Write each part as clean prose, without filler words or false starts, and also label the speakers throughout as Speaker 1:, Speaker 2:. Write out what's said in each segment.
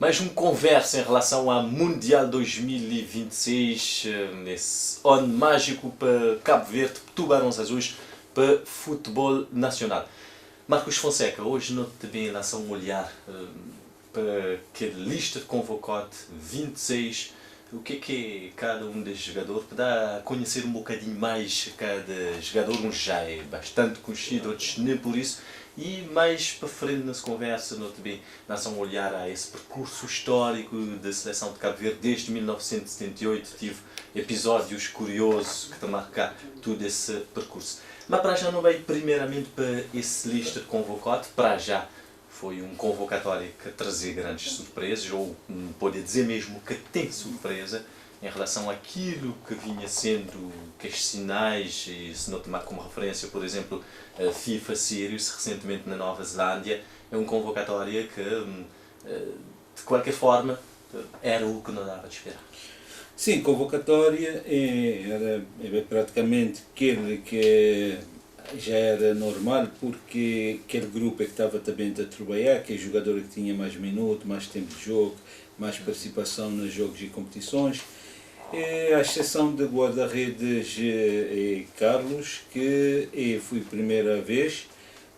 Speaker 1: Mais uma conversa em relação ao Mundial 2026, nesse ano mágico para Cabo Verde, Tubarões Azuis, para futebol nacional. Marcos Fonseca, hoje nós também lançamos um olhar para aquela lista de convocados, 26, o que é cada um dos jogadores, para dar a conhecer um bocadinho mais cada jogador, um já é bastante conhecido, outros nem por isso. E mais para frente nessa conversa, nós também lançamos um olhar a esse percurso histórico da seleção de Cabo Verde desde 1978. Tive episódios curiosos que te marcar todo esse percurso. Mas para já não veio primeiramente para essa lista de convocados, para já foi um convocatório que trazia grandes surpresas, ou pode dizer mesmo que tem surpresa, em relação àquilo que vinha sendo que os sinais, e se não tomar como referência, por exemplo, a FIFA Series, recentemente na Nova Zelândia, é um convocatório que, de qualquer forma, era o que não dava de esperar.
Speaker 2: Sim, convocatória era praticamente aquele que já era normal, porque aquele grupo é que estava também a trabalhar, que é o jogador que tinha mais minutos, mais tempo de jogo, mais participação nos jogos e competições. A exceção de guarda-redes Carlos, que foi a primeira vez,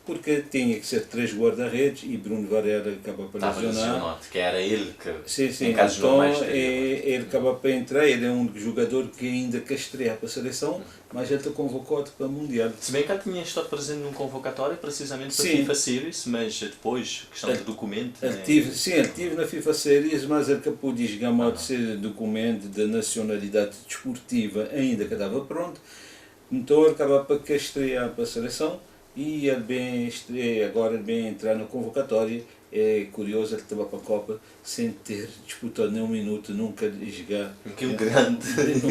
Speaker 2: porque tinha que ser 3 guarda-redes e Bruno Varela acaba por lesionar.
Speaker 1: Que era ele que,
Speaker 2: sim,
Speaker 1: em casos
Speaker 2: então
Speaker 1: normais,
Speaker 2: ele acaba para entrar, ele é um jogador que ainda quer estrear para a seleção, mas ele está convocado para o Mundial.
Speaker 1: Se bem que ele tinha estado presente num convocatório precisamente para a
Speaker 2: Sim.
Speaker 1: FIFA Series, mas depois, questão de documento...
Speaker 2: Ele tive na FIFA Series, mas ele acabou de jogar mal de ser documento de nacionalidade desportiva, ainda que estava pronto, então ele acaba para quer estrear para a seleção. E ele agora bem entrar na convocatória. É curioso, ele estava para a Copa sem ter disputado nem um minuto, nunca jogar.
Speaker 1: Que um grande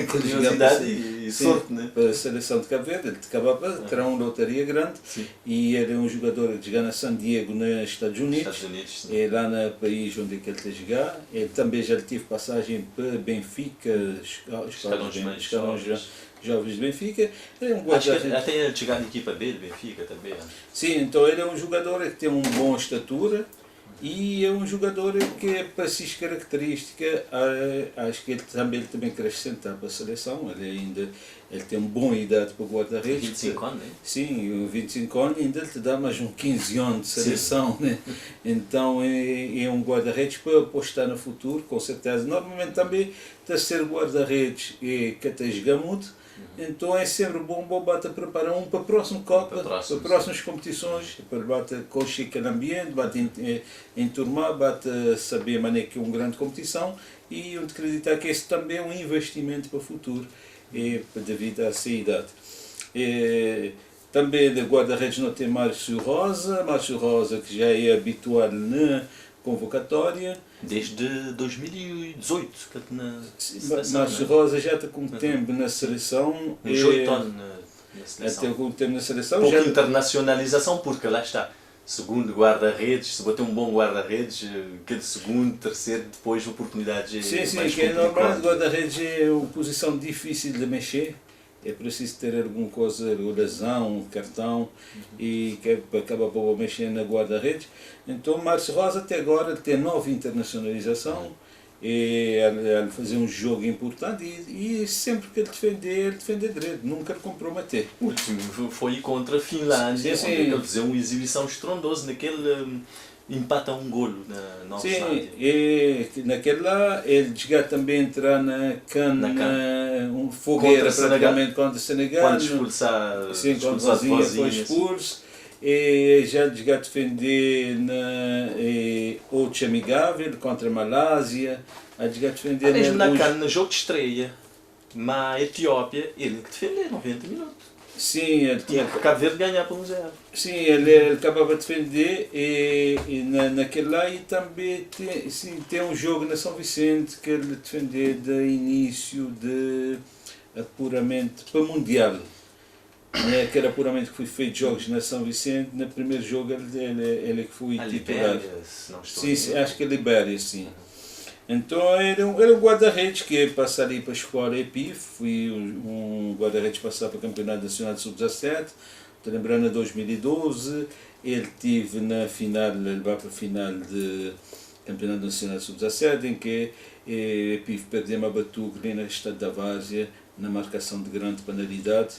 Speaker 1: curiosidade e sorte, né?
Speaker 2: Para a seleção de Cabo Verde, ele acaba terá uma lotaria grande.
Speaker 1: Sim.
Speaker 2: E ele é um jogador que joga na San Diego, nos Estados Unidos. É lá no país onde ele está a jogar. Ele também já teve passagem para Benfica, escalões jovens de Benfica. Ele é um
Speaker 1: Acho que até ele chegar na equipa B de Benfica também.
Speaker 2: Sim, então ele é um jogador que tem uma boa estatura e é um jogador que, para essas características, acho que ele também quer acrescentar para a seleção. Ele tem uma boa idade para guarda-redes.
Speaker 1: 25 anos, né?
Speaker 2: Sim, 25 anos ainda te dá mais uns 15 anos de seleção, né? Então é um guarda-redes para apostar no futuro, com certeza. Normalmente também está a ser guarda-redes que está a jogar muito. Então é sempre bom bata preparar para a próxima Copa, para próximas competições, para bata coxer aquele ambiente, bate enturmar, bate saber a maneira que é uma grande competição e onde acreditar que esse também é um investimento para o futuro, devido a essa idade. Também de guarda-redes não tem Márcio Rosa que já é habitual na convocatória.
Speaker 1: Desde 2018 que na seleção.
Speaker 2: Márcio Rosa já está com tempo na seleção.
Speaker 1: Uns 8 anos na seleção.
Speaker 2: Até com tempo na seleção.
Speaker 1: Pouca internacionalização, porque lá está. Segundo guarda-redes, se bater um bom guarda-redes, aquele segundo, terceiro, depois oportunidades
Speaker 2: sim,
Speaker 1: mais
Speaker 2: que é normal. Guarda-redes é uma posição difícil de mexer. É preciso ter alguma coisa, lesão, cartão, e que acaba por mexer na guarda-redes. Então, Márcio Rosa até agora tem 9 internacionalização, ele fazer um jogo importante e sempre que ele defende direito, nunca comprometer.
Speaker 1: O último foi contra a Finlândia, onde ele fez uma exibição estrondosa naquele... empata um golo na Nova Zelândia.
Speaker 2: Sim, e naquele lá ele chega também a entrar na cana, um fogueira praticamente contra o Senegal.
Speaker 1: Quando expulsar
Speaker 2: Vozinha foi expulso. E já chega a defender na outro amigável contra a Malásia. Mesmo
Speaker 1: na cana, no jogo de estreia, na Etiópia, ele que defendeu 90 minutos.
Speaker 2: Sim,
Speaker 1: tinha que Cabo Verde ganhar por 1-0.
Speaker 2: Sim, ele acabava de defender e naquele lá e também tem um jogo na São Vicente que ele defendeu de início de apuramento para o Mundial. Aquele apuramento que foi feito jogos na São Vicente, no primeiro jogo ele que foi titular. Sim, acho que é Libéria, sim. Então ele é um guarda-redes que passa ali para a escola EPIF, foi um guarda-redes passar para o Campeonato Nacional de Sub-17, estou lembrando, em 2012, ele teve na final, ele vai para a final Campeonato Nacional Sub-17, em que PIF perdeu a Batuque ali no estado da Várzea, na marcação de grande penalidade.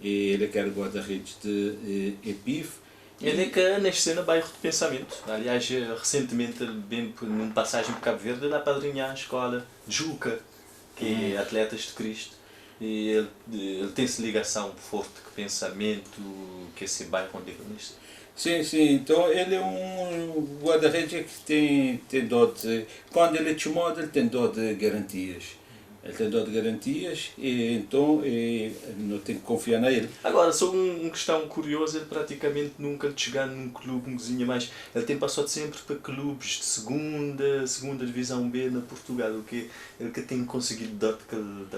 Speaker 2: Ele que era guarda-redes de EPIF.
Speaker 1: Ele é que nasceu no bairro de Pensamento. Aliás, recentemente, bem numa passagem por Cabo Verde, ele apadrinhou a escola Juca, que é Atletas de Cristo. E ele tem essa ligação forte com Pensamento, que esse bairro onde ele nasceu.
Speaker 2: Sim, sim. Então ele é um guarda-redes que tem dó de... Quando ele te moda, ele tem dó de garantias. Ele tem dó de garantias e então não tem que confiar nele.
Speaker 1: Agora, só uma questão curiosa, ele praticamente nunca chegou num clube, um cozinha mais. Ele tem passado sempre para clubes de segunda divisão B na Portugal, o que ele que tem conseguido dar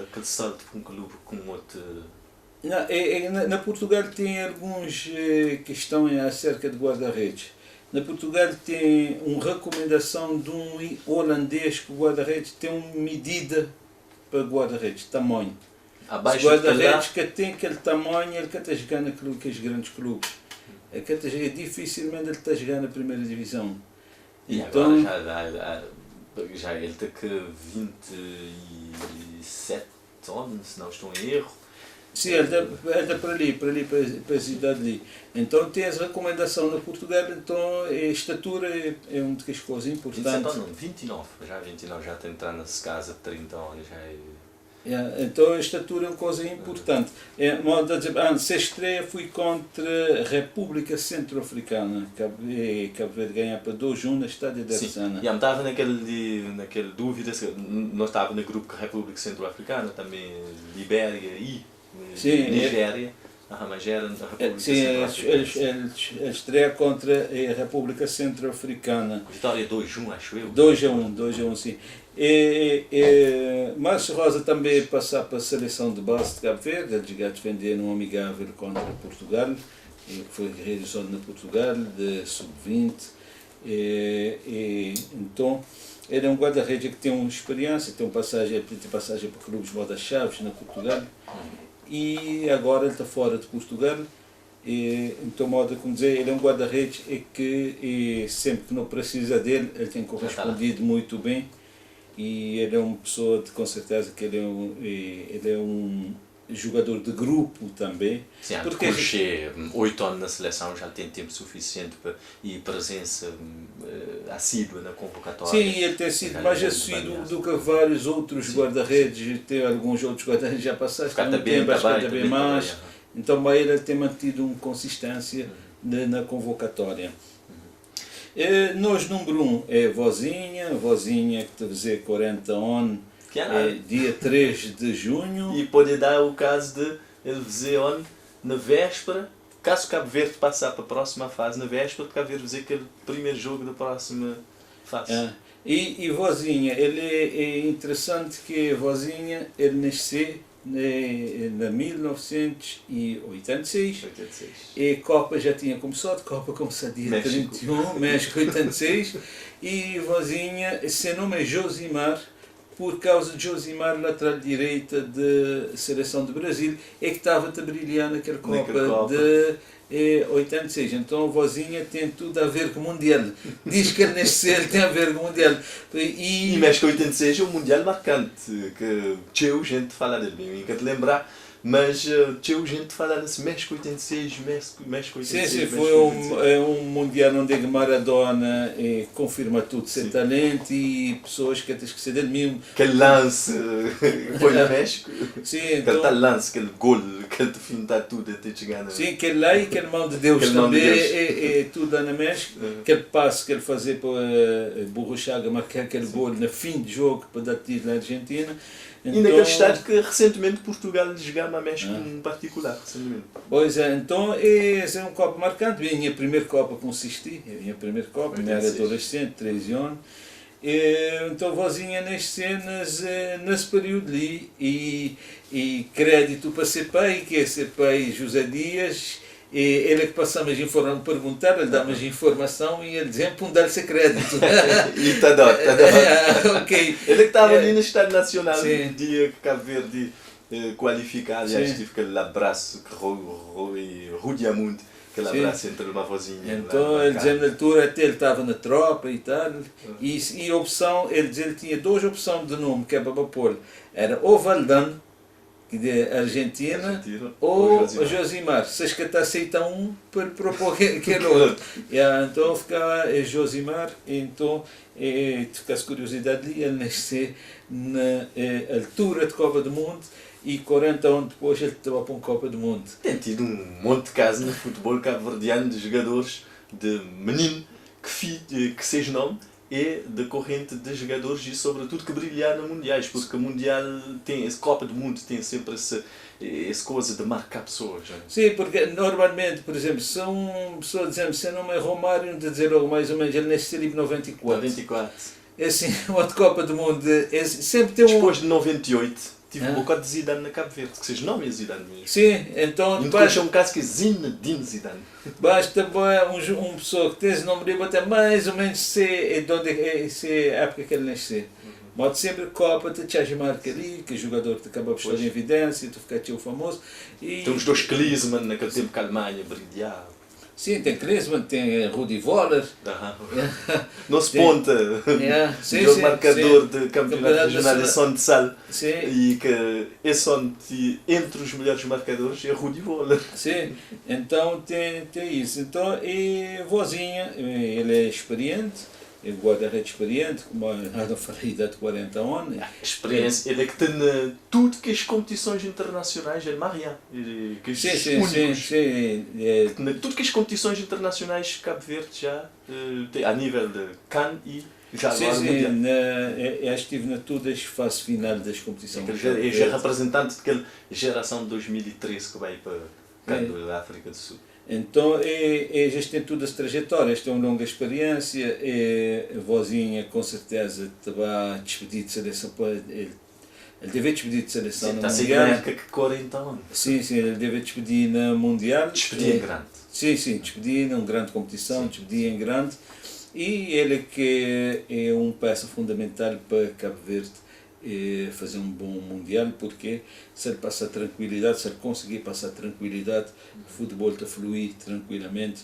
Speaker 1: aquele salto para um clube com outro.
Speaker 2: Na Portugal tem algumas questões acerca de guarda-redes. Na Portugal tem uma recomendação de um holandês que o guarda-redes tem uma medida para guarda-redes, tamanho. Os guarda-redes que tem aquele tamanho, ele que está jogando naqueles grandes clubes. Dificilmente ele está jogando na primeira divisão.
Speaker 1: E então, agora já ele tem que 27 anos, se não estou em erro.
Speaker 2: Sim, ele está para a cidade ali. Então tem essa recomendação na Portugal, então a estatura é uma das coisas importantes.
Speaker 1: 27 anos, não, 29, já está entrando nessa casa de 30 anos.
Speaker 2: Então a estatura é uma coisa importante. Se a estreia foi contra a República Centro-Africana, Cabo Verde ganhar para 2-1 na estádio de Arsana.
Speaker 1: Sim, estava naquele dúvida, nós estávamos no grupo República Centro-Africana, também Libéria e Nigéria. Mas era na República Centro-Africana.
Speaker 2: Ele estreia contra a República Centro-Africana.
Speaker 1: Vitória 2-1, acho eu.
Speaker 2: 2-1, sim. Márcio Rosa também passar para a seleção de base de Cabo Verde, ele chegou a defender um amigável contra Portugal, que foi realizado na Portugal, de sub-20. Então, ele é um guarda-redes que tem uma experiência, tem passagem para clubes moda Chaves na Portugal. E agora ele está fora de Portugal, então modo como dizer, ele é um guarda-redes que sempre que não precisa dele, ele tem correspondido muito bem e ele é uma pessoa com certeza que ele é um jogador de grupo também.
Speaker 1: Sim, porque 8 anos na seleção já tem tempo suficiente e presença assídua na convocatória.
Speaker 2: Sim, ele tem sido mais assíduo do que vários outros guarda-redes, tem alguns outros guarda-redes já passaram, bem mais. Então, mas ele tem mantido uma consistência na convocatória. Nós, número 1 é Vozinha que deve dizer 40 anos. Dia 3 de junho.
Speaker 1: E pode dar o caso de ele dizer na véspera, caso Cabo Verde passar para a próxima fase, na véspera de Cabo Verde dizer que é o primeiro jogo da próxima fase.
Speaker 2: E Vozinha, ele é interessante que Vozinha, ele nasceu em 1986. E a Copa já tinha começado, dia 31, México 86. E Vozinha, seu nome é Josimar, por causa de Josimar, lateral direita da Seleção do Brasil, é que estava a brilhar naquela Copa de 86. Então a Vozinha tem tudo a ver com o Mundial. Diz que ele nasceu, tem a ver com o Mundial.
Speaker 1: E México 86 é um Mundial marcante, que tinha gente falar dele, bem, quero te lembrar. Mas tinha gente falar nesse México 86, México 86.
Speaker 2: Sim, foi um mundial onde Maradona confirma tudo, seu talento e pessoas que até esquecer dele mesmo.
Speaker 1: Aquele lance foi no México.
Speaker 2: Sim,
Speaker 1: aquele tal lance, aquele gol, aquele fintar tudo até chegar na...
Speaker 2: Sim, aquele lá e aquele mão de Deus também é tudo no México. Aquele passo que ele fazia para Burro Chaga marcar aquele gol no fim de jogo para dar tiro na Argentina.
Speaker 1: Então, e naquele estado que recentemente Portugal jogava a México em particular, recentemente.
Speaker 2: Pois é, então esse é um Copa marcante. A minha primeira Copa consisti, a minha primeira Copa, eu era adolescente, 13 anos. Então Vozinha nasceu nesse período ali e crédito para ser pai, que é ser pai José Dias. E ele é que passava as informações, perguntar, ele dá-me informação e ele dizia para dar-lhe crédito.
Speaker 1: E está dado.
Speaker 2: Okay.
Speaker 1: Ele que estava ali no Estado Nacional, no dia que Cabo Verde qualificado, aliás, tive aquele abraço que rodeia muito, Aquele abraço entre uma vozinha.
Speaker 2: Então, ele dizia na altura até ele estava na tropa e tal. E a opção, ele dizia, ele tinha duas opções de nome que é para pôr. Era ou Valdano, que é Argentina, ou Josimar. Se as que aceitam um, para propor aquele outro. Então ficava Josimar, então ficasse curiosidade ali, ele nasceu na altura de Copa do Mundo e 40 anos depois ele estava para uma Copa do Mundo.
Speaker 1: Tem tido um monte de casos no futebol cabo-verdiano de jogadores, de menino que seja nome, é decorrente de jogadores e sobretudo que brilhar no mundiais, porque o mundial tem, esse Copa do Mundo tem sempre essa coisa de marcar pessoas. Não é?
Speaker 2: Sim, porque normalmente, por exemplo, se uma pessoa dizer se não é Romário, de dizer logo mais ou menos, ele nasceu em 94.
Speaker 1: 94.
Speaker 2: É assim, uma Copa do Mundo, sempre tem
Speaker 1: Depois de 98, tive um bocado de Zidane na Cabo Verde, que seja nome é Zidane mesmo.
Speaker 2: Sim, então...
Speaker 1: E depois é um caso que é Zinedine Zidane.
Speaker 2: Basta uma pessoa que tem esse nome de até mais ou menos ser a época que ele nasceu. Mas sempre Copa, te marca ali, que o jogador te acaba por estar em evidência, tu fica teu famoso. E...
Speaker 1: Tem os dois Klinsmann naquele tempo que a Alemanha brilhava.
Speaker 2: Sim, tem Klinsmann, tem Rudi Voller.
Speaker 1: Não se ponta. O marcador de campeonato regional é Son de Sal. E que é Son entre os melhores marcadores é Rudi Voller.
Speaker 2: Sim, então tem isso. Então, e vozinha, ele é experiente. Ele guarda-redes experiente, como eu falei, idade de 40 anos.
Speaker 1: Experiência, ele é que tem tudo que as competições internacionais, ele Maria.
Speaker 2: Sim.
Speaker 1: Tudo que as competições internacionais Cabo Verde já tem, a nível de CAN e já agora mundial.
Speaker 2: Eu estive na todas as fases final das competições.
Speaker 1: Ele já é representante daquela geração de 2013 que vai para CAN da África do Sul.
Speaker 2: Então, já tem toda essa trajetória, esta é uma longa experiência, a vozinha com certeza te vai despedir de seleção, ele deve despedir de seleção no Mundial.
Speaker 1: Está a que 40 anos.
Speaker 2: Sim, ele deve despedir no Mundial.
Speaker 1: Despedir em grande.
Speaker 2: Sim, despedir numa grande competição, despedir em grande. E ele que é uma peça fundamental para Cabo Verde fazer um bom mundial, porque se ele passar tranquilidade, se ele conseguir passar tranquilidade, o futebol está a fluir tranquilamente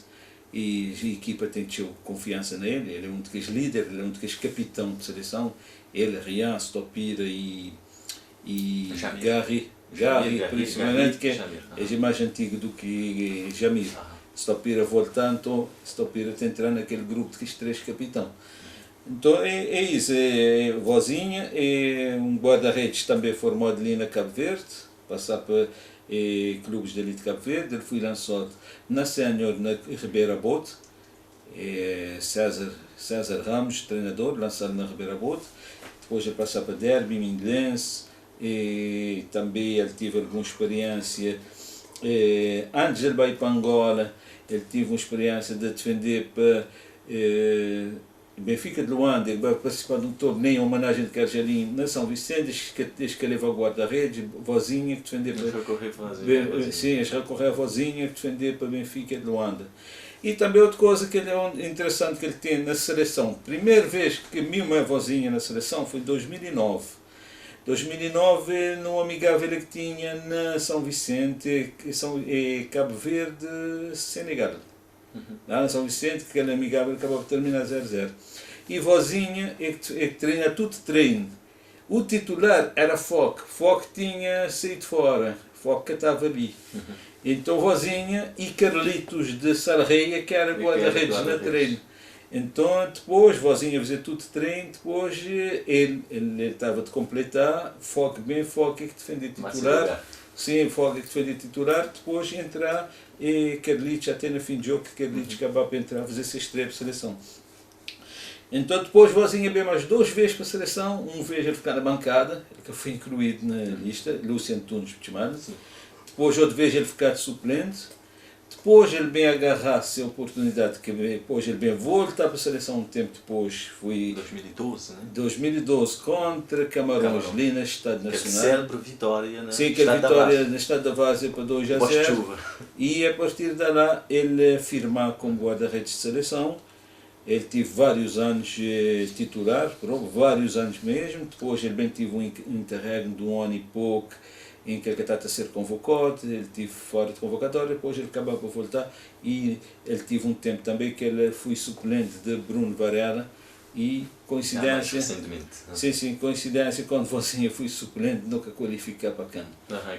Speaker 2: e a equipa tem confiança nele, ele é um dos líderes, ele é um dos capitão de seleção, ele, Rian, Stopira e Gary, principalmente, que é mais antigo do que Jamir. Stopira voltando, Stopira está entrando naquele grupo de três capitães. Então é isso, vozinha, é um guarda-redes também formado ali na Cabo Verde, passar para clubes de elite de Cabo Verde, ele foi lançado na Senior na Ribeira Bote, César Ramos, treinador, lançado na Ribeira Bote, depois ele passar para Derby, Mindlense, e também ele teve alguma experiência, antes de ele ir para Angola, ele teve uma experiência de defender para Benfica de Luanda, ele vai participar de um torneio em homenagem de Cargelim na São Vicente, desde que ele leva o guarda-redes, vozinha que defender para... Sim, recorrer a vozinha que defender para Benfica de Luanda. E também outra coisa que ele é interessante que ele tem na seleção, primeira vez que viu uma vozinha na seleção foi em 2009. 2009, no amigável que tinha na São Vicente, Cabo Verde, Senegal. Lá na São Vicente, que aquele amigável acabou por terminar 0-0. E vozinha é que treina tudo treino. O titular era Foque tinha saído fora, Foque que estava ali. Então vozinha e Carlitos de Sarreia, que era guarda-redes na treino. Então depois vozinha fazia tudo treino, depois ele estava de completar, Foque que defendia titular. Sim, Foque que defendia titular, depois entrar e Carlitos até no fim de jogo, que Carlitos acabava por entrar a fazer 6 estrelas para a seleção. Então depois vozinha bem mais 2 vezes para a seleção, uma vez ele ficar na bancada, que foi incluído na lista, Lúcio Antunes chamado. Depois outra vez ele ficar de suplente. Depois ele bem agarrar-se a oportunidade, que depois ele bem voltar para a seleção um tempo depois, foi
Speaker 1: 2012, né?
Speaker 2: 2012 contra Camarões, ali na Estado Nacional.
Speaker 1: Célebre vitória na
Speaker 2: Sim, que a vitória na Estado da Várzea para 2-0. E a partir de lá ele firmar como guarda-redes de seleção. Ele teve vários anos titular, vários anos mesmo. Depois ele bem teve um interregno de um ano e pouco em que ele estava a ser convocado, ele esteve fora de convocatória, depois ele acabou por voltar e ele teve um tempo também que ele foi suplente de Bruno Varela e coincidência, sim, coincidência, quando você foi suplente nunca qualificar para CAN.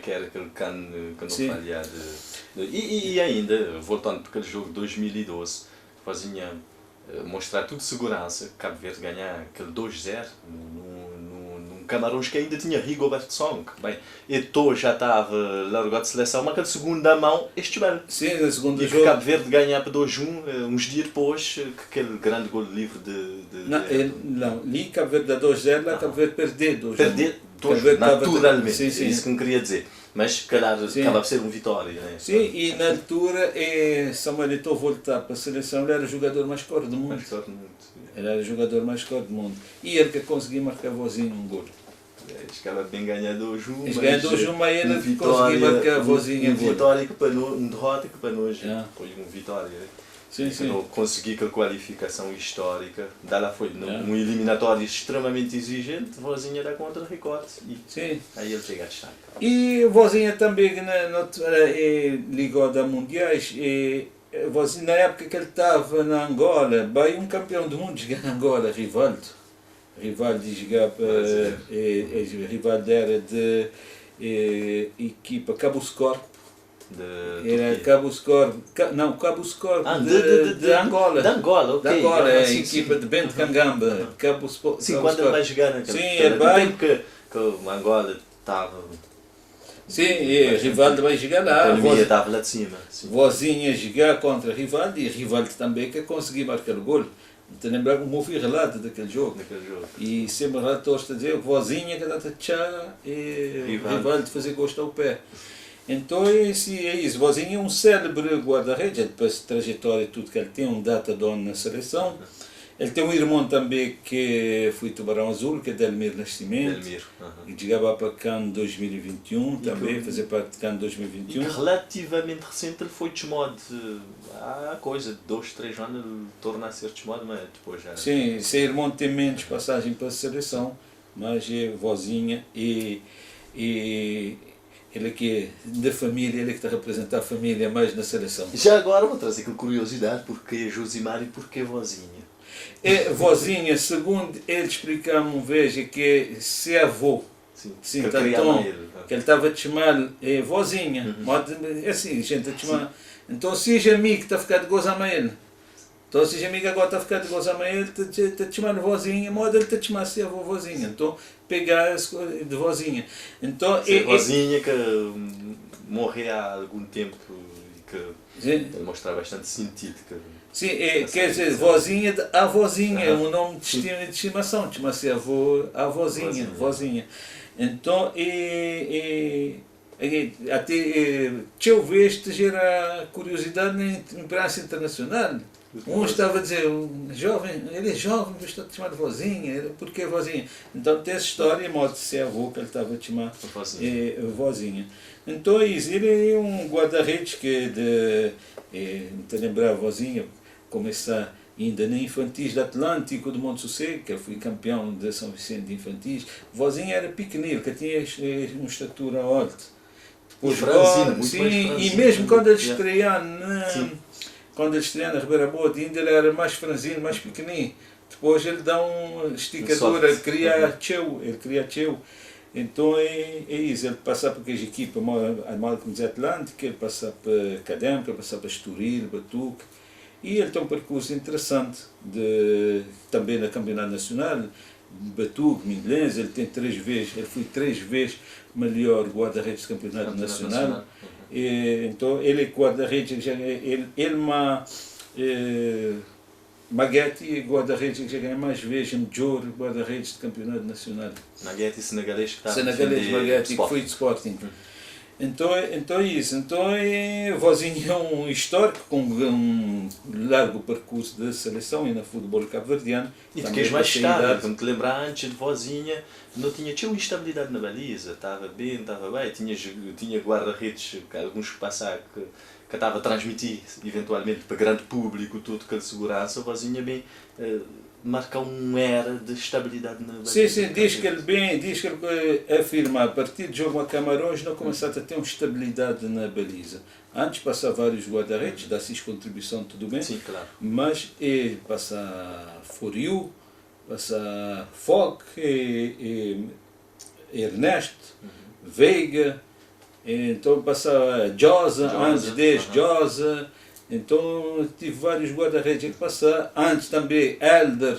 Speaker 1: Que era aquele CAN que não falha e ainda, voltando para aquele jogo de 2012, fazia mostrar tudo segurança, Cabo Verde ganhar aquele 2-0 num Camarões que ainda tinha Rigobert Song. Bem, Eto'o já estava largado de seleção, mas aquele segunda mão, este belo.
Speaker 2: Sim, no segundo
Speaker 1: e
Speaker 2: jogo.
Speaker 1: Cabo Verde ganhar para 2-1, uns dias depois, aquele grande gol livre
Speaker 2: Não, ali Cabo Verde dá 2-0, lá Cabo Verde perdeu 2-1.
Speaker 1: Perder 2-0, naturalmente, sim. É isso que me queria dizer. Mas, calhar, acaba por ser uma vitória. Né?
Speaker 2: Sim, e na altura, Samuel Eto'o voltar para a seleção, ele era o jogador mais caro do mundo. Ele era o jogador mais caro do mundo. E ele que conseguiu marcar vozinho um gol.
Speaker 1: Escala bem ganhar 2-1,
Speaker 2: mas ganhar 2-1, mas ele conseguiu marcar vozinho um gol.
Speaker 1: Vitória que para nós, derrota que para nós foi uma vitória.
Speaker 2: Sim.
Speaker 1: Consegui aquela qualificação histórica. Dela foi um eliminatório extremamente exigente. Vozinha era contra Record.
Speaker 2: Sim.
Speaker 1: Aí ele chega a destaque.
Speaker 2: E Vozinha também ligado a mundiais. Vozinha, na época que ele estava na Angola, bem um campeão do mundo jogando na Angola, Rivaldo. Rivaldo jogava, Rivaldo era de equipa Cabo Score. Era Cabo Score, Cabo Score de Angola.
Speaker 1: De Angola, ok.
Speaker 2: De Angola, a equipa de Bento Cangamba. Cabo Score.
Speaker 1: Sim, quando ele vai jogar naquele tempo que o Angola estava.
Speaker 2: Sim, e Rivaldo vai jogar lá.
Speaker 1: A economia estava lá de cima.
Speaker 2: Vozinha jogar contra Rivaldo e Rivaldo também que conseguiu marcar o gol. Te lembrar como fui relato daquele jogo. E sempre relato a dizer que Vozinha que está tchá e Rivaldo fazer gosto ao pé. Então é isso, Vozinha é um célebre guarda-redes, depois de trajetória e tudo que ele tem, um data dono na seleção. Ele tem um irmão também que foi Tubarão Azul, que é Delmir Nascimento. E jogava para CAN 2021, também, fazer parte de CAN 2021.
Speaker 1: E relativamente recente ele foi chamado, há coisa de 2, 3 anos ele torna a ser chamado, mas depois já...
Speaker 2: Sim, seu irmão tem menos passagem para a seleção, mas é Vozinha e ele que é da família, ele que está a representar a família mais na seleção.
Speaker 1: Já agora vou trazer aquela curiosidade, porque Josimar e porque Vozinha?
Speaker 2: Vozinha, segundo ele explicava uma vez, que se avô,
Speaker 1: sim,
Speaker 2: que ele estava a chamar Vozinha, assim, gente a chamar. Então se é amigo que está a ficar de gozar a ele. Então se é amigo agora está a ficar de gozar a ele, está a chamar Vozinha, modo ele está a chamar se avô Vozinha. Então pegar de Vozinha. Então
Speaker 1: Vozinha que morreu há algum tempo e que ele mostrava bastante sentido.
Speaker 2: Sim, quer dizer, Vozinha de Avozinha, é um nome de estimação, chama-se Vozinha. Então, até eu vejo que gera curiosidade na imprensa internacional. Um estava a dizer, jovem, ele é jovem, mas está a chamar de Vozinha, por que Vozinha? Então tem essa história, mostra se é avô que ele estava a chamar Vozinha. Então ele é um guarda-redes que me lembrar a Vozinha, começar ainda na Infantis do Atlântico do Monte Sossego, que foi campeão de São Vicente de Infantis. Vozinha era pequenino, que tinha uma estatura alta.
Speaker 1: Depois, muito
Speaker 2: sim,
Speaker 1: mais
Speaker 2: e mesmo quando ele estreia na Ribeira Boa, ainda ele era mais franzino, mais pequenino. Depois ele dá uma esticadura, ele cria tcheu. Então é isso, ele passa por aquelas equipas, a Malcolm Atlântica, ele passa para Académica, ele passa para Estoril, Batuque. E ele tem um percurso interessante também na Campeonato Nacional, Batuque, Mindlense, ele foi 3 vezes melhor guarda-redes do Campeonato Nacional. Então ele é guarda-redes, Maguete, guarda-redes que já ganha mais vezes, melhor guarda-redes do Campeonato Nacional.
Speaker 1: Maguete, senegalês que está
Speaker 2: Senegalês, Maguete, que foi de Sporting. Então é isso. Então Vozinha é um histórico com um largo percurso de seleção e no futebol cabo-verdiano.
Speaker 1: E fiquei mais estável, como te lembrar, antes de Vozinha não tinha instabilidade na baliza, estava bem, tinha guarda-redes, alguns que passaram que estava a transmitir eventualmente para grande público tudo que ele segurança. Vozinha bem marca uma era de estabilidade na baliza.
Speaker 2: Sim, sim, diz que ele afirma, a partir de jogo a Camarões não começaram a ter uma estabilidade na baliza. Antes passa vários guarda-redes, dá 6 contribuição, tudo bem,
Speaker 1: Sim, claro.
Speaker 2: mas passa Foriu, passa Foc, Ernesto, Veiga, então passa Josa, antes desse Josa, então tive vários guarda-redes que passaram, antes também Elder,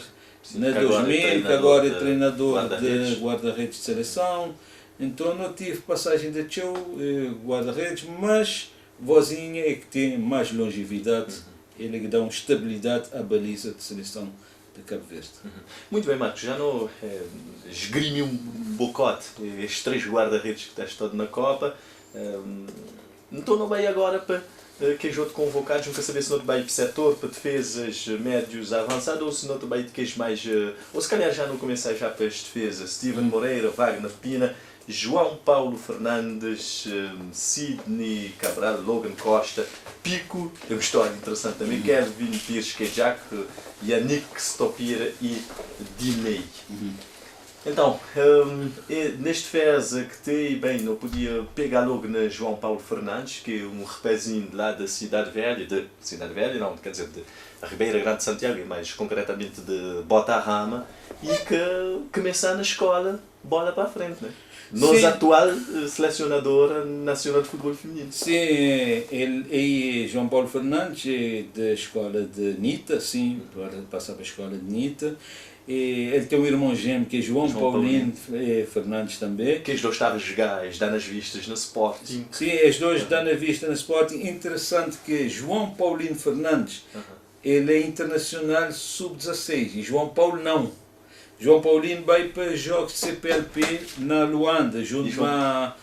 Speaker 2: na 2000, que agora é treinador de guarda-redes de seleção, então não tive passagem de teu guarda-redes, mas Vozinha é que tem mais longevidade, ele que dá uma estabilidade à baliza de seleção de Cabo Verde.
Speaker 1: Muito bem, Marcos, já não esgrime um bocote, estes 3 guarda-redes que estás todo na Copa, então não vai agora para que os outros convocados, nunca saber se não vai para o setor, para defesas médios avançados, ou se não vai de queijo mais, ou se calhar já não começar já para as defesas, Steven Moreira, Wagner Pina, João Paulo Fernandes, Sidney Cabral, Logan Costa, Pico, tem uma história interessante também, Kevin Pires Kejak, Yannick Stopira e Dinei. Então, neste fez que tem, bem, não podia pegar logo na João Paulo Fernandes, que é um rapazinho lá da Cidade Velha, não, quer dizer, de Ribeira Grande de Santiago, mais concretamente de Botarrama, e que começa na escola bola para a frente, né? Nossa atual selecionadora nacional de futebol feminino.
Speaker 2: Sim, ele é João Paulo Fernandes, é da escola de Nita, sim, passava a escola de Nita. E ele tem um irmão gêmeo que é João Paulino Fernandes também.
Speaker 1: Que os dois estavam a jogar, dá nas vistas no Sporting.
Speaker 2: Sim, os dois dão na vista no Sporting. Interessante que João Paulino Fernandes, ele é internacional sub-16 e João Paulo não. João Paulino vai para jogos de CPLP na Luanda, junto a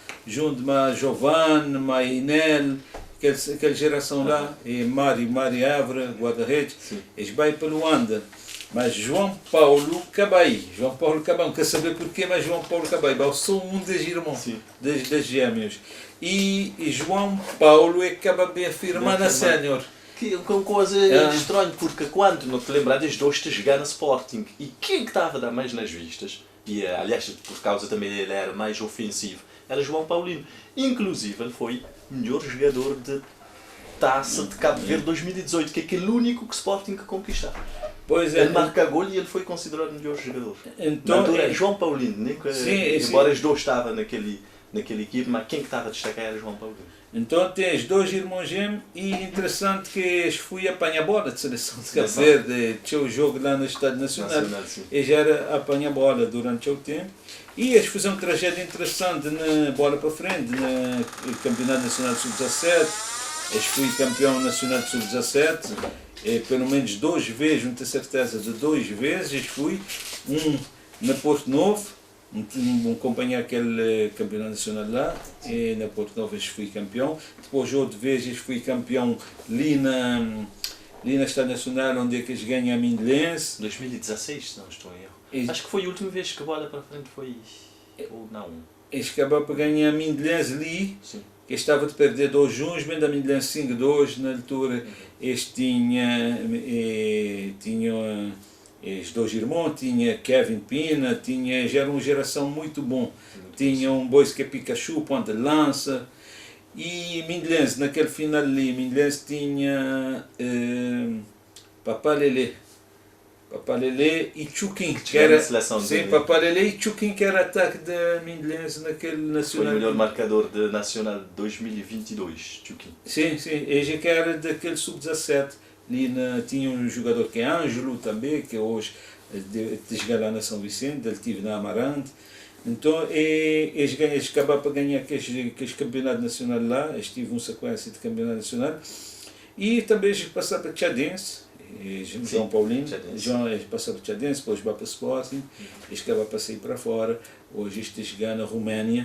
Speaker 2: Giovanni, a Inel, aquela geração lá, e Mari Avra, guarda-redes, eles vão para Luanda. Mas João Paulo Cabai, não quer saber porquê, mas João Paulo Cabai, são um dos irmãos, das gêmeos. E João Paulo é que acaba bem afirmar na sénior.
Speaker 1: Que é uma coisa estranha, porque quando não te lembras, os dois te jogar no Sporting, e quem que estava a dar mais nas vistas, e aliás por causa também ele era mais ofensivo, era João Paulino. Inclusive ele foi melhor jogador de Taça de Cabo Verde 2018, que é aquele único que o Sporting conquistar.
Speaker 2: Pois é.
Speaker 1: Ele marca gol e ele foi considerado o melhor jogador.
Speaker 2: Então,
Speaker 1: é João Paulino, né? Embora os dois estavam naquele equipe, mas quem que estava a destacar era João Paulino.
Speaker 2: Então tens 2 irmãos gêmeos e interessante que fui apanhar bola de seleção de Cabo Verde, tinha o jogo lá no Estádio Nacional, e já era apanhar bola durante o tempo. E eles fizeram um trajeto interessante na bola para frente, no Campeonato Nacional de Sub-17, eles fui campeão nacional de Sub-17, pelo menos 2 vezes, não tenho certeza de 2 vezes, fui na Porto Novo, acompanhar aquele campeonato nacional lá, e na Porto Novo fui campeão. Depois outra vez fui campeão ali na Estádio Nacional, onde é que eles ganham a Mindlense.
Speaker 1: 2016, se não estou em erro. Acho que foi a última vez que a bola para a frente foi, ou não.
Speaker 2: Eles acabaram por ganhar a Mindlense ali, que estava de perder 2-1, bem da Mindlense 5-2, na altura eles tinham os 2 irmãos, tinha Kevin Pina, já era uma geração muito bom. Tinha um bois que é Pikachu, ponta de lança. E Mindlense, naquele final ali, Mindlense tinha Papá Lelê e Chuquim, que era Papá Lelê e Chuquim, que era ataque da Mindlense naquele nacional.
Speaker 1: Foi o melhor marcador de nacional de 2022, Chuquim.
Speaker 2: Sim, ele que era daquele sub-17. Tinha um jogador que é Ângelo também, que hoje joga lá na São Vicente, ele estive na Amarante. Então eles acabaram para ganhar aqueles campeonato nacional lá, eles tiveram uma sequência de campeonato nacional. E também eles passaram para Tchadense, João Paulino, eles passaram para Tchadense, depois vai para o Sporting, eles acabaram para sair para fora, hoje eles jogam na Roménia.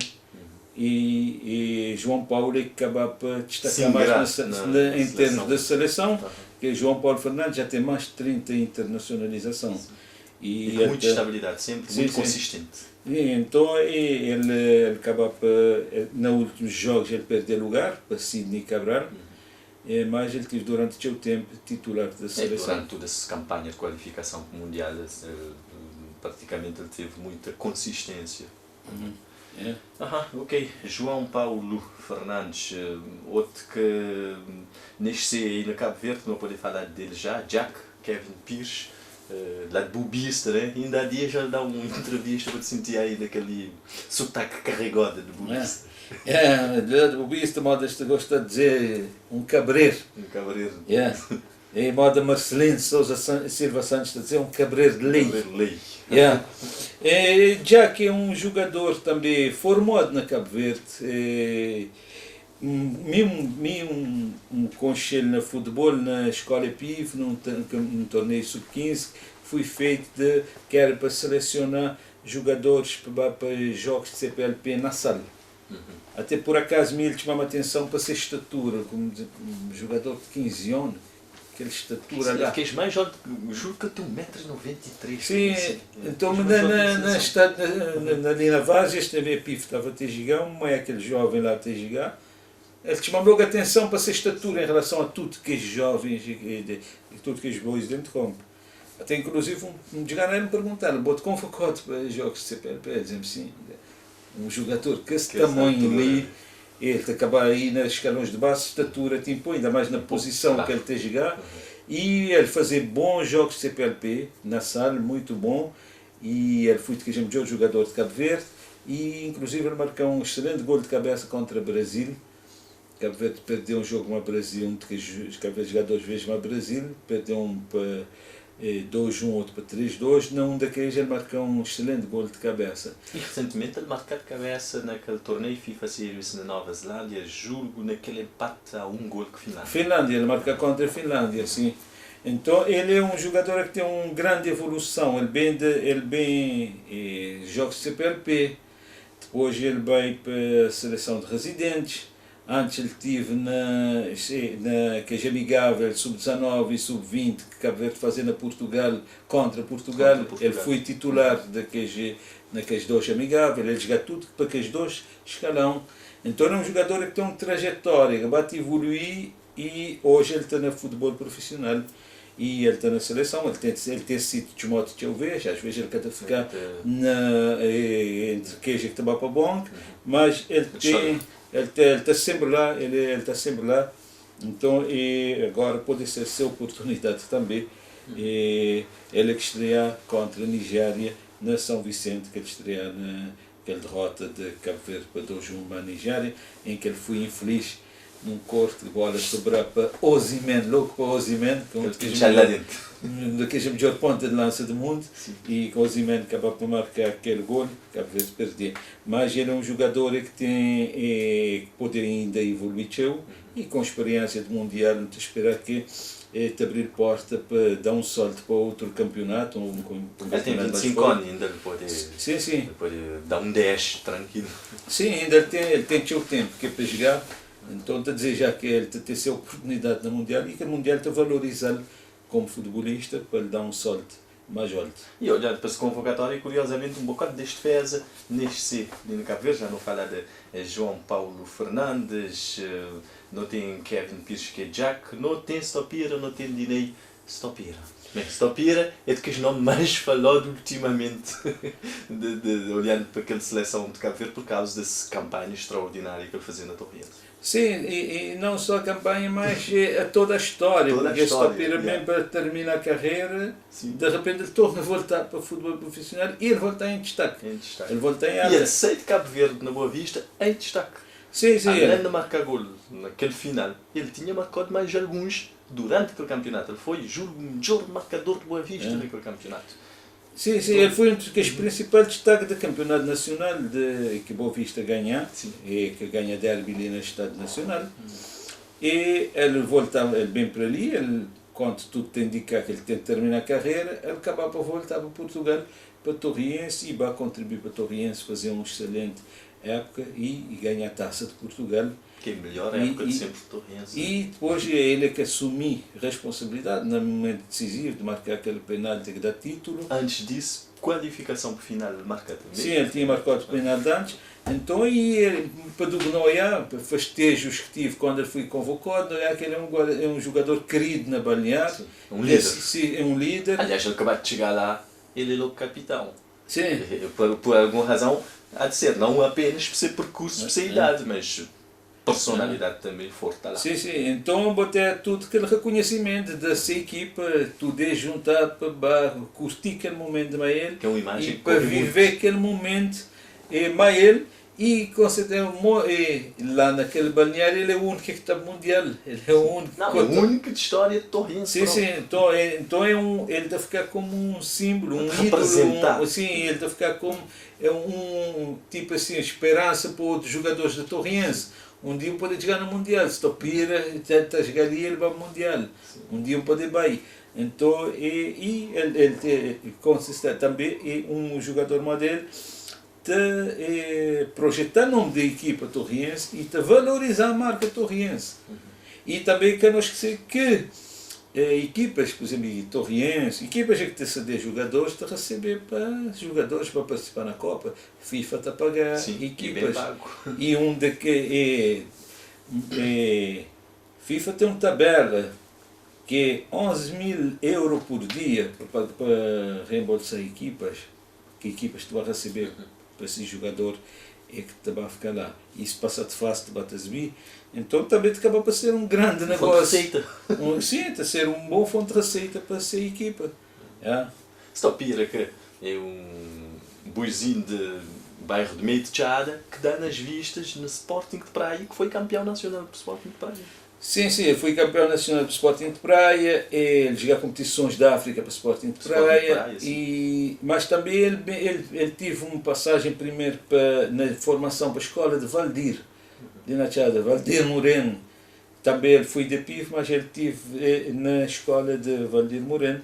Speaker 2: E João Paulo é que acaba para destacar mais em termos de seleção, que João Paulo Fernandes já tem mais de 30 internacionalização.
Speaker 1: E com muita estabilidade, sempre muito consistente.
Speaker 2: Então ele acaba para, nos últimos jogos ele perdeu lugar para Sidney Cabral, mas ele teve durante o seu tempo titular da seleção.
Speaker 1: Durante toda essa campanha de qualificação mundial, praticamente ele teve muita consistência. Ok. João Paulo Fernandes, outro que nasceu aí na Cabo Verde, não pode falar dele já, Jack Kevin Pires, lá de bobista, né? Ainda há dias já dá uma entrevista para te sentir aí daquele sotaque carregado de bobista.
Speaker 2: De bobista, modas gosta de dizer um cabreiro.
Speaker 1: Um cabreiro.
Speaker 2: E moda Marcelino Sousa Silva Santos está a dizer um cabreiro de lei.
Speaker 1: Cabreiro de lei.
Speaker 2: Jack é um jogador também formado na Cabo Verde. Um conselho na futebol na escola PIV, num torneio sub-15, foi feito que era para selecionar jogadores para jogos de CPLP na sala. Até por acaso me chamava a atenção para ser estatura, como um jogador de 15 anos, aquela estatura lá.
Speaker 1: Que és mais jovem, juro que eu tenho 1,93m.
Speaker 2: Sim, então ali na Várzea, este também PIV estava a ter jogar, é aquele jovem lá a ter jogar. Ele chamou logo a atenção para essa estatura em relação a tudo que é jovens e tudo que é bois dentro de campo. Até inclusive um jogador me perguntaram, bote convocado para jogos de CPLP, dizem-me sim, um jogador que esse tamanho ali, ele acaba aí nos escalões de base, estatura te impõe, ainda mais na posição que ele tem a jogar, e ele fazer bons jogos de CPLP na sala, muito bom, e ele foi o melhor jogador de Cabo Verde, e inclusive ele marcou um excelente gol de cabeça contra o Brasil. Cabo Verde perdeu um jogo com o Brasil, Cabo Verde jogou 2 vezes com o Brasil, perdeu um para 2-1, outro para 3-2, num daqueles ele marcou um excelente gol de cabeça.
Speaker 1: E recentemente ele marcou de cabeça naquele torneio FIFA Series na Nova Zelândia, julgo naquele empate a 1 gol com a Finlândia.
Speaker 2: Finlândia, ele marca contra a Finlândia, sim. Então ele é um jogador que tem uma grande evolução, ele bem joga CPLP, depois ele vai para a seleção de residentes. Antes ele estive na que é amigável sub-19 e sub-20 que Cabo Verde fazia na Portugal contra Portugal. Ele foi titular naqueles 2 amigáveis, ele joga tudo para aqueles 2 escalão. Então é um jogador que tem uma trajetória, que vai evoluir e hoje ele está no futebol profissional. E ele está na seleção, ele tem sido chamado de vez, às vezes ele quer ficar entre queijo que está para o banco, mas ele está sempre lá, ele está sempre lá, então agora pode ser sua oportunidade também. Ele que estreia contra a Nigéria na São Vicente, que ele estreia naquela derrota de Cabo Verde para 2-1 à Nigéria, em que ele foi infeliz num corte de bola sobrar para Osimhen, louco para Osimhen, que é o melhor ponta de lança do mundo. Sim. E com Osimhen acaba por marcar aquele gol, que às vezes perder. Mas ele é um jogador que tem que pode ainda evoluir e com experiência de mundial, não te esperar que te abrir porta para dar um salto para outro campeonato.
Speaker 1: Ele tem 25 anos, ainda ele pode,
Speaker 2: sim.
Speaker 1: Pode dar um 10 tranquilo.
Speaker 2: Sim, ainda ele tem o tempo que é para jogar. Então, está a dizer já que ele tem essa oportunidade no Mundial e que o Mundial está a valorizá-lo como futebolista para lhe dar um salto mais alto.
Speaker 1: E olhando para esse convocatório, curiosamente, um bocado deste fez neste no Cabo Verde, já não fala de João Paulo Fernandes, não tem Kevin Pires que é Jack, não tem Stopira, não tem Dinei Stopira. Bem, Stopira é de que os nomes mais falado ultimamente, olhando para aquela seleção de Cabo Verde por causa dessa campanha extraordinária que ele fazia na Torriense.
Speaker 2: Sim, e não só a campanha, mas a toda a história. Porque a Stopira mesmo para terminar a carreira, de repente ele torna a voltar para o futebol profissional e ele volta em destaque. Ele volta em
Speaker 1: e ele sai de Cabo Verde na Boa Vista em destaque.
Speaker 2: Sim.
Speaker 1: Além de marcar gol naquele final, ele tinha marcado mais alguns durante aquele campeonato. Ele foi, juro, o melhor marcador de Boa Vista naquele campeonato.
Speaker 2: Sim, ele foi um dos principais destaques do campeonato nacional que Boa Vista ganha, e que ganha derby ali no Estado Nacional. E ele volta bem para ali, quando tudo te indica que ele tem que terminar a carreira, ele acaba por voltar para Portugal, para Torriense, e vai contribuir para Torriense, fazer uma excelente época e ganhar a Taça de Portugal.
Speaker 1: Que é a melhor
Speaker 2: E-
Speaker 1: época de
Speaker 2: e-
Speaker 1: sempre de Torrense.
Speaker 2: E depois é ele que assumir responsabilidade no momento decisivo de marcar aquele penalti que dá título.
Speaker 1: Antes disso, qualificação para final marcada.
Speaker 2: Sim, ele tinha marcado o penalti antes. Então, e ele, para do Noia, festejos que tive quando ele foi convocado, Noia, que ele é um jogador querido na Balnear.
Speaker 1: Um líder.
Speaker 2: Sim, é um líder.
Speaker 1: Aliás, ele acabou de chegar lá, ele é logo capitão.
Speaker 2: Sim.
Speaker 1: Por alguma razão, há de ser, não apenas por ser percurso, por ser idade, mas personalidade também forte está lá.
Speaker 2: Sim, sim. Então, botar tudo aquele reconhecimento dessa equipa, tudo é juntar para curtir aquele momento de ele
Speaker 1: Que é uma imagem
Speaker 2: e
Speaker 1: que
Speaker 2: para
Speaker 1: corre
Speaker 2: viver
Speaker 1: muito.
Speaker 2: aquele momento ele e com certeza lá naquele balneário ele é o único que está mundial. Ele é o único.
Speaker 1: Não, é o único de história de Torrense.
Speaker 2: Sim, sim. Então ele está a ficar como um símbolo, um ídolo.
Speaker 1: Representar.
Speaker 2: Sim, ele está a ficar como tipo assim, esperança para outros jogadores da Torrense. Um dia pode jogar no Mundial, se Topira tenta jogar ali, ele vai ao Mundial. Um dia pode ir bem. Então, ele consiste também em um jogador modelo de projetar o nome da equipa torriense e de valorizar a marca torriense. E também que não esquecer que equipas, por exemplo, torriense, equipas que têm de jogadores, de receber para jogadores para participar na Copa. FIFA está a pagar
Speaker 1: Sim,
Speaker 2: equipas.
Speaker 1: e bem pago.
Speaker 2: E onde que FIFA tem uma tabela que é 11.000 € por dia para reembolsar equipas, que equipas tu vai receber para esse jogador é que te vai ficar lá. Isso passa de fácil, te bates bem. Então também te acaba para ser um grande
Speaker 1: Fonte de
Speaker 2: negócio.
Speaker 1: receita.
Speaker 2: Sim, está a ser um bom fonte de receita para essa equipa. É.
Speaker 1: Stopira, que é um boizinho de bairro de Meio de Tchada que dá nas vistas no Sporting de Praia, que foi campeão nacional do Sporting de Praia.
Speaker 2: Sim, sim, ele foi campeão nacional do Sporting de Praia, ele joga competições da África para o Sporting de Praia, mas também ele teve uma passagem primeiro na formação para a escola de Valdir, de Nachada, Valdir Moreno. Também ele foi de PIF, mas ele teve na escola de Valdir Moreno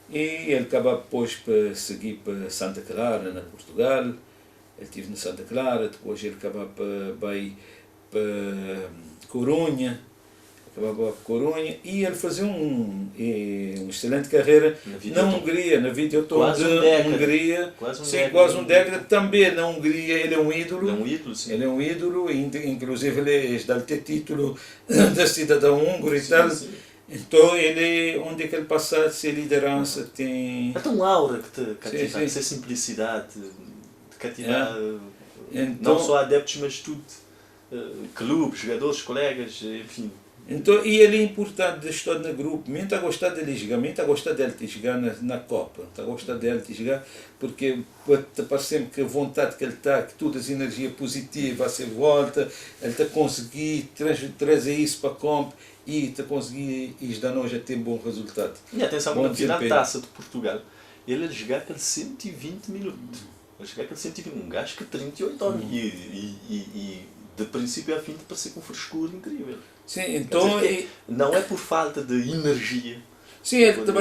Speaker 2: e ele acabou depois para seguir para Santa Clara, na Portugal. Ele esteve na Santa Clara, depois ele acabou para Corunha. Acabava por Corunha e ele fazia uma excelente carreira na Hungria, na Videoton da Hungria. Quase um década. Também na Hungria ele é um ídolo.
Speaker 1: Ele é um ídolo, sim.
Speaker 2: Ele é um ídolo, inclusive ele dá-lhe título de cidadão húngaro e tal.
Speaker 1: Sim.
Speaker 2: Então ele, onde é que ele passa a ser liderança, tem...
Speaker 1: É tão aura que te cativa,
Speaker 2: Sim.
Speaker 1: essa simplicidade, de cativar
Speaker 2: Então,
Speaker 1: não só adeptos, mas tudo. Clubes, jogadores, colegas, enfim.
Speaker 2: Então, e ele é importante de estar no grupo. Mim está a gostar dele jogar, mim está a gostar dele te jogar na Copa. Está a gostar dele te jogar porque parece-me que a vontade que ele está, que todas as energias positivas a ser volta, ele está a conseguir trazer isso para a Comp e está a conseguir isto da nós a ter um bom resultado.
Speaker 1: E atenção,
Speaker 2: Bom
Speaker 1: na final
Speaker 2: desempenho.
Speaker 1: taça de Portugal, ele a jogar aqueles 120 minutos. A jogar aqueles 120, um gajo que 38 anos. E de princípio a fim de parecer com frescura incrível.
Speaker 2: Sim, então...
Speaker 1: Não é por falta de energia.
Speaker 2: Sim, ele estava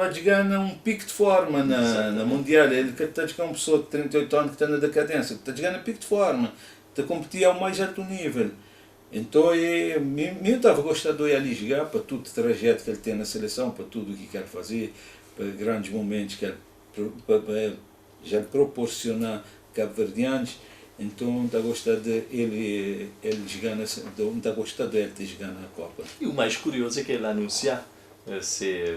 Speaker 2: a jogar num pico de forma na Mundial. Ele está a jogar uma pessoa de 38 anos que está na decadência, está a jogar no pico de forma, está a competir ao mais alto nível. Então, eu estava a gostar de ir ali jogar para todo o trajeto que ele tem na seleção, para tudo o que quer fazer, para grandes momentos que ele já proporciona cabo-verdianos. Então está a gostar de ele jogar está a gostar de ele jogar na Copa.
Speaker 1: E o mais curioso é que ele anunciar a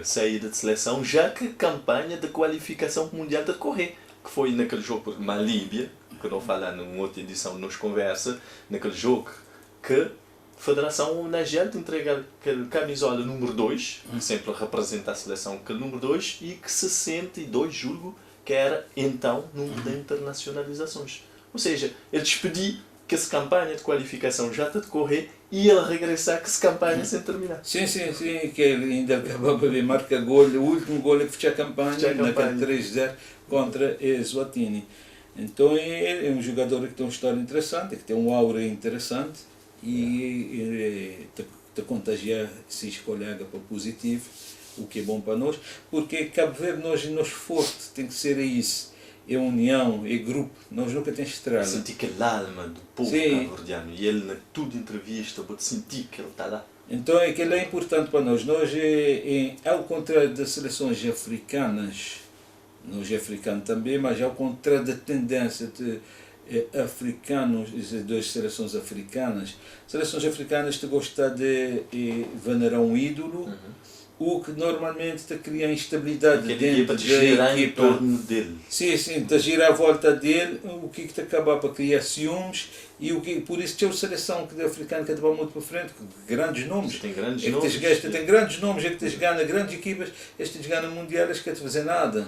Speaker 1: saída de seleção, já que a campanha de qualificação mundial de correr, que foi naquele jogo na Líbia, que não fala numa outra edição nos conversa, naquele jogo que a Federação Nagel te entrega aquele camisola número 2, que sempre representa a seleção, aquele número 2, e que 62, julgo, que era então número de internacionalizações. Ou seja, ele despediu que essa campanha de qualificação já está a decorrer e ele regressar que essa campanha sem terminar.
Speaker 2: Sim, que ele ainda acabava de marcar gol, o último gol que fechou a campanha, naquele 3-0 contra Eswatini. Então ele é um jogador que tem uma história interessante, que tem um aura interessante e te contagiar esses colegas para positivo, o que é bom para nós, porque Cabo Verde nós forte tem que ser isso. é união, é grupo. Nós nunca temos estrela.
Speaker 1: Senti aquela alma do povo cabo-verdiano e ele, na toda entrevista, pode sentir que ele está lá.
Speaker 2: Então aquilo é importante para nós. Nós, ao contrário das seleções africanas, nós africanos também, mas ao contrário da tendência de africanos, das seleções africanas te gostam de venerar um ídolo, o que normalmente te cria instabilidade dentro da equipa.
Speaker 1: Em torno dele.
Speaker 2: Sim, te gira à volta dele, o que te acaba para criar ciúmes, e por isso tem a seleção africana que vai muito para frente, grandes nomes.
Speaker 1: Tem grandes nomes.
Speaker 2: Tem grandes nomes, é que te ganha grandes equipas, estes ganham mundiais que te fazer nada.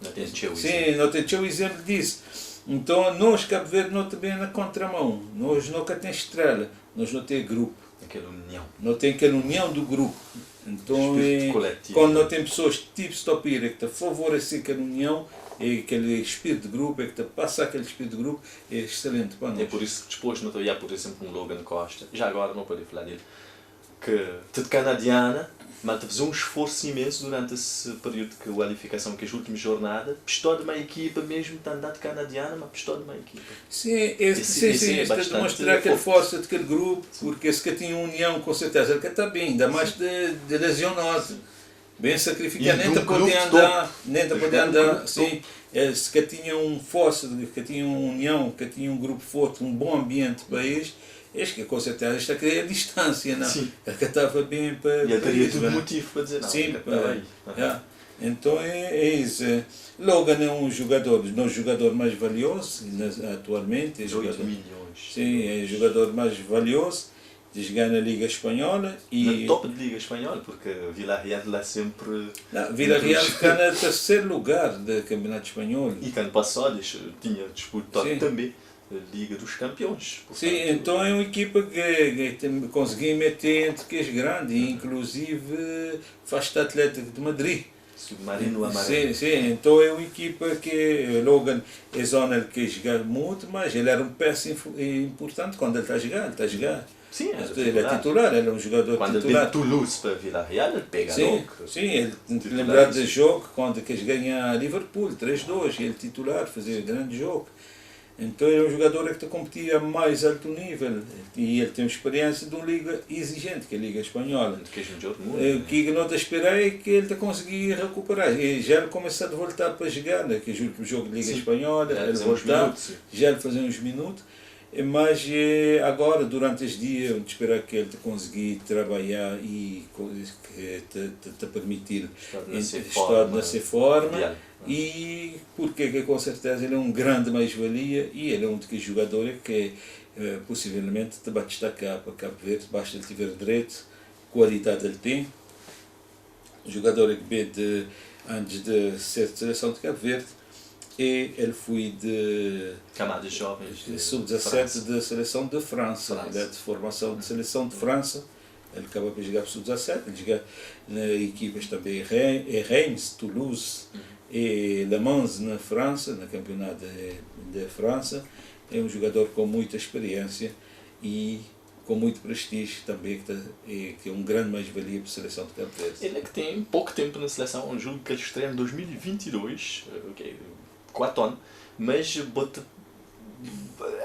Speaker 1: Não tem exemplo.
Speaker 2: Sim, não tem o exemplo disso. Então, nós, Cabo Verde, não também na contramão. Nós nunca temos estrela, nós não temos grupo.
Speaker 1: Aquela união.
Speaker 2: Não tem aquela união do grupo. Então,
Speaker 1: quando
Speaker 2: não tem pessoas tipo Stopira que te favorecem aquela união, e aquele espírito de grupo, é que te passa aquele espírito de grupo, é excelente para nós.
Speaker 1: É por isso que depois não estou por exemplo, um Logan Costa, já agora não posso falar dele, que de canadiana, mas fez um esforço imenso durante esse período de qualificação, que as últimas jornadas, prestou de uma equipa mesmo, está andando canadiana, mas prestou de uma equipa.
Speaker 2: Sim, sim, para demonstrar aquela força daquele grupo, porque esse que tinha união, com certeza, ele que está bem, ainda mais de lesionoso, bem sacrificado, nem te poder andar, sim, esse que tinha uma força, que tinha uma união, que tinha um grupo forte, um bom ambiente para eles. Acho que com certeza está a criar distância, não?
Speaker 1: Sim.
Speaker 2: Ele que estava bem para.
Speaker 1: E ele teria todo motivo para dizer não.
Speaker 2: Sim, então é isso. Logan é um jogador mais valioso atualmente.
Speaker 1: 18 milhões.
Speaker 2: Sim, é o jogador mais valioso. Diz ganha na Liga Espanhola.
Speaker 1: No top de Liga Espanhola, porque Villarreal lá sempre.
Speaker 2: Villarreal fica no terceiro lugar do Campeonato Espanhol.
Speaker 1: E que ano passado tinha disputado também a Liga dos Campeões.
Speaker 2: Portanto, sim, então é uma equipa que conseguiu meter entre que é grande, inclusive faz o Atlético de Madrid.
Speaker 1: Submarino amarelo.
Speaker 2: Sim, então é uma equipa que Logan é zona que joga muito, mas ele era um peça importante quando ele está a jogar.
Speaker 1: Sim,
Speaker 2: ele é titular, ele é um jogador
Speaker 1: quando
Speaker 2: titular.
Speaker 1: Quando ele vem Toulouse para Villarreal, ele pega logo.
Speaker 2: Sim, ele lembrar do jogo, quando eles ganham a Liverpool, 3-2, ele titular, fazia grande jogo. Então ele é um jogador que competia a mais alto nível e ele tem uma experiência de uma liga exigente, que é a Liga Espanhola. Que não te esperar é que ele te conseguir recuperar. E já ele começou a voltar para jogar, né? Que é o último jogo de Liga Espanhola, ele voltar, já ele fazia uns minutos. Mas agora, durante os dias, eu esperar que ele te conseguir trabalhar e te permitir estar nessa forma. E porque com certeza ele é um grande mais-valia e ele é um dos jogadores que possivelmente te vai destacar para Cabo Verde, basta ele tiver direito, qualidade ele tem. Um jogador que veio antes de ser de seleção de Cabo Verde, e ele foi de
Speaker 1: camadas jovens
Speaker 2: sub-17 da seleção de França. Ele é de formação de seleção de França. Ele acaba por jogar para sub-17, ele joga na equipas também Reims, Toulouse e Le Mans na França, no campeonato de França. É um jogador com muita experiência e com muito prestígio também, que é um grande mais-valia para a seleção de Cabo Verde.
Speaker 1: Ele é que tem pouco tempo na seleção, um jogo que ele estreia em 2022, 4 anos, mas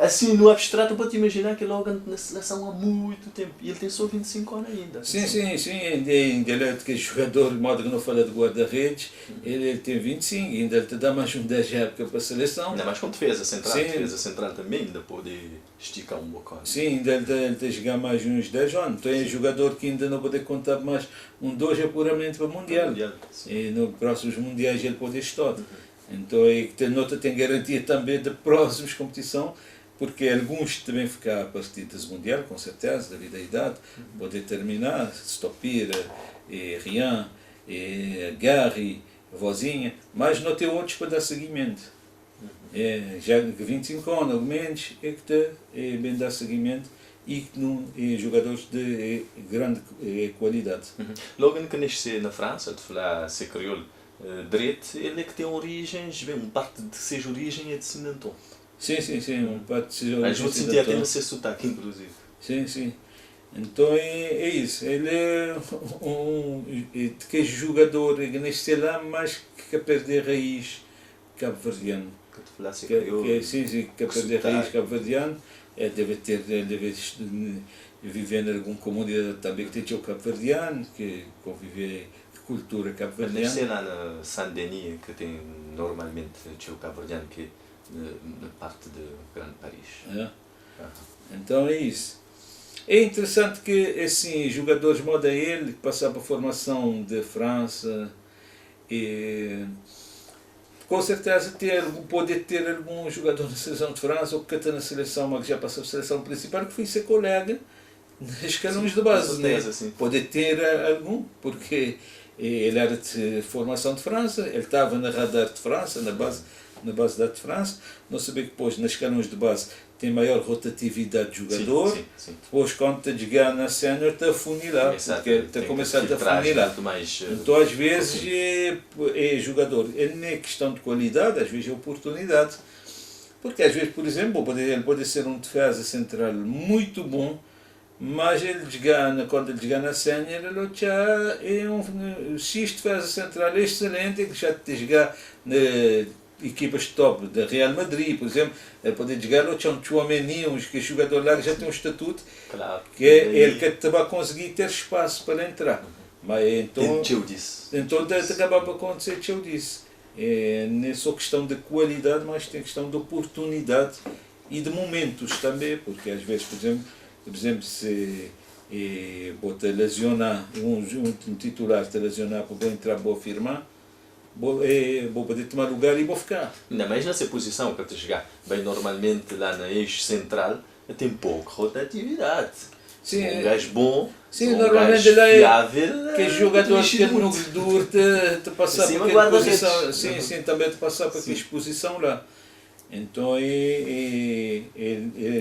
Speaker 1: assim no abstrato pode imaginar que ele logo na seleção há muito tempo e ele tem só 25 anos ainda.
Speaker 2: Sim, ele é que jogador, de modo que não fala de guarda-redes, ele tem 25, ainda ele te dá mais um 10 época para a seleção.
Speaker 1: Ainda mais com defesa central também ainda pode esticar um bocado.
Speaker 2: Sim, ainda ele tem jogar mais uns 10 anos, então é um jogador que ainda não pode contar mais 2 é puramente para o Mundial. E nos próximos Mundiais ele pode estar. Então não tem garantia também de próximas competição, porque alguns também ficar a partir das Mundial, com certeza, devido à idade, poder terminar, Stopira, Rian, Gary, Vozinha, mas não tem outros para dar seguimento. Já 25 anos ou menos é que bem dar seguimento e jogadores de grande qualidade.
Speaker 1: Logo que nasceu na França, de falar ser crioulo, direito, ele é que tem origens, bem, parte de seja origem é de Sinanton.
Speaker 2: Sim, parte de seja origem.
Speaker 1: Mas vou sentir até no seu sotaque, inclusive.
Speaker 2: Sim. Então é isso. Ele é que jogador que nasceu lá, mas que quer perder raiz, cabo-verdiano.
Speaker 1: Que te falasse
Speaker 2: Sim, que de raiz cabo-verdiano, deve viver em alguma comunidade também que tem o cabo-verdiano, que convive cultura
Speaker 1: Mas deve ser
Speaker 2: cabo-verdiana.
Speaker 1: lá na Saint-Denis, que tem normalmente o cabo-verdiano, que é na parte de Grande Paris.
Speaker 2: É. Então é isso. É interessante que assim, jogadores moda ele, que passaram para a formação de França, e com certeza poder ter algum jogador na seleção de França ou que está na seleção, mas que já passou a seleção principal, que foi ser colega nos escalões de base.
Speaker 1: Com certeza, sim.
Speaker 2: Poder ter algum, porque ele era de formação de França, ele estava na radar de França, na base da de França. Não sabia que depois nas escalões de base tem maior rotatividade de jogador.
Speaker 1: Sim.
Speaker 2: Depois, quando está a jogar na sénior, está a funilar, porque está a começar a funilar. Então, às vezes, é jogador. Ele não é questão de qualidade, às vezes é oportunidade. Porque, às vezes, por exemplo, ele pode ser um defesa central muito bom, mas quando ele joga na sénior, ele já é um X defesa central excelente, que já te jogar equipas top da Real Madrid, por exemplo, ele pode jogar o Tchouaméni, que é jogador lá que já tem um estatuto,
Speaker 1: claro,
Speaker 2: que é ele que vai conseguir ter espaço para entrar. Mas então acaba por acontecer o que eu disse. Não é só questão de qualidade, mas tem questão de oportunidade e de momentos também, porque às vezes, por exemplo se bota lesionar, um titular te lesionar para entrar para firmar, vou poder tomar lugar e vou ficar.
Speaker 1: Ainda mais nessa posição que eu te jogar. Bem, normalmente lá na eixo central tem pouca rotatividade.
Speaker 2: Sim,
Speaker 1: um gajo bom,
Speaker 2: sim,
Speaker 1: um
Speaker 2: normalmente
Speaker 1: gajo
Speaker 2: lá
Speaker 1: fiável,
Speaker 2: que jogador que no duro te passar
Speaker 1: sim,
Speaker 2: para aquela
Speaker 1: guarda-redes.
Speaker 2: posição. Sim, também te passar para aquela exposição lá. Então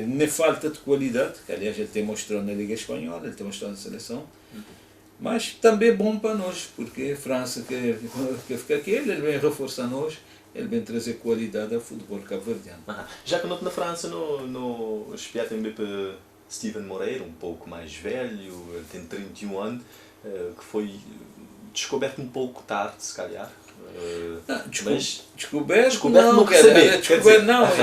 Speaker 2: não é falta de qualidade, que aliás ele tem mostrado na Liga Espanhola, ele tem mostrado na seleção. Mas também é bom para nós, porque a França quer ficar aqui, ele vem reforçar nós, ele vem trazer qualidade ao futebol cabo-verdiano.
Speaker 1: Já que não na França, no espiar também para Steven Moreira, um pouco mais velho, ele tem 31 anos, que foi descoberto um pouco tarde, se calhar.
Speaker 2: Descoberto
Speaker 1: não receber.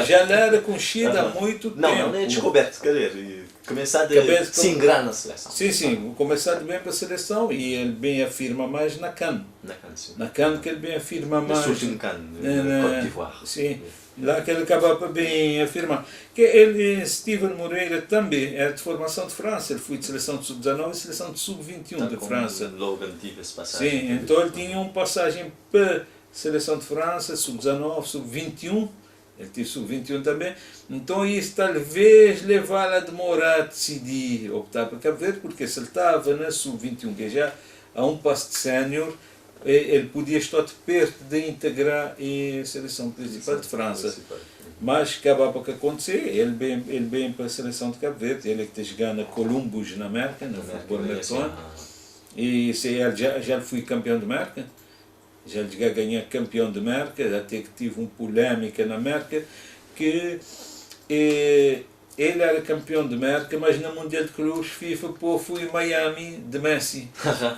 Speaker 2: Já era conhecido há muito tempo.
Speaker 1: Não é descoberto, quer dizer, começar a se engrar na seleção.
Speaker 2: Sim, começar bem para a seleção e ele bem afirma mais na CAN. Na CAN que ele bem afirma mais.
Speaker 1: No último CAN, na Côte d'Ivoire.
Speaker 2: Sim, lá que ele acabava bem afirmar. Que ele, Steven Moreira, também era de formação de França, ele foi de seleção de sub-19 e seleção de sub-21 de França.
Speaker 1: Logan tive esse passagem.
Speaker 2: Sim, então ele tinha uma passagem para seleção de França, sub-19, sub-21, ele teve sub-21 também, então isso talvez levá-lo a demorar a decidir, optar por Cabo Verde, porque se ele estava na sub-21, que já a um passo de sénior, ele podia estar de perto de integrar a seleção principal de França. Mas acabava por acontecer, ele bem para a seleção de Cabo Verde, ele que está jogando na Columbus, na América, no futebol americano, e já foi campeão de América. Já lhe ganhou campeão de América, até que tive uma polémica na América, que ele era campeão de América, mas no Mundial de Clubes FIFA foi Miami de Messi,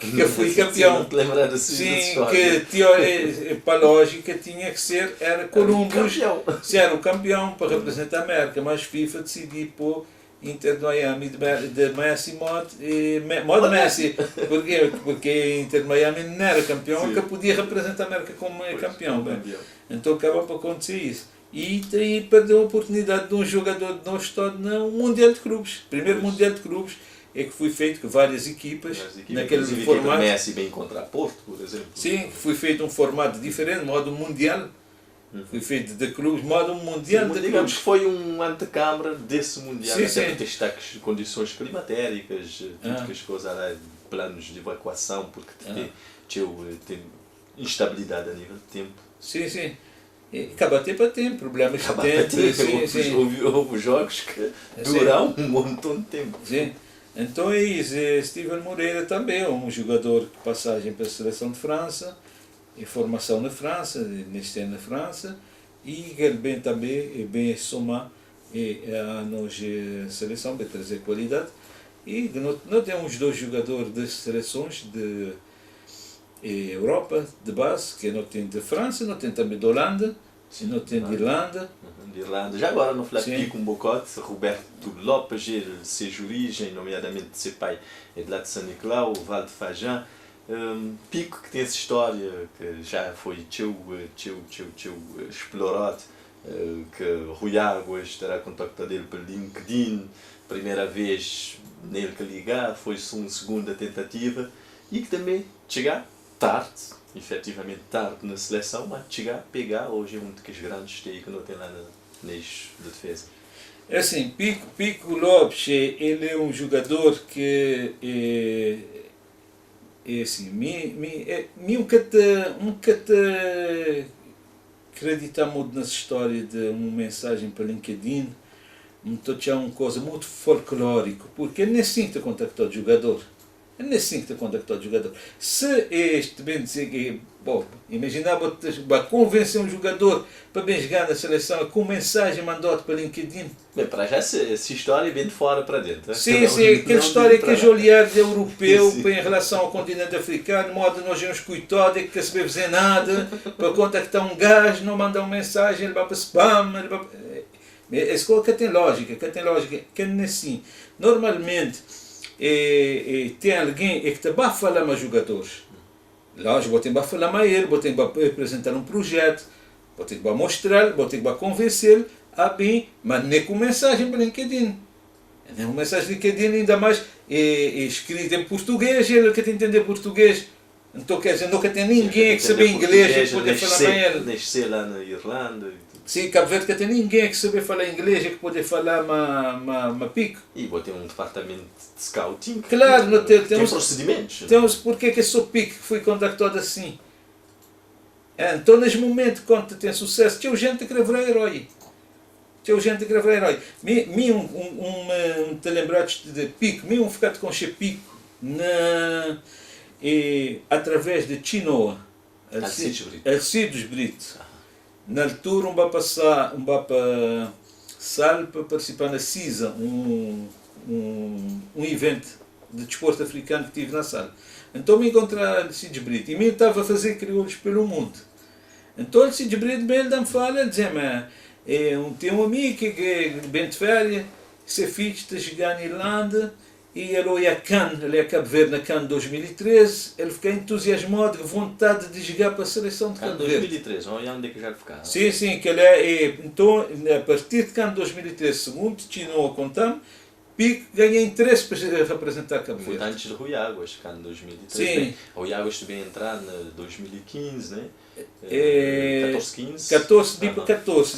Speaker 2: que foi campeão. Sim, que para a lógica tinha que ser, era Columbus, se era o campeão para representar a América, mas FIFA decidiu pôr Inter de Miami de Messi modo Messi, porque Inter de Miami não era campeão, que podia representar a América como campeão. Então acaba por acontecer isso. E perdeu a oportunidade de um jogador de nosso estado no Mundial de Clubes. Primeiro Mundial de Clubes é que foi feito com várias equipas naquele formato.
Speaker 1: Messi bem contra Porto, por exemplo.
Speaker 2: Sim, foi feito um formato diferente, modo mundial. Foi feito de clubes, modo mundial de
Speaker 1: digamos
Speaker 2: clubes.
Speaker 1: Que foi um antecâmara desse mundial,
Speaker 2: sim.
Speaker 1: Destaques, condições climatéricas, típicas coisas, planos de evacuação, porque tem instabilidade a nível de tempo.
Speaker 2: Sim. E acaba até para tempo, problemas de tempo.
Speaker 1: Houve jogos que duraram um montão de tempo.
Speaker 2: Sim. Então é isso, Steven Moreira também é um jogador de passagem para a seleção de França, em formação na França, neste ano na França, e ele bem também bem somar a nossa seleção, para trazer qualidade. E nós temos dois jogadores das seleções de Europa, de base, que nós temos de França, nós temos também de Holanda, Se não tem de Irlanda.
Speaker 1: De Irlanda. Já agora no
Speaker 2: Sim.
Speaker 1: Flávio com um bocote, Roberto Lopes, ele seja origem, nomeadamente de seu pai, é de lá de São Nicolau, o Val de Fajã. Pico que tem essa história, que já foi teu explorado, que Rui Águas terá contactado ele pelo LinkedIn, primeira vez nele que ligar, foi-se uma segunda tentativa, e que também chegar tarde, efetivamente tarde na seleção, mas chegar, pegar, hoje é um dos grandes que não tem lá na eixo de defesa.
Speaker 2: É assim, Pico Lopes, ele é um jogador que é assim, um bocado acredita muito nessa história de uma mensagem para LinkedIn, então tinha uma coisa muito folclórica, porque ele nem assim te contactou o jogador. Ele nem assim te contactou o jogador. Se este, bem dizer que, bom, imaginava convencer um jogador para bem jogar na seleção com mensagem mandou-te para LinkedIn.
Speaker 1: Bem, para já essa história vem de fora para dentro.
Speaker 2: Sim, aquela história que é olhar de europeu em relação ao continente africano, modo nós temos coitado, é que quer saber fazer nada, para contactar um gajo, não mandar uma mensagem, ele vai para spam, ele vai... Essa coisa que tem lógica, que é assim. Normalmente, tem alguém que te vai falar com os jogadores. Lógico, vou ter que falar com ele, vou ter que apresentar um projeto, vou ter que mostrar, vou ter que convencer a bem, mas nem com mensagem para LinkedIn. Nem uma mensagem de LinkedIn, ainda mais escrita em português, ele quer entender português. Então, quer dizer, nunca tem ninguém que sabe inglês e poder falar com ele.
Speaker 1: Nascer lá na Irlanda.
Speaker 2: Sim, Cabo Verde que tem ninguém que sabe falar inglês e que pode falar ma Pico.
Speaker 1: E vou ter um departamento de scouting.
Speaker 2: Claro, não tem
Speaker 1: procedimentos.
Speaker 2: Temos porque que só Pico que foi contactado assim. Então, nesse momento, quando tem sucesso, tinha gente que virar herói. Te lembraste de Pico, ficado com esse Pico através de Chinoa, Alcides Brito. Na altura, vai passar para Sal para participar na CISA, um evento de desporto africano que tive na Sal. Então, me encontrei Alcides Brito e eu estava a fazer crioulos pelo mundo. Então, Alcides Brito me fala, dizia-me, tem um amigo que é bem de férias, se fixe de chegar na Irlanda, e ele ia a Cannes, ele ia a Cabo Verde na Cannes 2013, ele ficou entusiasmado, de vontade de jogar para a seleção de Cabo Verde.
Speaker 1: 2013, olha onde é que já ficava.
Speaker 2: Sim, que ele então, a partir de Cannes 2013, segundo Chinoa contamos, Pico ganha interesse para representar Cabo Verde.
Speaker 1: Foi antes de Rui Águas, Cannes 2013.
Speaker 2: Sim.
Speaker 1: Bem, Rui Águas também entrar em 2015, né? 14-15.
Speaker 2: 14.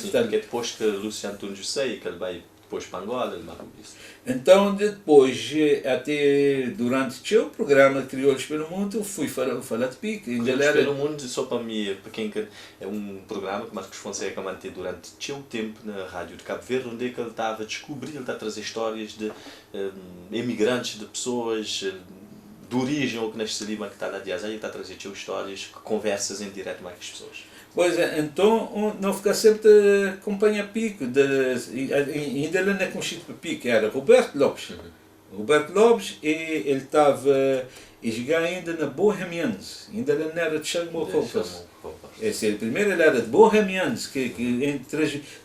Speaker 1: Sim, porque é depois que Luciano Tunes sei que ele vai depois para Angola, ele marcou isso.
Speaker 2: Então, depois, até durante o programa Crioulos pelo Mundo, fui falar de Pico.
Speaker 1: Crioulos pelo Mundo, só para mim, para quem é um programa que Marcos Fonseca manteve durante o tempo na Rádio de Cabo Verde, onde é que ele estava a descobrir, ele está a trazer histórias de emigrantes, de pessoas de origem ou que nasce ali, mas que está lá de Azai, ele está a trazer histórias, conversas em direto mais com as pessoas.
Speaker 2: Pois é, então não ficar sempre a acompanhar Pico, ainda ele não é conhecido por Pico, era Roberto Lopes. Roberto Lopes, ele estava a jogar ainda na Bohemians, ainda ele não era de Chagmore Rovers. Primeiro ele era de Bohemians, que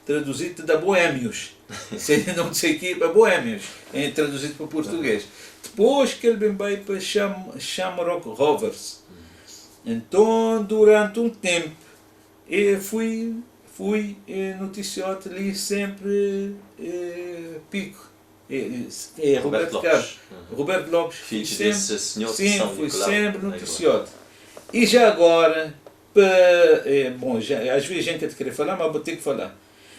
Speaker 2: traduzido da Bohémios. Não sei o que, para Bohémios, é traduzido para português. Depois que ele vem para Shamrock Rovers. Então, durante um tempo, fui noticiado ali sempre Pico.
Speaker 1: Roberto Lopes.
Speaker 2: Roberto Lopes.
Speaker 1: Filho desse senhor de
Speaker 2: sim,
Speaker 1: São
Speaker 2: fui
Speaker 1: Nicolau,
Speaker 2: sempre noticiado. E já agora, bom, às vezes a gente quer falar, mas vou ter que falar.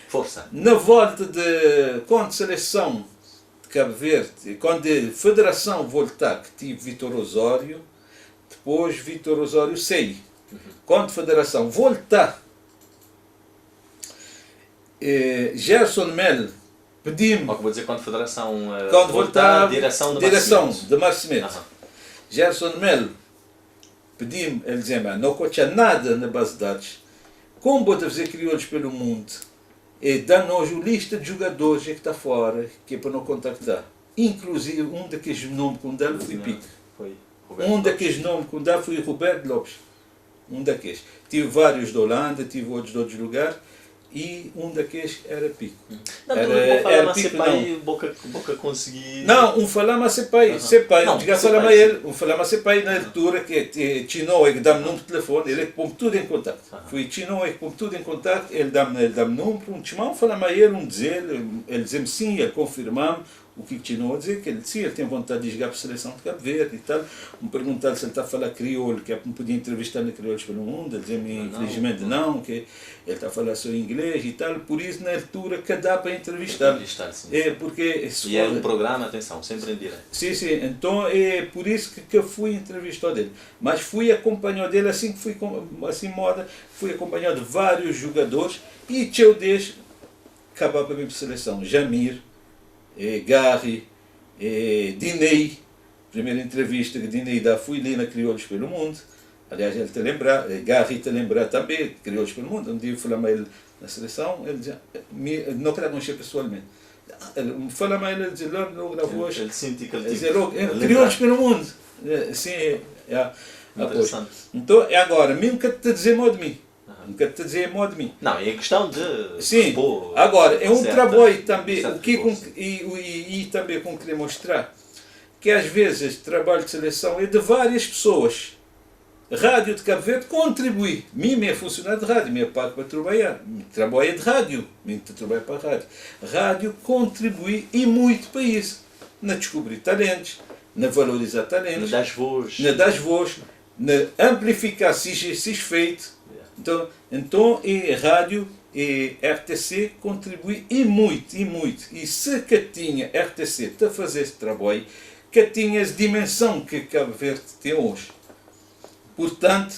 Speaker 1: Força.
Speaker 2: Na volta quando a seleção de Cabo Verde, quando a federação voltar, que tive Vitor Osório, depois Vitor Osório sei. Quando a federação voltar, Gerson Mel pediu-me.
Speaker 1: Vou dizer quando a federação
Speaker 2: quando voltar,
Speaker 1: direção
Speaker 2: de Marcimento. Gerson Mel pediu-me, ele dizia-me, não tinha nada na base de dados. Como vou fazer crioulos pelo mundo? Dá-nos a lista de jogadores que está fora, que é para não contactar. Inclusive, um daqueles nomes que me deram foi Pico. Um daqueles nomes que me deram foi Roberto Lopes. um daqueles. Tive vários de Holanda, tive outros de outros lugares, e um daqueles era Pico.
Speaker 1: Não,
Speaker 2: Era
Speaker 1: falar mas
Speaker 2: Pico,
Speaker 1: se pai, boca conseguir...
Speaker 2: Não, falava se pai,
Speaker 1: Não,
Speaker 2: diga
Speaker 1: se
Speaker 2: falava
Speaker 1: pai,
Speaker 2: ele, falava se pai na altura que Tino é que dá-me número de telefone, ele é que põe tudo em contato. Foi Tino é que põe tudo em contato, ele dá-me número, um timão, falava ele, ele dizia-me sim, ele confirmava o que Tino a dizer, que ele sim, ele tem vontade de jogar para a seleção de Cabo Verde e tal. Me perguntaram se ele está a falar crioulo, que me podia entrevistar na Crioulos pelo Mundo, ele dizia-me infelizmente não, que ele está a falar só inglês e tal, por isso na altura que dá para entrevistar.
Speaker 1: Sim.
Speaker 2: É porque
Speaker 1: e é um programa, atenção, sempre em direto.
Speaker 2: Sim, então é por isso que fui entrevistar dele. Mas fui acompanhado dele, assim que fui assim moda, fui acompanhado de vários jogadores e teu desde acabar para vir para a seleção. Jamir, Garry, Dinei, primeira entrevista que Dinei dá, fui ali na Crioulos pelo Mundo. Aliás, ele te lembrar, Garry te lembrar também, Crioulos pelo Mundo. Um dia eu falei a ele na seleção, ele dizia, não quero conhecer pessoalmente. Fala mais ele dizia logo na voz.
Speaker 1: Ele sente que ele
Speaker 2: dizia logo, Crioulos pelo Mundo. Sim,
Speaker 1: interessante.
Speaker 2: Então, é agora, mesmo que te dizer mal de mim. Nunca te dizer mal de mim.
Speaker 1: Não, é questão de...
Speaker 2: Sim, agora, é um trabalho também, o que e também com querer mostrar, que às vezes o trabalho de seleção é de várias pessoas. Rádio de Cabo Verde contribui. Mim é funcionário de rádio, me pago para trabalhar. Trabalho de rádio, me trabalho para a rádio. Rádio contribui e muito para isso. Na descobrir talentos, na valorizar talentos,
Speaker 1: na das vozes,
Speaker 2: na amplificar exercícios feitos. Então rádio e RTC contribui e muito. E se que tinha RTC a fazer esse trabalho, que tinha a dimensão que Cabo Verde tem hoje. Portanto,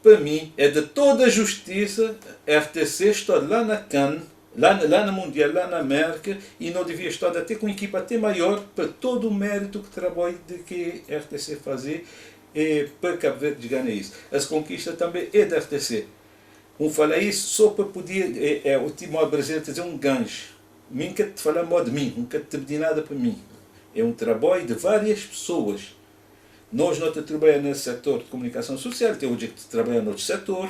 Speaker 2: para mim, é de toda a justiça, a RTC está lá na CAN, lá na Mundial, lá na América, e não devia estar até com uma equipa até maior para todo o mérito que trabalho de que a RTC fazer para Cabo Verde ganhar isso. As conquistas também é da RTC. Fala isso só para poder, o Timor brasileiro dizer um gancho. Nunca te falar mal de mim, nunca te pedir nada para mim. É um trabalho de várias pessoas. Nós não trabalhamos nesse setor de comunicação social, tem hoje que trabalhar no outro setor,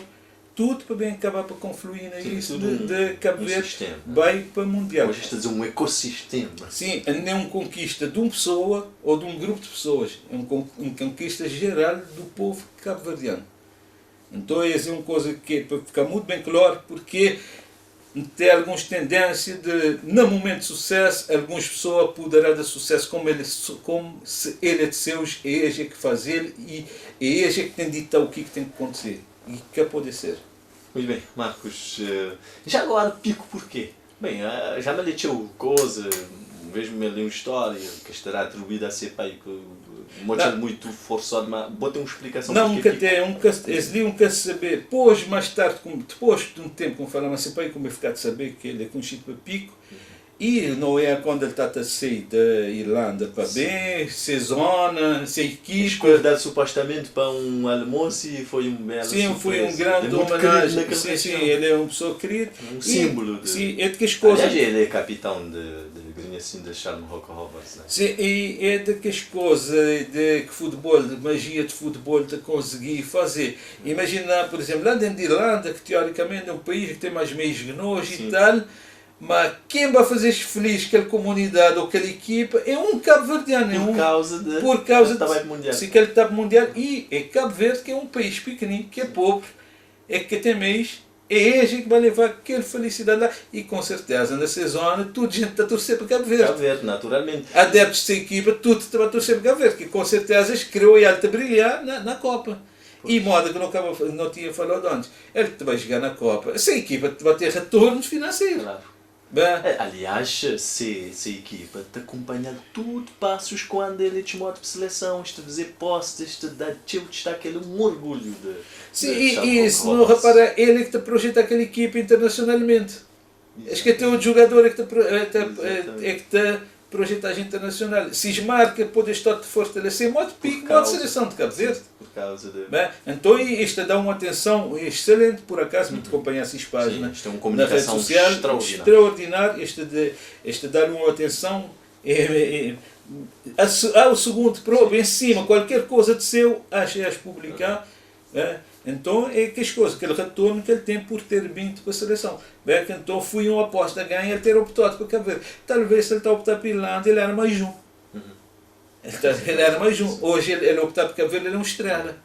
Speaker 2: tudo para bem acabar para confluir nisso de Cabo Verde, vai para o Mundial.
Speaker 1: Hoje está a dizer um ecossistema.
Speaker 2: Sim, não é uma conquista de uma pessoa ou de um grupo de pessoas, é uma conquista geral do povo cabo-verdiano. Então essa é uma coisa que para ficar muito bem claro, porque tem algumas tendências de, no momento de sucesso, algumas pessoas poderão dar sucesso como se ele é de seus, é ele que faz ele e é ele que tem de ditar o que tem que acontecer e que pode ser.
Speaker 1: Muito bem, Marcos, já agora Pico porquê? Bem, já me leu coisa, vejo-me ali uma história que estará atribuída a ser pai muito forçado, mas bota uma explicação.
Speaker 2: Não, nunca tem, nunca saber. Depois, mais tarde, depois de um tempo, como falamos assim, pai, como eu ficar de saber que ele é conhecido para Pico, e não é quando ele está a sair da Irlanda para bem, ser zona, ser equipe.
Speaker 1: Escolhido supostamente para um almoço e foi um belo.
Speaker 2: Sim, foi um grande homenagem. Sim, ele é uma pessoa querida.
Speaker 1: Um símbolo.
Speaker 2: Sim, é de que as coisas.
Speaker 1: Aliás, ele é capitão de assim de Charles Rock Rovers, né?
Speaker 2: Sim, e é de que as coisas de que futebol, de magia de futebol, de conseguir fazer. Imagina, por exemplo, lá dentro de Irlanda, que teoricamente é um país que tem mais meios que nós e tal. Mas quem vai fazer feliz aquela comunidade ou aquela equipa é um cabo-verdiano.
Speaker 1: Por causa do mundial.
Speaker 2: Sim, aquele tabu mundial. E é Cabo Verde, que é um país pequenino, que é pobre, é que tem meios, é ele que vai levar aquela felicidade lá. E com certeza, nessa zona, toda a gente está a torcer para Cabo Verde.
Speaker 1: Cabo Verde, naturalmente.
Speaker 2: Adeptos da equipa, tudo está a torcer para Cabo Verde, que com certeza criou ele a brilhar na Copa. Pois. E moda que não tinha falado antes. Ele te vai jogar na Copa. Essa equipa te vai ter retornos financeiros.
Speaker 1: Claro. Aliás, se a equipa te acompanha tudo passos quando ele te mostra para seleção, este fazer postes, te dá aquele orgulho de.
Speaker 2: Sim, e se não repara, ele é que te projeta aquela equipa internacionalmente. Acho que até o jogador é que te projetagem internacional. Se esmarca, pode estar de fortalecer muito pico na seleção de Cabo Verde.
Speaker 1: Por causa de...
Speaker 2: Então isto dá uma atenção excelente, por acaso, me acompanhar essas páginas.
Speaker 1: Isto é uma comunicação
Speaker 2: extraordinária. Isto dá uma atenção ao segundo prova em cima, qualquer coisa de seu, achas publicar Então é que as coisas, aquele retorno que ele tem por ter vindo para a seleção. Bem, que então foi uma aposta a ganha ele ter optado para Cabo Verde. Talvez se ele está a optar para a Irlanda, ele era mais um. Ele era mais um. Hoje ele optar para Cabo Verde, ele é um estrela.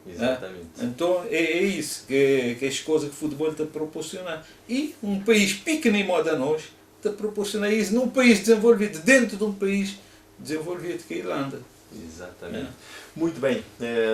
Speaker 1: Exatamente.
Speaker 2: Então é isso que as coisas que o futebol está a proporcionar. E um país pequenino modo a nós está a proporcionar isso num país desenvolvido, dentro de um país desenvolvido que é a Irlanda.
Speaker 1: Exatamente. Muito bem.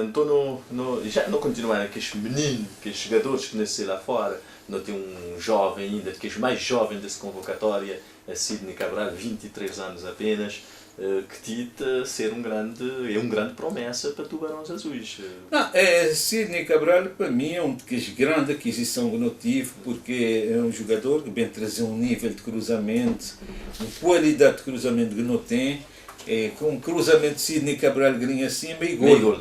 Speaker 1: Então, já não continuar com este menino, com estes jogadores que nasceram lá fora, não tem um jovem ainda, que é mais jovem dessa convocatória, a Sidney Cabral, 23 anos apenas, que tita ser um grande promessa para Tubarões Azuis.
Speaker 2: Não, Sidney Cabral para mim é uma grande aquisição que eu tive, porque é um jogador que bem trazer um nível de cruzamento, uma qualidade de cruzamento que não tem. Com um cruzamento de Sidney Cabral ganha assim, meio gol.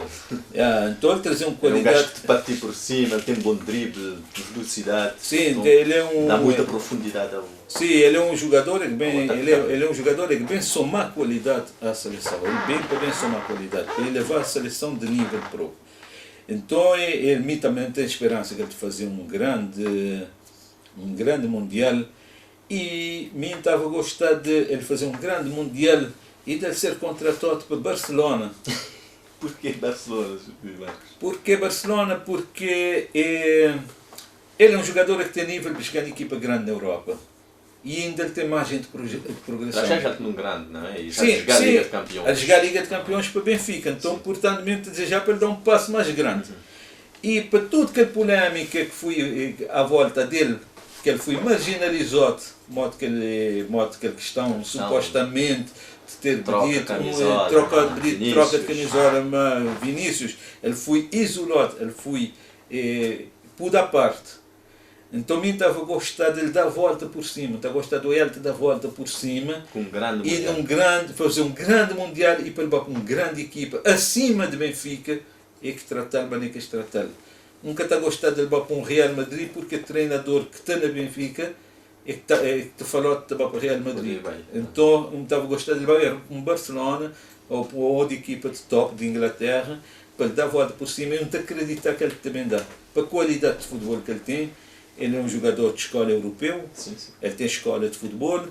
Speaker 2: Então ele trazia uma qualidade.
Speaker 1: É um gajo que te partir por cima, ele tem bom drible, velocidade.
Speaker 2: Sim,
Speaker 1: então,
Speaker 2: ele é um.
Speaker 1: Dá muita profundidade ao.
Speaker 2: Sim, ele é um jogador que bem. Ele é um jogador que bem somar qualidade à seleção. Ele bem somar qualidade, para ele levar a seleção de nível próprio. Então ele me também tem esperança que ele fazer um grande mundial. E mim estava a gostar de ele fazer um grande mundial e de ser contratado para Barcelona.
Speaker 1: Porquê Barcelona, Marcos?
Speaker 2: Porquê Barcelona? Porque ele é um jogador que tem nível para chegar em equipa grande na Europa. E ainda ele tem margem de progressão.
Speaker 1: Já tem um grande, não é? E já
Speaker 2: sim,
Speaker 1: jogar a Liga de Campeões.
Speaker 2: A jogar a Liga de Campeões para Benfica. Então, portanto, mesmo desejar para ele dar um passo mais grande. E para tudo que a polémica que foi à volta dele, que ele foi marginalizado, modo que aquela questão supostamente de ter pedido troca de camisola Vinícius, ele foi isolado, ele foi por da parte. Então mim estava a gostar dele dar a volta por cima, estava a gostar do ele dar a volta por cima
Speaker 1: com um grande
Speaker 2: e fazer um grande mundial e para levar com uma grande equipa acima de Benfica e que tratar bem que tratar. Nunca está a gostar de levar para um Real Madrid porque o treinador que está na Benfica é que te falou de levar para o Real Madrid. Então não estava a gostar de levar para um Barcelona ou para outra equipa de top de Inglaterra para lhe dar a volta por cima e não te acreditar que ele também dá. Para a qualidade de futebol que ele tem, ele é um jogador de escola europeu, ele tem escola de futebol,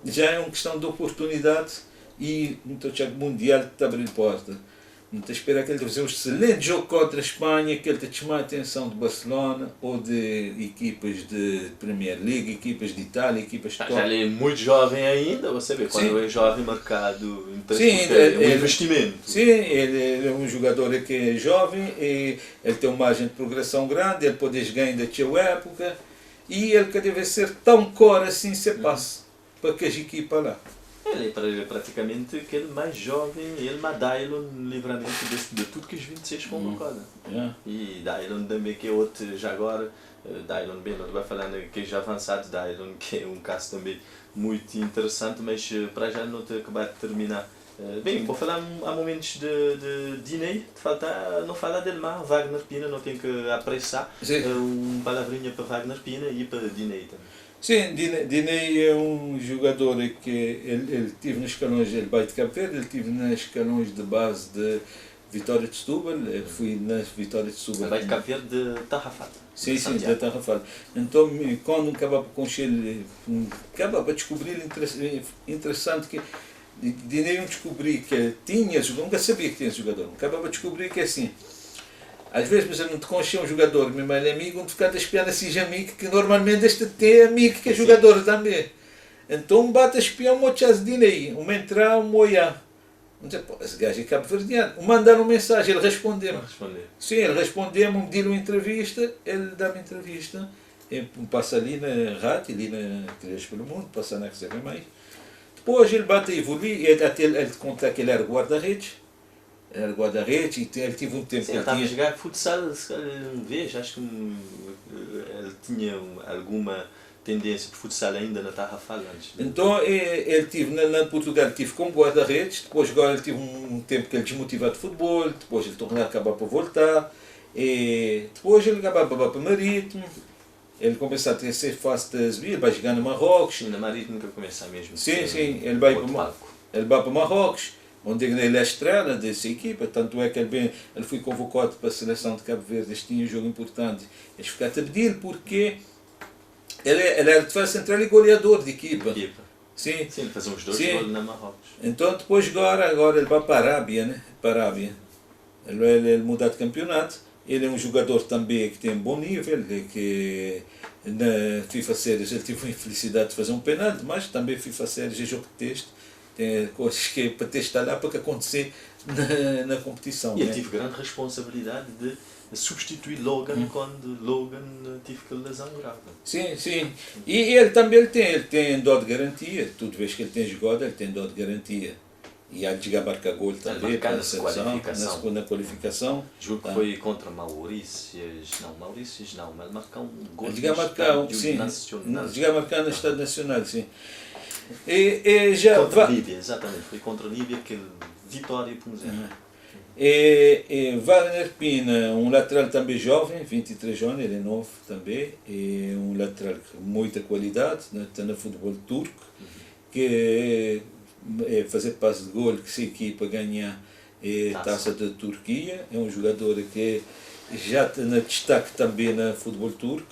Speaker 2: já é uma questão de oportunidade e então o mundial está abrindo porta. Não te espera que ele fazer um excelente jogo contra a Espanha, que ele te chama a atenção de Barcelona ou de equipas de Premier League, equipas de Itália, equipas de top.
Speaker 1: Já ele é muito jovem ainda, você vê, quando é jovem mercado,
Speaker 2: é
Speaker 1: um investimento.
Speaker 2: Sim, ele é um jogador que é jovem, e ele tem uma margem de progressão grande, ele pode ganhar da sua época, e ele deve ser tão cor assim se passa para que as equipas lá.
Speaker 1: Ele é praticamente aquele mais jovem, ele dá-lhe um livramento de tudo que os 26 convocados. E dá-lhe também que é outro, já agora, dá-lhe bem, não vai falando que é já avançado, dá-lhe que é um caso também muito interessante, mas para já não te acabar de terminar. Bem, vou falar há momentos de Dinei, não falar dele mais, Wagner Pina, não tem que apressar, uma palavrinha para Wagner Pina e para Dinei também.
Speaker 2: Sim, Dinei é um jogador que ele tive nos escalões, ele vai de Cabo Verde, ele tive nos escalões de base de Vitória de Setúbal, ele foi nas Vitória de Setúbal.
Speaker 1: Vai de Cabo Verde de Tarrafal.
Speaker 2: Sim, de Tarrafal. Então, quando acabava com ele, acabava a descobrir interessante que Dinei eu descobri que tinha jogador, nunca sabia que tinha jogador, acabava a descobrir que é assim. Às vezes, mas eu não te conhecia um jogador, meu irmão é amigo, onde ficava espiando assim amigo, que normalmente este tem amigo que é jogador também. Então bate a espiar um mochaz de Dinei, uma entrar, um olhar. Esse gajo é cabo-verdiano. Mandaram mensagem, ele respondeu-me. Sim, ele respondeu-me, me deu uma entrevista, ele dá-me entrevista. Ele passa ali na rádio, ali na Crias pelo Mundo, passa na RCB mais. Depois ele bate a evoluir, até ele conta que ele era guarda-redes. Era guarda-redes e ele teve um tempo...
Speaker 1: Sim, ele estava a jogar futsal uma vez, acho que ele tinha alguma tendência para futsal ainda na Tarrafal antes.
Speaker 2: Então ele tive, na Portugal, tive como guarda-redes, depois agora ele teve um tempo que ele desmotivado de futebol, depois ele tornou a acabar para voltar, e depois ele acabava para Marítimo, ele começou a ter ser fácil de subir, ele vai jogar no Marrocos.
Speaker 1: Na Marítimo que começa mesmo.
Speaker 2: Sim, ele vai para Marrocos. onde ele é a estrela dessa equipa, tanto é que ele foi convocado para a seleção de Cabo Verde, este tinha um jogo importante, eles ficaram a pedir porque ele era defesa central e goleador de equipa. Sim,
Speaker 1: sim, ele faz uns 2 gols na Marrocos.
Speaker 2: Então depois agora ele vai para a Arábia, né? Para a Arábia. Ele muda de campeonato, ele é um jogador também que tem um bom nível, que na FIFA Séries ele teve a infelicidade de fazer um penalti, mas também FIFA Séries é jogo de teste, tem coisas que é para testar lá para que acontecer na competição.
Speaker 1: E ele teve grande responsabilidade de substituir Logan quando Logan teve aquela lesão grave.
Speaker 2: Sim, sim. E ele também ele tem dó de garantia, toda vez que ele tem jogado ele tem dó de garantia. E há de chegar a marcar gol também para a seleção, na segunda qualificação.
Speaker 1: Julgo que foi contra Maurícias, não, mas marcou um gol
Speaker 2: no
Speaker 1: Nacional.
Speaker 2: Chegar a marcar no Estado Nacional, sim. E já
Speaker 1: contra a Líbia, exatamente, foi contra a Líbia aquele vitória por exemplo.
Speaker 2: Wagner Pina, um lateral também jovem, 23 anos, ele é novo também, é um lateral com muita qualidade, está no futebol turco, que é fazer passe de gol, que se equipa ganhar a taça da Turquia, é um jogador que já está no destaque também no futebol turco,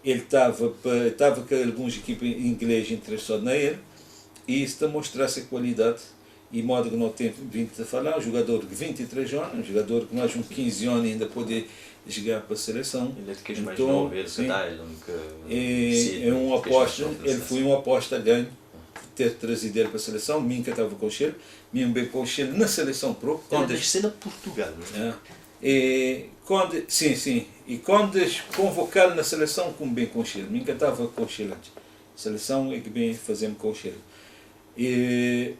Speaker 2: ele estava com algumas equipas inglesas interessadas nele, e isso está a mostrar essa qualidade. E modo que não tem vindo a falar, um jogador de 23 anos, um jogador que mais uns 15 anos ainda pode jogar para a seleção.
Speaker 1: Ele é de que mais novo, ele
Speaker 2: é uma aposta, ele foi uma aposta a ganho ter trazido ele para a seleção. Minka estava com ele, bem com ele na seleção pro.
Speaker 1: Quando ele na Portugal, não
Speaker 2: é? Sim. E quando convocaram na seleção, como bem com ele, Minka estava com ele antes. Seleção é que bem fazemos com ele.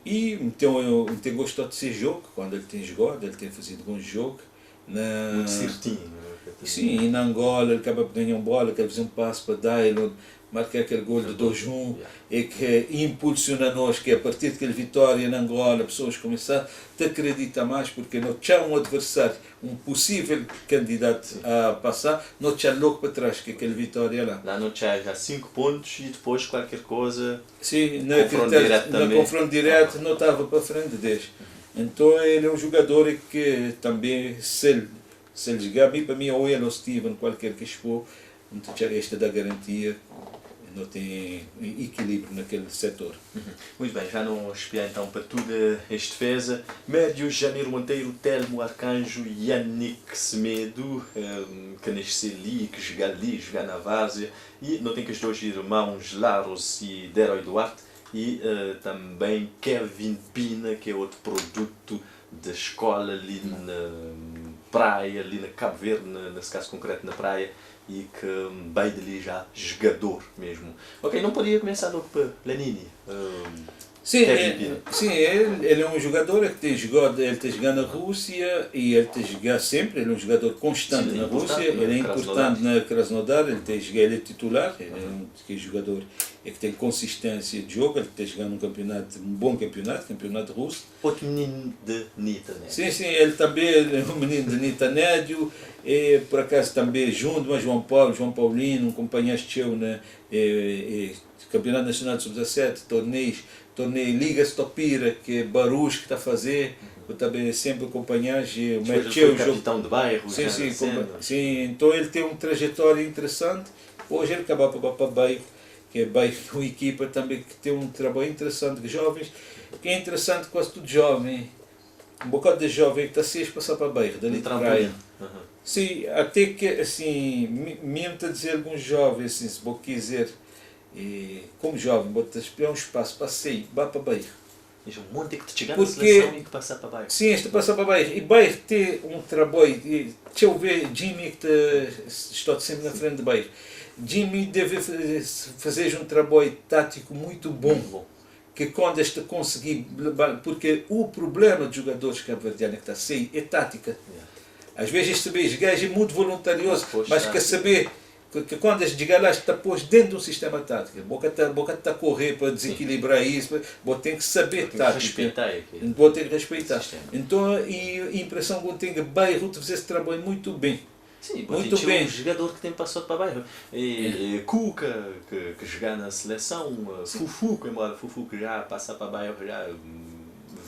Speaker 2: Então eu tenho gostado de ser jogo, quando ele tem jogado, ele tem feito bom jogo.
Speaker 1: Muito certinho.
Speaker 2: Sim, e na Angola ele acaba de ganhar uma bola, quer fazer um passo para Dylan, marcar aquele gol de 2-1, e que impulsiona nós, que a partir daquela vitória na Angola, pessoas começam a acreditar mais, porque não tinha um adversário, um possível candidato a passar, não tinha logo para trás, que aquela vitória lá.
Speaker 1: Lá não tinha já 5 pontos e depois qualquer coisa.
Speaker 2: Sim, no confronto direto não estava para frente deles. Então ele é um jogador que também, se ele jogar bem para mim, ou ele ou Steven, qualquer que for, não tinha esta da garantia, não tem equilíbrio naquele setor.
Speaker 1: Muito bem, já não espiar então para tudo este defesa. Médio, Janeiro Monteiro, Telmo Arcanjo, Yannick Semedo, que nasceu ali, que joga na Várzea, e não tem que os dois irmãos, Laros e Deroy Duarte, e também Kevin Pina, que é outro produto da escola ali na praia, ali na Cabo Verde, nesse caso concreto na praia, e que veio dali já jogador mesmo. Ok, não podia começar logo para Lanini.
Speaker 2: Sim, ele é um jogador que tem jogado, ele está jogando na Rússia e ele está jogando sempre, ele é um jogador constante na Rússia, ele é importante na Krasnodar, ele é titular, ele é um jogador que tem consistência de jogo, ele está jogando um bom campeonato russo.
Speaker 1: Outro menino de Nitanédio.
Speaker 2: Sim, ele também é um menino de Nitanédio, e por acaso também junto a João Paulino, um companheiro seu no Campeonato Nacional de Sub-17, torneio Liga Stopira, que é Barus que está a fazer, eu também sempre acompanhar.
Speaker 1: O foi capitão de bairro.
Speaker 2: Sim, então ele tem uma trajetória interessante. Hoje ele acaba para o bairro, que é bairro uma equipa também que tem um trabalho interessante de jovens, que é interessante quase tudo jovem. Um bocado de jovem que está a passar para o bairro, dali de praia. Sim, até que assim, mesmo a dizer alguns jovens, assim, se vou quiser, como jovem, vou-te esperar um espaço, passei, vá para o bairro.
Speaker 1: Um monte que te chegar na seleção e que passar para o bairro.
Speaker 2: Sim, este passar para o bairro. E bairro tem um trabalho, deixa eu ver, Jimmy que está sempre na frente do bairro. Jimmy deve fazer um trabalho tático muito bom. Que quando este conseguir, porque o problema dos jogadores cabo-verdianos que está assim é tática. Às vezes este gajo é muito voluntarioso, mas quer saber que quando este gajo está posto dentro de um sistema tático, boca está a correr para desequilibrar isso, tem que saber tática. Tem que respeitar. Então, e a impressão que eu tenho é que Beirut faz esse trabalho muito bem.
Speaker 1: Sim, muito bem. Um jogador que tem passado para bairro. Cuca, que joga na seleção, Fufu, embora Fufu que já passa para bairro já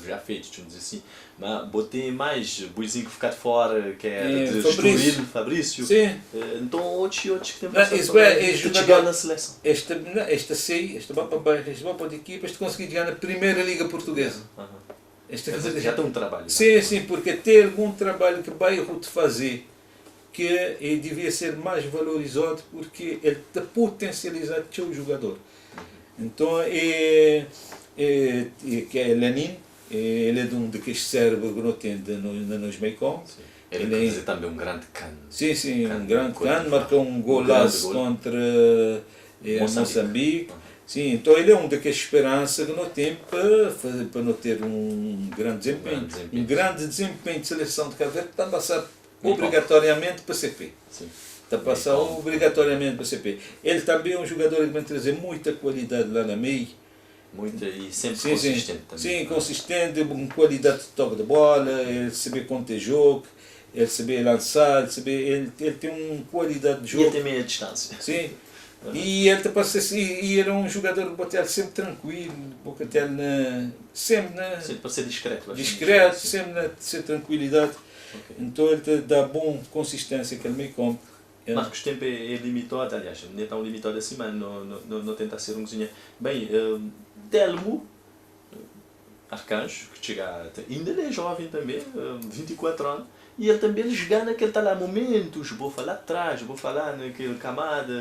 Speaker 1: já feito, vamos dizer assim. Mas botei mais, boizinho que ficar de fora, que é de
Speaker 2: Fabrício.
Speaker 1: destruir Fabrício.
Speaker 2: Sim.
Speaker 1: Então outros que tem
Speaker 2: Isso é
Speaker 1: de
Speaker 2: jogador-
Speaker 1: chegar na seleção.
Speaker 2: Esta sei, esta vai para a equipa, este conseguir jogar na Primeira Liga Portuguesa. Esta
Speaker 1: Já tem um trabalho.
Speaker 2: Sim, sim, porque tem algum trabalho que o bairro te fazer que ele devia ser mais valorizado porque ele te potencializa o teu jogador. Então, que é Lenin, ele é de um daqueles cérebros que não tem nos Meicom.
Speaker 1: Ele
Speaker 2: Ele
Speaker 1: quer
Speaker 2: é-
Speaker 1: dizer também um grande cano.
Speaker 2: Sim, sim,
Speaker 1: Cano,
Speaker 2: um grande
Speaker 1: coisa.
Speaker 2: cano, marcou um golaço
Speaker 1: gol.
Speaker 2: contra
Speaker 1: Moçambique.
Speaker 2: Moçambique. Sim, então ele é um daqueles esperança que não tem para não ter um grande desempenho. Um grande desempenho de seleção de Cabo Verde está a passar obrigatoriamente para CP.
Speaker 1: Sim.
Speaker 2: Está a passar obrigatoriamente para CP. Ele também é um jogador que vai trazer muita qualidade lá na meia.
Speaker 1: Muita e sempre
Speaker 2: Sim,
Speaker 1: consistente também.
Speaker 2: sim, consistente, com qualidade de toque de bola, ele saber conter jogo, ele saber lançar, ele tem uma qualidade de
Speaker 1: E
Speaker 2: jogo.
Speaker 1: ele tem meia distância.
Speaker 2: Sim. E ele te passa assim, e era um jogador que botava sempre tranquilo, sempre
Speaker 1: Sempre para ser discreto. acho.
Speaker 2: discreto,
Speaker 1: Sim.
Speaker 2: sempre na ser tranquilidade.
Speaker 1: Ok.
Speaker 2: Então ele te dá bom consistência aquele meio campo.
Speaker 1: Mas o tempo é limitado, aliás, não é tão limitado assim, mas não tenta ser um cozinheiro. Bem, Telmo Arcanjo, que chega ainda ele é jovem também, 24 anos, e ele também joga naquele tal momentos, vou falar atrás, vou falar naquele camada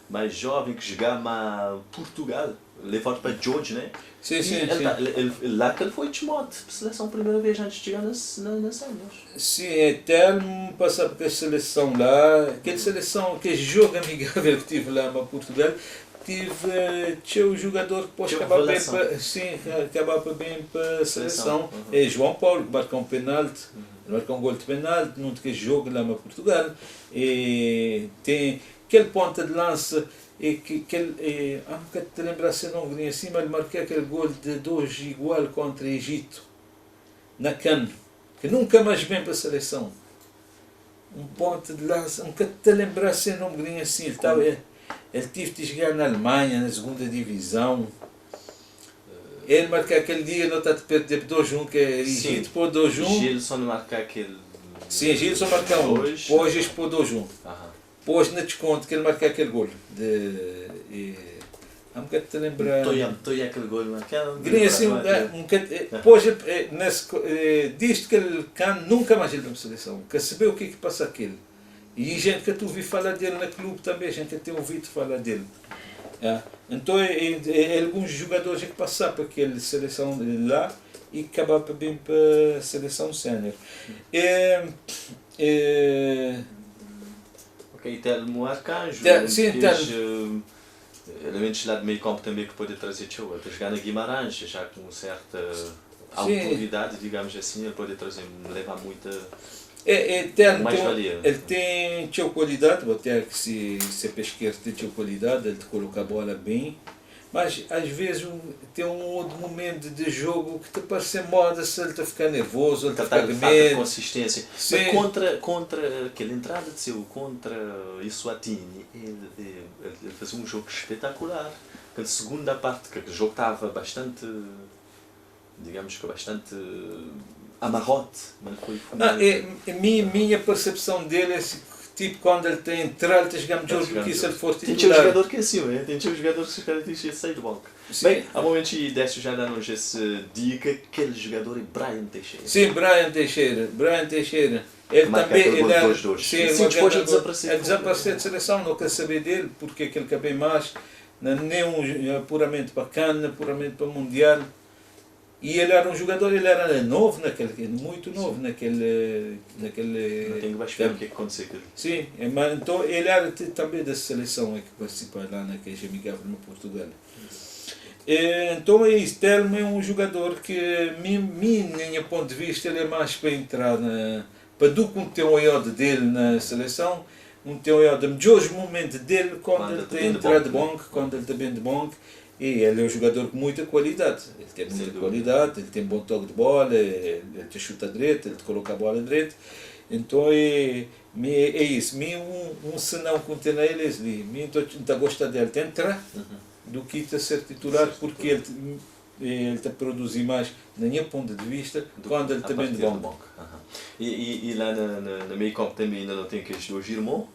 Speaker 1: mais jovem que jogava Portugal, levado para George, né?
Speaker 2: Sim,
Speaker 1: E
Speaker 2: sim,
Speaker 1: ele
Speaker 2: sim.
Speaker 1: lá que ele foi desmote para a seleção a primeira vez antes de chegar nas anos.
Speaker 2: Sim, é Telmo, passar por aquela seleção lá, aquela seleção, aquele jogo amigável que tive lá para Portugal, tinha o jogador que pode
Speaker 1: Tinha
Speaker 2: acabar bem
Speaker 1: revelação.
Speaker 2: para, sim, acabava bem para a seleção.
Speaker 1: Uhum.
Speaker 2: É João Paulo, que marcou um penalti, marcou um gol de penalti, num daquele jogo lá para Portugal. E tem aquele ponta de lança, nunca te lembrar se não vinha assim, mas ele marcou aquele gol de 2 igual contra o Egito, na CAN, que nunca mais vem para a seleção. Um ponto de lança, nunca te lembrar se não vinha assim, ele teve de jogar na Alemanha, na segunda divisão. Ele marcou aquele dia, não está a perder 2-1, que é Egito por 2-1.
Speaker 1: Gilson marca aquele.
Speaker 2: Sim, Gilson marcou um. Hoje por 2-1.
Speaker 1: Aham.
Speaker 2: Depois na desconto que ele marcou aquele gol. Há um bocado de te lembrar.
Speaker 1: Estou aquele gol marcado.
Speaker 2: Green assim, depois diz que ele nunca mais ele vai para a seleção. Quer saber o que é que passa aquele. E gente que tu ouvi falar dele no clube também, gente que tem ouvido falar dele. Então alguns jogadores que passaram para aquela seleção lá e acabaram bem para a seleção sénior.
Speaker 1: Ok, Telmo Arcanjo.
Speaker 2: Sim,
Speaker 1: elementos lá de meio campo também que pode trazer tchau. Está jogando a Guimarães, já com certa autoridade, digamos assim, ele pode trazer, levar muita mais-valia.
Speaker 2: Ele tem qualidade, até que se pesqueiro tem qualidade, ele te coloca a bola bem, mas às vezes tem um outro momento de jogo que te parece moda, se ele está a ficar nervoso, ele está a ficar de
Speaker 1: falta
Speaker 2: medo.
Speaker 1: consistência.
Speaker 2: Sim.
Speaker 1: Mas contra aquela entrada de seu, contra Eswatini, ele fez um jogo espetacular. Aquela segunda parte, que o jogo estava bastante, digamos que bastante amarrote, mas foi
Speaker 2: Minha percepção dele é tipo quando ele tem entrado, ele está jogando melhor do que se ele for
Speaker 1: tem um
Speaker 2: titular.
Speaker 1: jogador que é assim, tem um jogador que se caracteriza sair do banco.
Speaker 2: Sim.
Speaker 1: Bem, há momentos e desce já dá-nos esse dica que aquele jogador é Brian Teixeira.
Speaker 2: Sim, Brian Teixeira. Ele
Speaker 1: Marca
Speaker 2: também
Speaker 1: aquele gol
Speaker 2: ele,
Speaker 1: de 2-2.
Speaker 2: sim,
Speaker 1: Sim, depois ele desapareceu.
Speaker 2: Ele desapareceu de seleção, não quer saber dele, porque aquele que é bem mais, nem puramente para Cannes, puramente para Mundial. E ele era um jogador, ele era novo muito novo
Speaker 1: Sim.
Speaker 2: naquele
Speaker 1: Não tenho que ver o que é que aconteceu.
Speaker 2: sim, mas então ele era também da seleção que participa lá naquele amigável no Portugal. Então é isso, Telmo é um jogador que, minha ponto de vista, ele é mais para entrar para do que tem o olhado dele na seleção, tem o olhado de melhores momentos dele quando ele tem entrado de banco, quando ele está bem de banco. E ele é um jogador com muita qualidade. Ele tem muita qualidade, ele tem bom toque de bola, ele te chuta à direita, ele te coloca a bola à direita. Então é isso. Um senão que tem ele é ele. Estou a gostar dele de entrar do que de ser titular, porque ele ele está produzir mais, na minha ponto de vista, quando ele também de bom.
Speaker 1: E lá no meio campo também ainda não tem aqueles dois irmãos,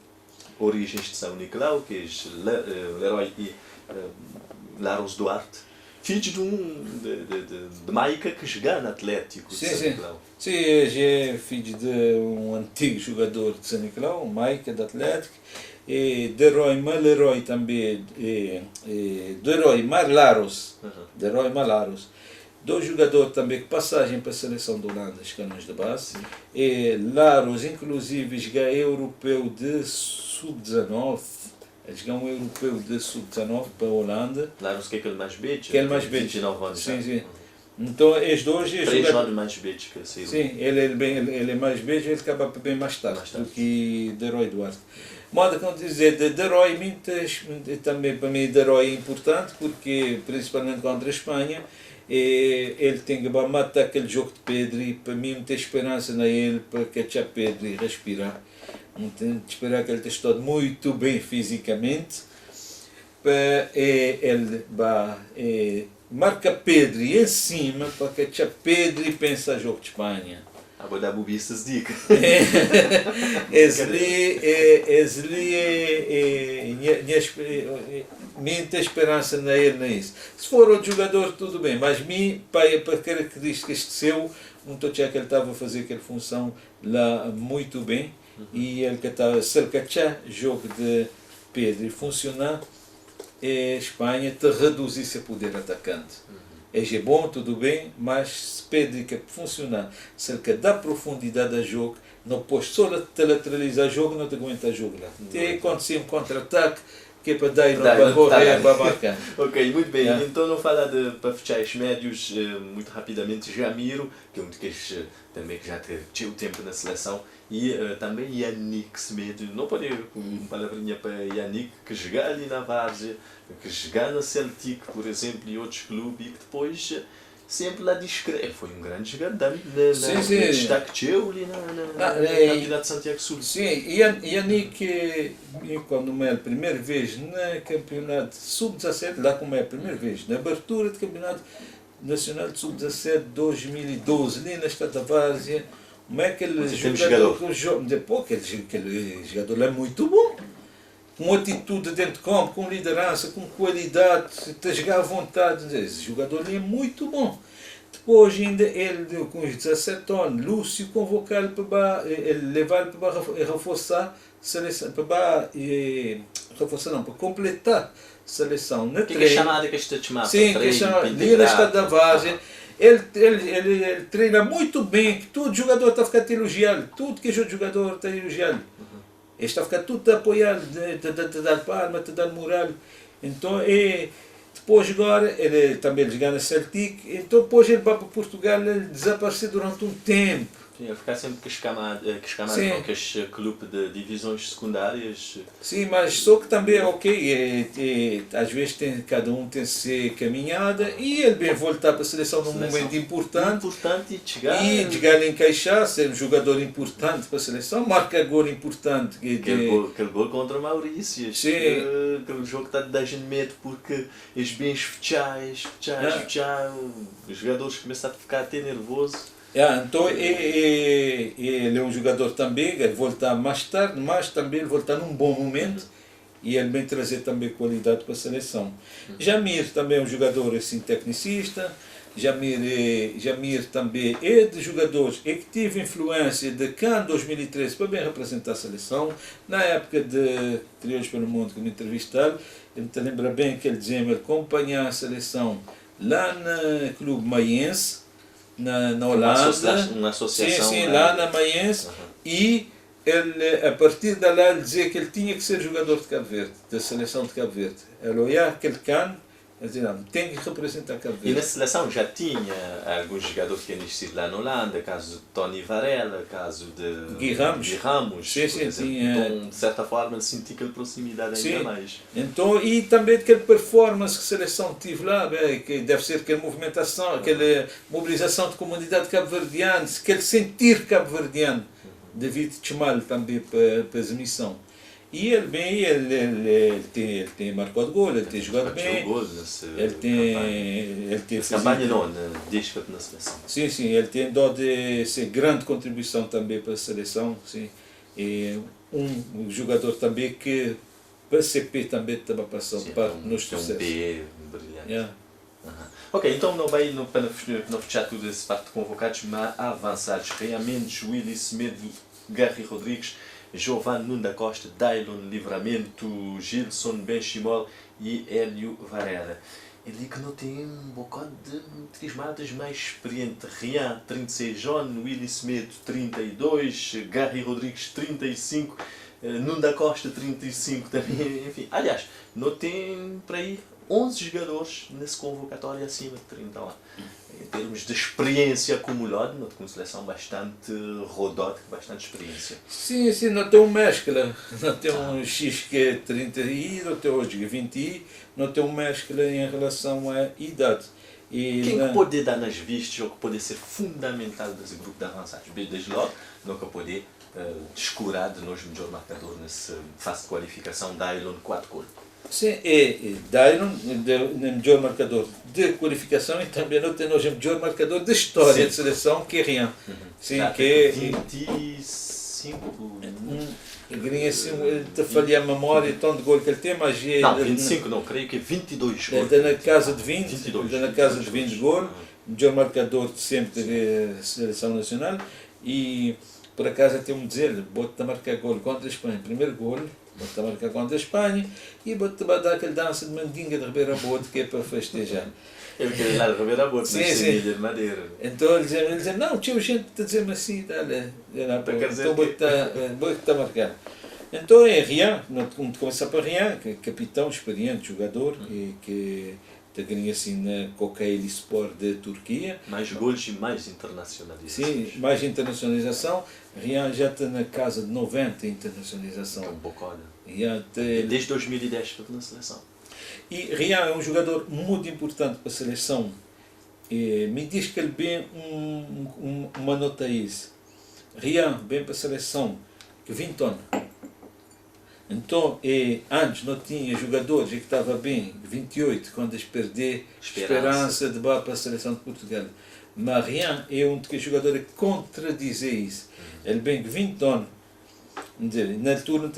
Speaker 1: origens de São Nicolau, que é Leroy e Laros Duarte, filhos de Maica que joga no Atlético de São Nicolau.
Speaker 2: Sim, é filho de um antigo jogador de São Nicolau, Maica de Atlético, e de Roy Leroy também, de Roy Laros, de Roy Laros. Dois jogadores também que passagem para a seleção da Holanda, os canões de base. E Laros, inclusive, joga europeu de sub-19. Ele joga um europeu de sub-19 para a Holanda.
Speaker 1: Laros que é aquele mais beige?
Speaker 2: Que é mais beige.
Speaker 1: 29 anos.
Speaker 2: Sim. Então, os dois...
Speaker 1: 3 anos mais beige que saíram.
Speaker 2: Sim, ele é mais beige, ele acaba bem mais tarde do que de Roy Duarte. Modo que dizer, de Roy, também para mim, de Roy é importante, porque, principalmente contra a Espanha, ele tem que matar aquele jogo de Pedro e para mim ter esperança nele para que a Pedro respirar. Tem que esperar que ele esteja muito bem fisicamente para ele marca Pedro em cima para que a Pedro pense a jogo de Espanha.
Speaker 1: Vou dar bobistas dicas.
Speaker 2: Minha esperança nele não é isso. Se for outro jogador, tudo bem, mas para características de seu, não estou a dizer que ele estava a fazer aquela função lá muito bem e ele que estava cerca de jogo de Pedro e funcionar, a Espanha te reduzir seu poder atacante. É bom, tudo bem, mas se Pedro que funcionar cerca da profundidade do jogo, não pode só lateralizar o jogo, não te aguenta o jogo lá. Tem acontecer um contra-ataque, que é para dar e não para correr, para marcar.
Speaker 1: Ok, muito bem. Então, não falar para fechar os médios, muito rapidamente, Jamiro, que é um daqueles também que já teve o tempo na seleção, e também Yannick Semedo. Não pode ir com uma palavrinha para Yannick, que joga ali na Várzea, que joga na Celtic, por exemplo, e outros clubes, e que depois sempre lá discreto. Foi um grande jogador na destaque ali na Campeonato de Santiago Sul.
Speaker 2: Sim, Yannick, quando é a primeira vez no Campeonato Sub-17, lá como é a primeira vez, na abertura do Campeonato Nacional de Sub-17 2012, ali na Estado da Várzea, como é que ele jogador aquele jogador é muito bom, com atitude dentro de campo, com liderança, com qualidade, a jogar à vontade. Esse jogador é muito bom. Depois ainda ele, com os 17 anos, Lúcio convocá-lo para levar para reforçar seleção, para completar a seleção.
Speaker 1: O que é chamada que esta chamada?
Speaker 2: Sim, que é chamada ali na Estado da Várzea. Ele treina muito bem, que todo jogador está a ficar elogiado, tudo que é jogador está elogiado. Ele está a ficar tudo apoiado, te dar palma, te dar moral. Então, depois agora, ele também joga na Celtic, então depois ele vai para Portugal, ele desapareceu durante um tempo.
Speaker 1: Sim, ele ficar sempre com os clubes de divisões secundárias.
Speaker 2: Sim, mas só que também é ok, às vezes cada um tem que ser caminhada e ele bem voltar para a seleção num momento importante
Speaker 1: e
Speaker 2: chegar a encaixar, ser um jogador importante para a seleção, marcar gol importante.
Speaker 1: Aquele gol contra Maurício, aquele jogo que está a dar medo porque os bens fechar, os jogadores começam a ficar até nervosos.
Speaker 2: Então ele é um jogador também, ele volta mais tarde, mas também ele volta num bom momento e ele vem trazer também qualidade para a seleção. Jamir também é um jogador assim, tecnicista, Jamir também é de jogadores que teve influência de CAN 2013 para bem representar a seleção. Na época de Crioulos pelo Mundo que me entrevistaram, ele me lembra bem que ele dizia que acompanhar a seleção lá no Clube Maiense, na Holanda,
Speaker 1: uma associação
Speaker 2: lá na Maiense, e ele, a partir de lá ele dizia que ele tinha que ser jogador de Cabo Verde, da seleção de Cabo Verde. Ele olhava aquele cano, ele dizia, não, tem que representar Cabo Verde.
Speaker 1: E na seleção já tinha alguns jogadores que tinham nascido lá na Holanda, caso de Tony Varela, caso de
Speaker 2: Gui Ramos.
Speaker 1: Sim, então, de certa forma, ele sentia aquela proximidade ainda mais.
Speaker 2: Então, e também aquela performance que a seleção teve lá, que deve ser aquela movimentação, aquela mobilização de comunidade cabo-verdiana, aquele sentir cabo-verdiano, David Chemal também para a missão. E ele bem, ele tem marcado gol, ele tem jogado bem. Ele tem
Speaker 1: campanha não, desde que na seleção.
Speaker 2: Sim, sim, ele tem dado essa grande contribuição também para a seleção. Sim. E um jogador também que para a CP também estava passando para nos sucesso.
Speaker 1: Um PE brilhante. Yeah. Ok, então não vai para não fechar tudo esse parte de convocados, mas avançados. Realmente, Willy Semedo, Gary Rodrigues, Giovanni Nuno da Costa, Dailon Livramento, Gilson Benchimol e Hélio Varela. Ele que não tem um bocado de trismadas mais experiente. Rian, 36 anos, Willy Semedo, 32, Gary Rodrigues, 35, Nuno da Costa, 35 também. Enfim, aliás, não tem para aí 11 jogadores nesse convocatório acima de 30 lá. Em termos de experiência acumulada, não tem uma seleção bastante rodada, bastante experiência.
Speaker 2: Sim, sim, não tem uma mescla. Não tem um X que é 30 e não tem hoje que é 20 e não tem uma mescla em relação à idade.
Speaker 1: E quem que pode dar nas vistas ou que pode ser fundamental desse grupo de avançados? Desde logo, não que pode descurar de nós melhor marcador nessa fase de qualificação da Ilon 4 gols.
Speaker 2: Sim, e Dailon, o melhor marcador de qualificação, e também não tem hoje o melhor marcador de história de seleção, que é Rian.
Speaker 1: Sim, que é 25.
Speaker 2: Ele te falha a memória, tanto de gol que ele tem, mas...
Speaker 1: Não, 25 não, creio que é 22 gols.
Speaker 2: Ele está na casa de 20, 22, ele está na casa de 20 gols, melhor marcador de sempre da seleção nacional, e por acaso até me dizer, bota a marcar gol contra a Espanha, primeiro gol, bota a marcar contra a Espanha e bota a dar aquele dança de mandinga de Ribeira Bote que é para festejar.
Speaker 1: Ele quer ir lá de Ribeira Bote, mas sim de Madeira.
Speaker 2: Então ele dizia, não, tinha gente a dizer-me assim, então bota a marcar. Então é Rian, de começar para Rian, que é capitão, experiente, jogador, e que ganha assim na Kocaeli Sport da Turquia.
Speaker 1: Mais gols e mais internacionalização.
Speaker 2: Sim, mais internacionalização. Rian já está na casa de 90 internacionalização.
Speaker 1: Um bocado.
Speaker 2: Desde
Speaker 1: 2010 foi na seleção.
Speaker 2: E Rian é um jogador muito importante para a seleção. E me diz que ele bem uma nota isso. Rian bem para a seleção, que 20 anos. Então, antes não tinha jogadores que estava bem, 28, quando eles perderam esperança de bater para a seleção de Portugal. Mas Rian é um dos jogadores que contradiz isso. Ele bem 20 anos, na altura,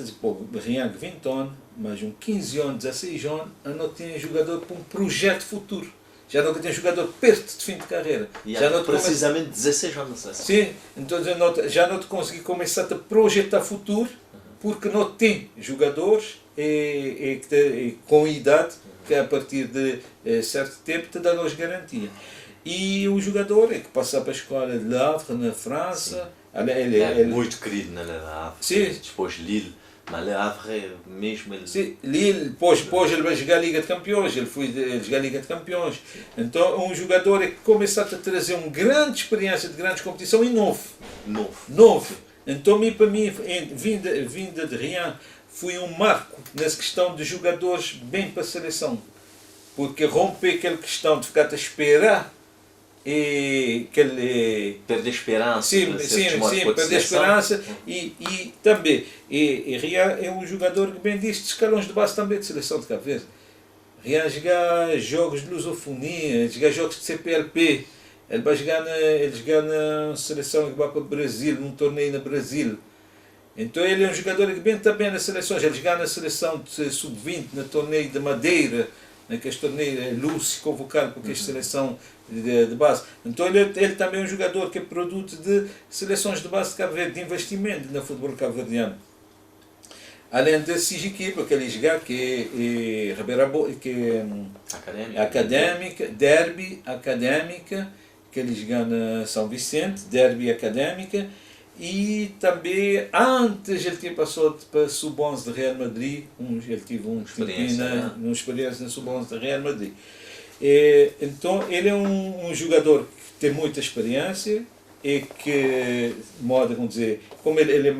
Speaker 2: Rian 20 anos, mas 15 anos, 16 anos, não tinha jogador para um projeto futuro. Já não tinha jogador perto de fim de carreira.
Speaker 1: E já não precisamente 16 anos na seleção.
Speaker 2: Sim, então já não te consegui começar a projetar futuro, porque não tem jogadores com idade que a partir de certo tempo te dão as garantias. E o jogador é que passa para a escola de Le Havre, na França.
Speaker 1: Ele é muito querido na Le Havre.
Speaker 2: Sim.
Speaker 1: Depois Lille. Mas Le Havre mesmo...
Speaker 2: Sim, Lille, depois ele vai jogar a Liga de Campeões. Ele foi jogar a Liga de Campeões. Então um jogador é que começa a trazer uma grande experiência de grande competição e novo. Então, para mim, vinda de Rian foi um marco nessa questão de jogadores bem para a seleção. Porque rompe aquela questão de ficar a esperar e aquele...
Speaker 1: Perder esperança.
Speaker 2: Sim, perder esperança. E também, Rian é um jogador que bem diz de escalões de base também de seleção de Cabo Verde. Rian joga jogos de lusofonia, joga jogos de CPLP. Ele vai jogar na seleção que vai para o Brasil, num torneio no Brasil. Então ele é um jogador que bem está bem nas seleções. Ele joga na seleção de sub-20, no torneio de Madeira, naquele torneio Lúcio, convocado para aquela seleção de base. Então ele também é um jogador que é produto de seleções de base de Cabo Verde, de investimento no futebol cabo-verdiano. Além dessas equipes que ele joga, que é Ribeira Bote, que é Académica, Derby Académica, que ele joga na São Vicente, Derby Académica, e também antes ele tinha passado para a Sub-11 de Real Madrid, ele teve uma experiência na Sub-11 de Real Madrid. Então ele é um jogador que tem muita experiência e que, vamos dizer, como ele é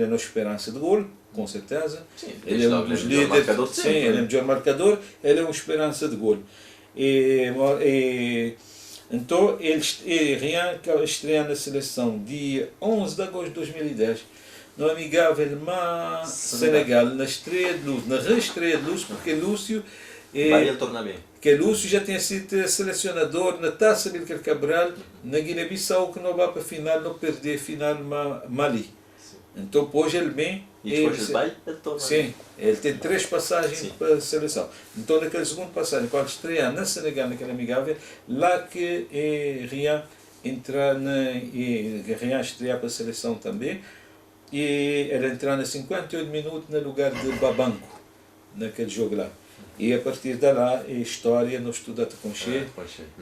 Speaker 2: nossa esperança de gol, com certeza.
Speaker 1: Sim,
Speaker 2: ele é um dos líderes, ele é o melhor marcador, ele é uma esperança de gol. Então, Rian estreia na seleção dia 11 de agosto de 2010. no amigável mas Senegal, na estreia de luz, na reestreia de luz, porque Lúcio
Speaker 1: Vai ele tornar bem.
Speaker 2: que Lúcio já tinha sido selecionador na Taça Amílcar Cabral, na Guiné-Bissau, que não vai para a final, não perder a final Mali.
Speaker 1: Sim.
Speaker 2: Então, pôs ele bem.
Speaker 1: E depois ele vai, ele torna bem.
Speaker 2: Sim, ele tem 3 passagens
Speaker 1: Sim.
Speaker 2: para a seleção. Então, naquela segunda passagem, quando estrear na Senegal, naquela amigável, lá que Rian entrar Rian estrear para a seleção também, e ele entrar nos 58 minutos no lugar de Babanco, naquele jogo lá. E a partir de lá, a história não estuda com cheio.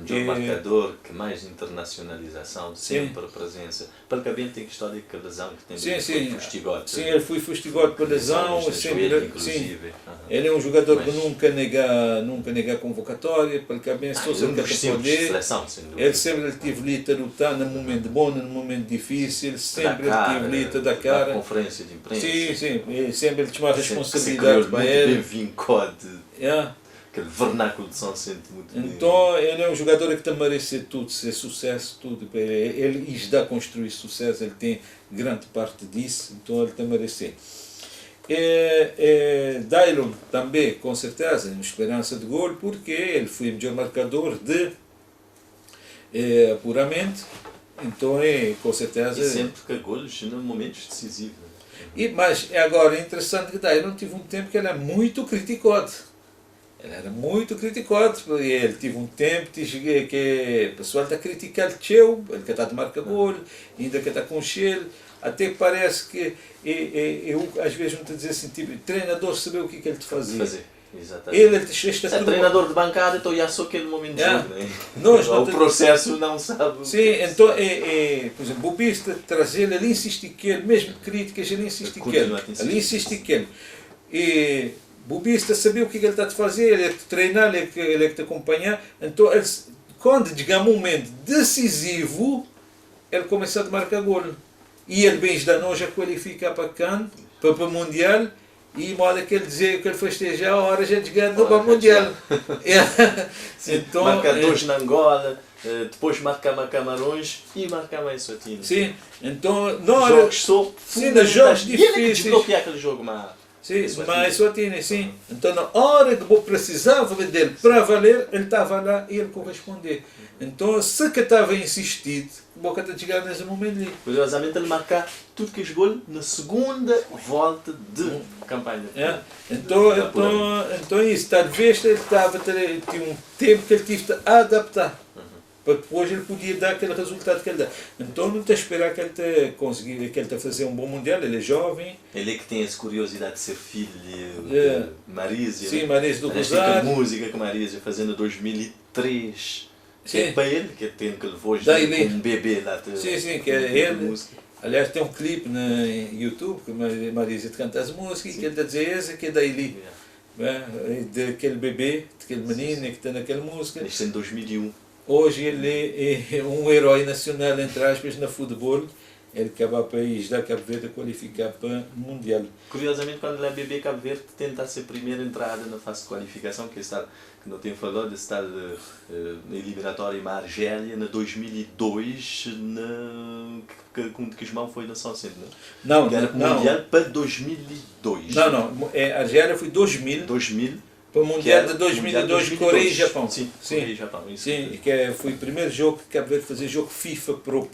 Speaker 1: Um marcador que mais internacionalização, sempre presença. Pelo que tem história de lesão que tem fustigote.
Speaker 2: Sim, ele foi fustigado por lesão.
Speaker 1: Inclusive.
Speaker 2: Ele é um jogador que nunca nega convocatória, pelo que bem só sempre que poder. Ele sempre teve lita lutar no momento bom, no momento difícil, sempre teve lita da cara.
Speaker 1: Conferência de imprensa.
Speaker 2: Sim, e sempre ele tinha uma responsabilidade para ele.
Speaker 1: Aquele vernáculo de São Vicente muito bem.
Speaker 2: Então ele é um jogador que tem merece tudo, ser sucesso, tudo. Ele está a construir sucesso, ele tem grande parte disso, então ele tem merece. Dailon também, com certeza, uma esperança de gol, porque ele foi o melhor marcador de apuramento, então com certeza.
Speaker 1: E sempre que golos em momentos decisivos.
Speaker 2: Mas agora é interessante que Dailon teve um tempo que ele é muito criticado. Ele era muito criticado, ele teve um tempo que o pessoal está a criticar ele que está de marca gol, ainda que está com cheiro, até que parece que eu às vezes não estou a dizer assim, tipo, treinador saber o que ele te fazia. Ele
Speaker 1: treinador de bancada, então já só aquele momento de jogo, né? O processo não sabe.
Speaker 2: Sim, então, por exemplo, o Bobista trazer ele insiste que ele, mesmo críticas, ele insiste que ele. Bobista sabia o que ele está a fazer, ele é que te treinar, ele é que te acompanhar. Então, quando chega um momento decisivo, ele começa a marcar gol. E ele bem da nós a qualificar para Cannes, para o Mundial, e modo que ele dizia que ele festejar a hora já de ganhar para o Mundial.
Speaker 1: Então, marca 2 na Angola, depois marcava Camarões e marcava em Suatina.
Speaker 2: Sim, então,
Speaker 1: jogos
Speaker 2: jogos difíceis.
Speaker 1: E ele que desbloqueia aquele jogo, mas...
Speaker 2: Sim, mas Suatina, sim. Então, na hora que eu precisava dele para valer, ele estava lá e ele correspondia. Então, se que estava insistido, o Boca está chegando nesse momento ali.
Speaker 1: Curiosamente, ele marca tudo que jogou na segunda volta de campanha.
Speaker 2: Então isso, talvez ele tinha um tempo que ele tive de adaptar. Para depois ele podia dar aquele resultado que ele dá. Então não está a esperar que ele está fazer um bom mundial, ele é jovem.
Speaker 1: Ele é que tem essa curiosidade de ser filho de Marísia.
Speaker 2: Sim, Marísia do
Speaker 1: Rosário. A música que Marísia fazendo em 2003. Que é para ele, que tem que levou como um bebê lá.
Speaker 2: Sim, que é ele. Aliás, tem um clipe no YouTube que a Marísia canta as músicas e que ele está a dizer esse que é da Eli. Daquele bebê, daquele menino que está naquela música.
Speaker 1: Isto é em 2001.
Speaker 2: Hoje ele é um herói nacional, entre aspas, no futebol. Ele acaba o país da Cabo Verde a qualificar para o Mundial.
Speaker 1: Curiosamente, quando ele é bebê, Cabo Verde tenta ser a primeira entrada na fase de qualificação, que não tem falado, está na eliminatória em Argélia, na 2002, como de que foi na São Vicente, não?
Speaker 2: Não,
Speaker 1: era para o Mundial para 2002.
Speaker 2: Não, a Argélia foi 2000. Para o Mundial de 2002, Coreia e Japão.
Speaker 1: Sim, Coreia e Japão.
Speaker 2: Sim, que foi o primeiro jogo que Cabo Verde fazia jogo FIFA Pro.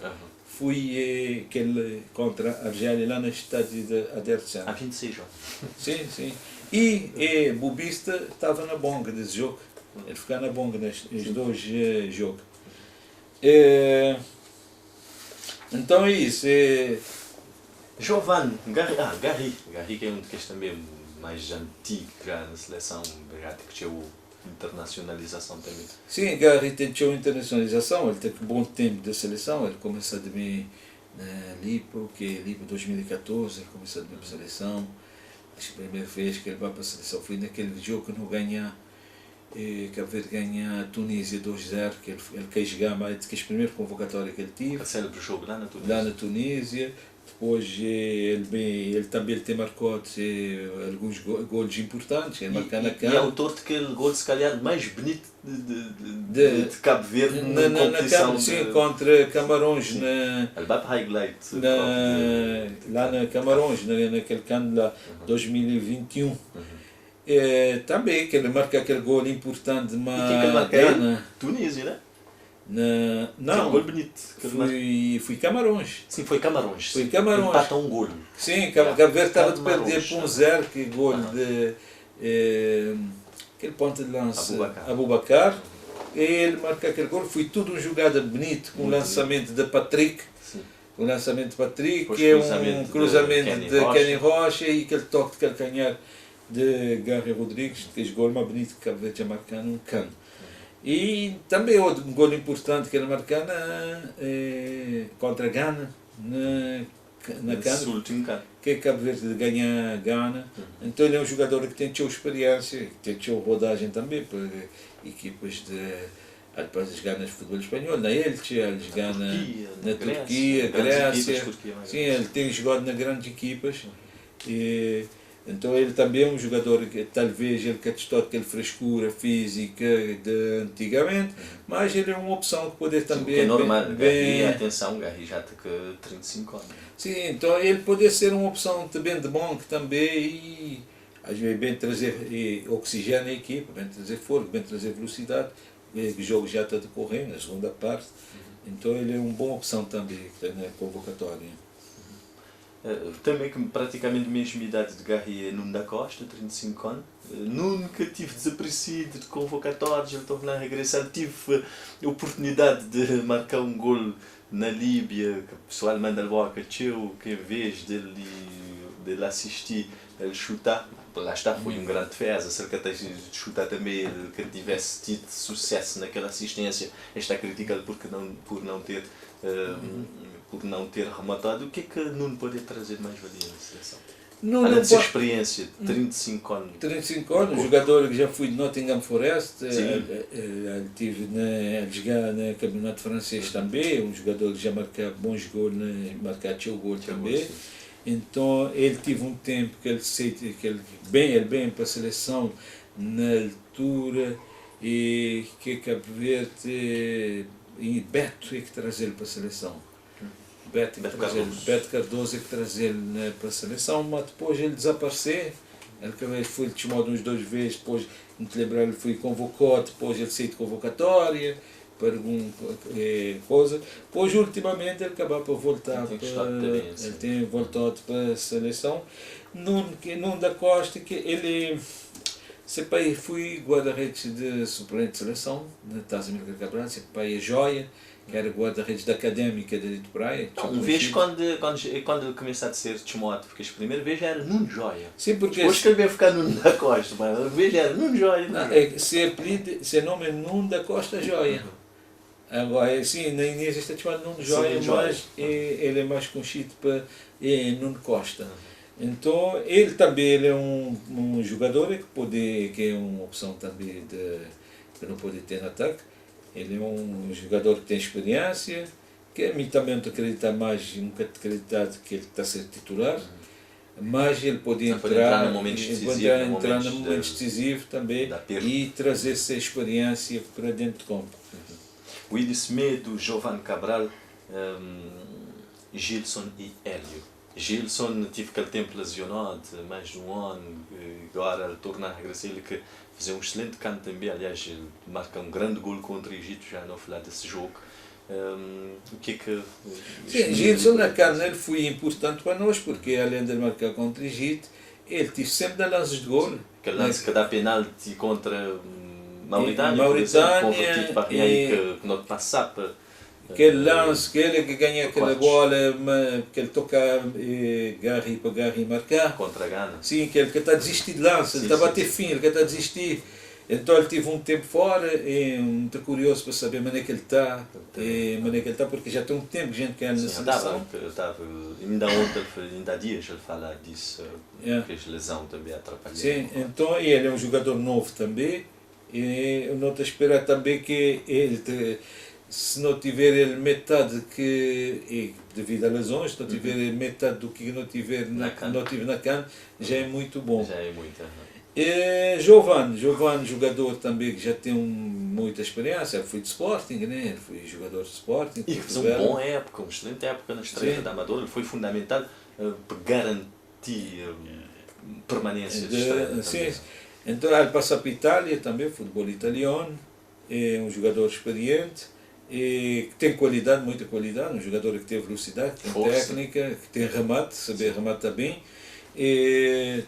Speaker 2: Fui aquele contra a Argélia lá no estádio de Adertsan.
Speaker 1: Há 26 jogos.
Speaker 2: Sim. E Bobista estava na bonga desse jogo. Ele ficava na bonga nestes dois jogos. Então é isso.
Speaker 1: Giovanni Garri que é um que também mais antigo já na seleção, que tinha o internacionalização também.
Speaker 2: Sim, Garri tem internacionalização, ele teve um bom tempo da seleção, ele começou a vir na Lipo, que é Lipo 2014, ele começou a vir para a seleção. Acho que a primeira vez que ele vai para a seleção foi naquele jogo que não ganha E Cabo Verde ganha a Tunísia 2-0, que ele quis jogar, mas que é a primeira convocatória que ele teve.
Speaker 1: A célebre jogo lá na Tunísia.
Speaker 2: Lá na Tunísia. Depois ele também tem marcado alguns golos importantes, ele marca na
Speaker 1: E é
Speaker 2: cara.
Speaker 1: autor daquele gol, se calhar, mais bonito de Cabo Verde na competição.
Speaker 2: Sim, contra Camarões.
Speaker 1: Sim.
Speaker 2: Na,
Speaker 1: Ele vai para highlight.
Speaker 2: lá na Camarões, naquele cano lá, 2021. Também que ele marca aquele gol importante de
Speaker 1: E quem que ele marca?
Speaker 2: Gana.
Speaker 1: Tunísia, né?
Speaker 2: Não,
Speaker 1: um gol bonito.
Speaker 2: fui Camarões.
Speaker 1: Sim, foi Camarões.
Speaker 2: Foi Camarões.
Speaker 1: Empata um golo.
Speaker 2: Sim, Cabo Verde estava de
Speaker 1: Camarões.
Speaker 2: perder por 1-0, que gol de aquele ponta de lança Abubakar. Ele marca aquele gol, foi tudo uma jogada bonita, com o lançamento de Patrick.
Speaker 1: Sim.
Speaker 2: O lançamento de Patrick,
Speaker 1: Depois
Speaker 2: que é um cruzamento de Kenny Rocha e aquele toque de calcanhar de Gary Rodrigues, que é o gol mais bonito que Cabo Verde já marcou num cano. E também outro gol importante que ele marcou contra Gana, na Cana, que Cabo Verde ganha Gana. Então ele é um jogador que tem sua experiência, que tem sua rodagem também para equipas de jogar no futebol espanhol, na Elche, ele joga na Turquia, Grécia. Sim, ele tem jogado nas grandes equipas. Então ele também é um jogador que talvez ele testou aquela frescura física de antigamente, mas ele é uma opção que poder também...
Speaker 1: É normal, Garri, atenção, Garri já tem 35 anos.
Speaker 2: Sim, então ele pode ser uma opção também de bom que também às vezes bem trazer oxigênio à equipe, bem trazer fogo, bem trazer velocidade, o jogo já está decorrendo na segunda parte, então ele é uma boa opção também na convocatória.
Speaker 1: Também que praticamente a mesma idade de Garri é Nuno da Costa, 35 anos. Nunca tive desaparecido de convocatórios, ele estava lá a regressar. Tive a oportunidade de marcar um gol na Líbia, que o pessoal manda o boca, que em vez dele assistir, ele chutar. Lá está, foi um grande defesa. Se ele de chutar também, ele que tivesse tido sucesso naquela assistência, está criticado por não ter rematado. O que é que Nuno pode trazer mais valia na seleção? Além de ser experiência, 35 anos.
Speaker 2: 35 anos, jogador que já fui de Nottingham Forest, estive a jogar no campeonato francês também, um jogador que já marcava bons gols, marcava seu gol também. Então ele teve um tempo que ele bem para a seleção na altura e que Cabo Verde e Beto é que traz ele para a seleção. Beto Cardoso é que traz ele para a seleção, mas depois ele desapareceu. Ele foi chamado uns 2 vezes, depois não te lembrar, ele foi convocado, depois ele saiu de convocatória para alguma coisa. Depois ultimamente ele acabou por voltar ele tem voltado para a seleção. Nuno da Costa, que ele foi guarda-redes de suplente de seleção na Taça América de Cabral, é joia, que era guarda-redes da Académica de Praia.
Speaker 1: Uma vez quando ele começou a ser chamado, porque a primeira vez era Nuno Joia.
Speaker 2: Sim, porque
Speaker 1: depois que ele veio ficar Nuno da Costa, mas a vez era Nuno Joia.
Speaker 2: Seu nome é Nuno da Costa Joia. Agora, sim, na Inês está chamado Nuno Joia, mas ele é mais conhecido para Nuno Costa. Então, ele também é um jogador que é uma opção também de não poder ter no ataque. Ele é um jogador que tem experiência, que a mim também não acredita mais, nunca acreditado que ele está a ser titular, mas ele pode entrar
Speaker 1: no momento
Speaker 2: decisivo também e trazer essa experiência para dentro de campo.
Speaker 1: Willis Semedo, Giovanni Cabral, Gilson e Hélio. Gilson tive aquele tempo lesionado, mais de um ano, agora ele torna a regressar, ele que fez um excelente canto também, aliás, ele marca um grande gol contra o Egito, já não falar desse jogo. O que é que...
Speaker 2: Sim, Gilson na carne ele foi importante para nós, porque além de marcar contra o Egito, ele teve sempre de lances de gol.
Speaker 1: Aquele lance que dá penalti contra Mauritânia, convertido para que não passava.
Speaker 2: Aquele lance, que ganha aquela bola, que ele toca Garri para Garri marcar.
Speaker 1: Contra a Gana.
Speaker 2: Sim, que ele está a desistir de lance, ele estava a ter fim, ele está a desistir. Então ele teve um tempo fora, e muito curioso para saber onde é que ele está, porque já tem um tempo que a gente quer na seleção.
Speaker 1: Ainda há dias ele fala disso, que a lesão também atrapalhou.
Speaker 2: Sim, então ele é um jogador novo também, E eu não te espero também que ele, se não tiver ele metade que, devido a lesões, se não tiver metade do que não tiver não tiver na CAN, já é muito bom.
Speaker 1: Já é muito.
Speaker 2: Giovanni, jogador também que já tem muita experiência, ele foi de Sporting, né? Ele foi jogador de Sporting.
Speaker 1: E que fez uma boa época, uma excelente época na estreia da Amadora, ele foi fundamental para garantir permanência de estreia.
Speaker 2: Sim. Então ele passa para a Itália também, futebol italiano, é um jogador experiente, que tem qualidade, muita qualidade, um jogador que tem velocidade, que tem técnica, que tem remate, saber rematar bem.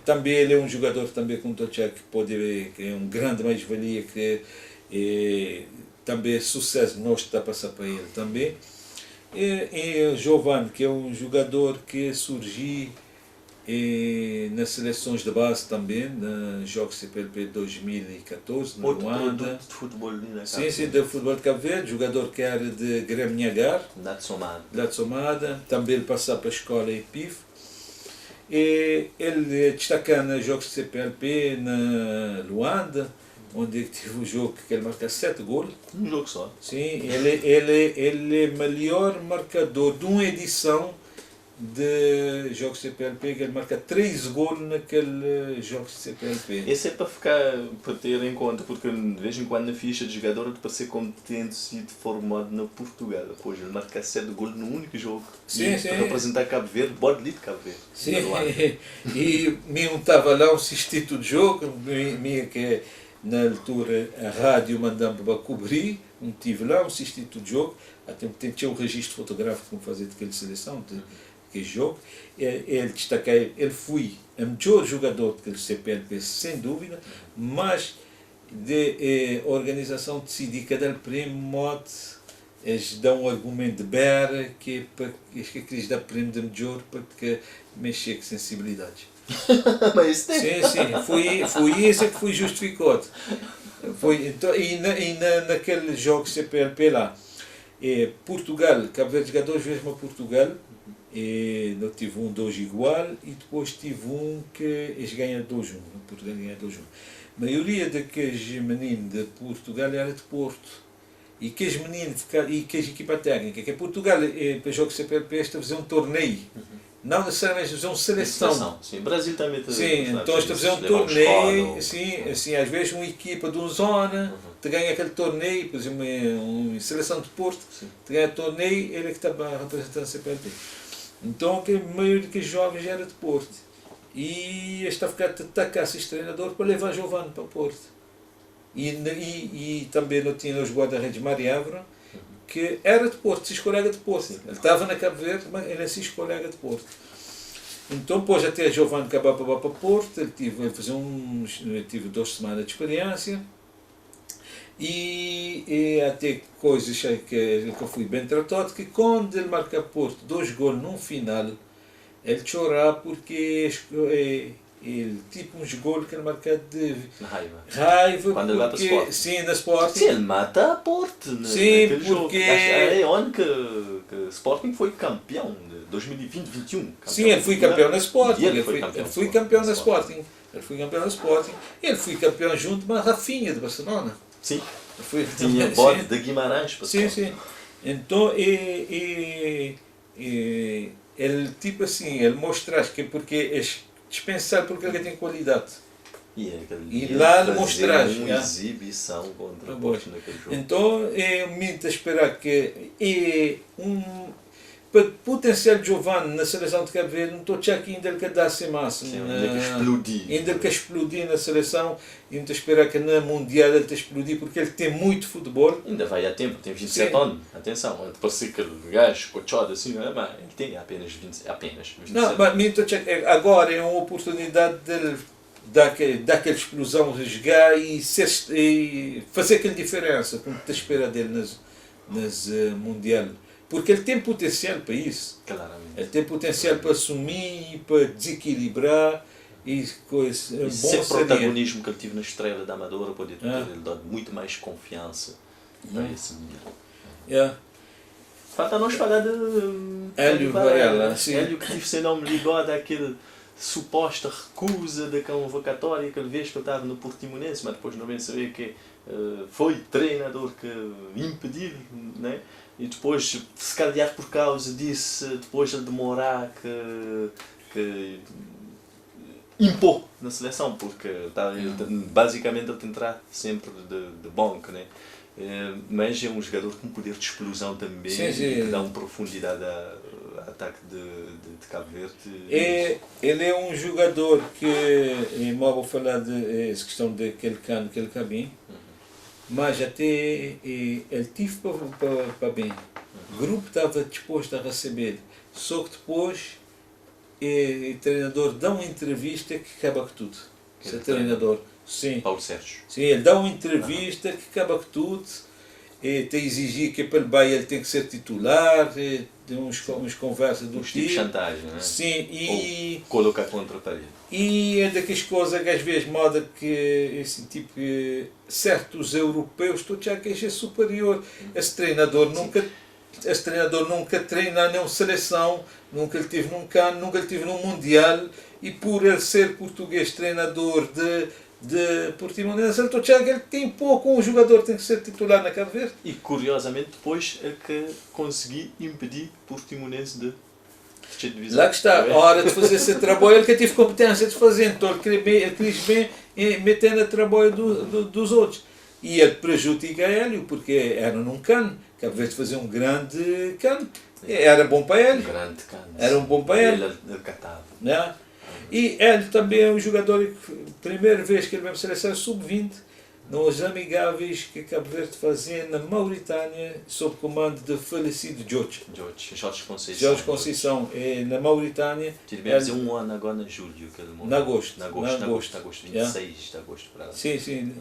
Speaker 2: Também ele é um jogador também com Tocha que pode, que é um grande mais-valia, que também é sucesso nós está a passar para ele também. E Giovanni, que é um jogador que surgiu nas seleções de base também, nos Jogos CPLP 2014, na Luanda.
Speaker 1: De futebol ali na
Speaker 2: Sim, de futebol de Cabo Verde, jogador que era de Grêmio Nhagar,
Speaker 1: da
Speaker 2: Tsomada, também ele passou para a escola EPIF. E ele destaca nos Jogos de CPLP na Luanda, onde teve um jogo que ele marca 7 gols.
Speaker 1: Um jogo só.
Speaker 2: Sim, ele é o melhor marcador de uma edição de Jogos de CPLP, que ele marca 3 gols naquele Jogos de CPLP.
Speaker 1: Esse é para para ter em conta, porque de vez em quando na ficha de jogador para ser como tendo sido formado na Portugal. Pois ele marca 7 gols no único jogo.
Speaker 2: Sim.
Speaker 1: Para representar Cabo Verde, bode de Cabo Verde.
Speaker 2: Sim, e mesmo estava lá um substituto de jogo, que na altura a rádio mandava para cobrir, tive lá um substituto de jogo, até tinha um registro fotográfico para fazer daquela seleção. Que jogo, ele destaca, ele foi o melhor jogador do CPLP, sem dúvida, mas de organização decidiu cada prêmio mote, eles dão um argumento de beira que eles dão prêmio de melhor para que mexer com sensibilidade.
Speaker 1: Mas
Speaker 2: sim, foi isso que foi justificado. Foi, então, naquele jogo CPLP lá, Portugal, Cabo Verde jogador 2 vezes para Portugal, não tive 2 igual, e depois tive que eles ganham 2-1, Portugal ganha 2-1. A maioria daqueles meninos de Portugal era de Porto, e que os meninos e que a equipa técnica, que Portugal, para jogos CPLP, está a fazer um torneio, não necessariamente fazer uma seleção.
Speaker 1: Sim, Brasil também está.
Speaker 2: Sim, então está a fazer um torneio, assim, às vezes uma equipa de uma zona te ganha aquele torneio, por exemplo, uma seleção de Porto, te ganha torneio, ele é que está representando a CPLP. Então a maioria dos jovens era de Porto. E está a ficar a atacar esse treinador para levar Giovanni para Porto. E também não tinha os guarda-redes Mariávora, que era de Porto, se colega de Porto. Ele estava na Cabo Verde, mas ele é se colega de Porto. Então, depois até Giovanni acabar para Porto, ele tive 2 semanas de experiência. E até coisas que eu fui bem tratado, que quando ele marca Porto 2 gols no final, ele chora porque ele tipo uns gols que ele marca de raiva
Speaker 1: quando ele vai para Sporting.
Speaker 2: Sim, na Sporting.
Speaker 1: Sim, ele mata a Porto naquele jogo. É onde que Sporting foi campeão de 2020-21.
Speaker 2: Sim, ele foi campeão na Sporting.
Speaker 1: Ele
Speaker 2: foi campeão na Sporting. Ele foi campeão na Sporting. Ele foi campeão junto com a Rafinha de Barcelona.
Speaker 1: Sim, tinha bode de Guimarães para
Speaker 2: sim. Então, ele tipo assim, ele mostra que porque é dispensar porque ele tem qualidade. E lá ele mostra
Speaker 1: uma exibição contra o Porto naquele jogo.
Speaker 2: Então, é muito a esperar que potencial de Giovanni na seleção de Cabo Verde, não estou aqui ainda ele que dá-se máximo. Ainda que explodir na seleção, e não estou a esperar que na Mundial ele te explodir, porque ele tem muito futebol.
Speaker 1: Ainda vai a tempo, tem 27 anos. Atenção, parece que o gajo cochado assim, mas ele tem apenas 27
Speaker 2: não, mas agora é uma oportunidade dele dar aquela explosão, rasgar e fazer aquela diferença, como te espera dele nas Mundial. Porque ele tem potencial para isso.
Speaker 1: Claramente.
Speaker 2: Ele tem potencial para assumir, para desequilibrar e coisa.
Speaker 1: E esse protagonismo que ele teve na estreia da Amadora pode ter lhe dado muito mais confiança para esse nível. Falta nós falar de
Speaker 2: Hélio Varela.
Speaker 1: Hélio que tive seu nome ligado àquele suposta recusa da convocatória que ele vez que ele estava no Portimonense, mas depois não vem saber que foi o treinador que impediu, né? E depois, se calhar por causa disso, depois ele demorar que impor na seleção, porque basicamente ele tentará sempre de banco, né? Mas é um jogador com poder de explosão também,
Speaker 2: sim, sim.
Speaker 1: que dá uma profundidade ao ataque de Cabo Verde.
Speaker 2: Ele é um jogador que, mal vou falar de essa questão daquele cano que ele cabia, mas até ele tive para bem. O grupo estava disposto a receber, só que depois o treinador dá uma entrevista que acaba com tudo. Esse treinador, sim.
Speaker 1: Paulo Sérgio.
Speaker 2: Sim, ele dá uma entrevista que acaba com tudo, te exigir que para o Bahia ele tem que ser titular, tem uns conversas do
Speaker 1: tipo de chantagem, não é?
Speaker 2: Sim, e
Speaker 1: ou colocar contra a parede.
Speaker 2: E é daquelas coisas que às vezes moda que assim, tipo, certos europeus estão a que é superior. Esse treinador nunca treina nenhuma seleção, nunca ele teve num cano, nunca ele teve num mundial, e por ele ser português treinador de Portimonense, ele está que ele tem pouco, um jogador tem que ser titular na Cabo Verde.
Speaker 1: E curiosamente depois é que consegui impedir Portimonense de divisão.
Speaker 2: Lá que está, a hora de fazer esse trabalho, ele que tive competência de fazer, então ele quis bem meter no trabalho dos outros. E ele prejudica ele, porque era num cano, Cabo Verde fazia um grande cano, era bom para ele.
Speaker 1: Um grande cano.
Speaker 2: Era um bom para ele.
Speaker 1: Ele catava.
Speaker 2: Né? E ele também é um jogador, primeira vez que ele vai para a seleção sub-20, nos amigáveis que Cabo Verde fazia na Mauritânia, sob comando do falecido Jorge Conceição, na Mauritânia.
Speaker 1: Tivemos um ano agora em julho que ele morreu.
Speaker 2: Na agosto,
Speaker 1: 26 de agosto. Para
Speaker 2: sim.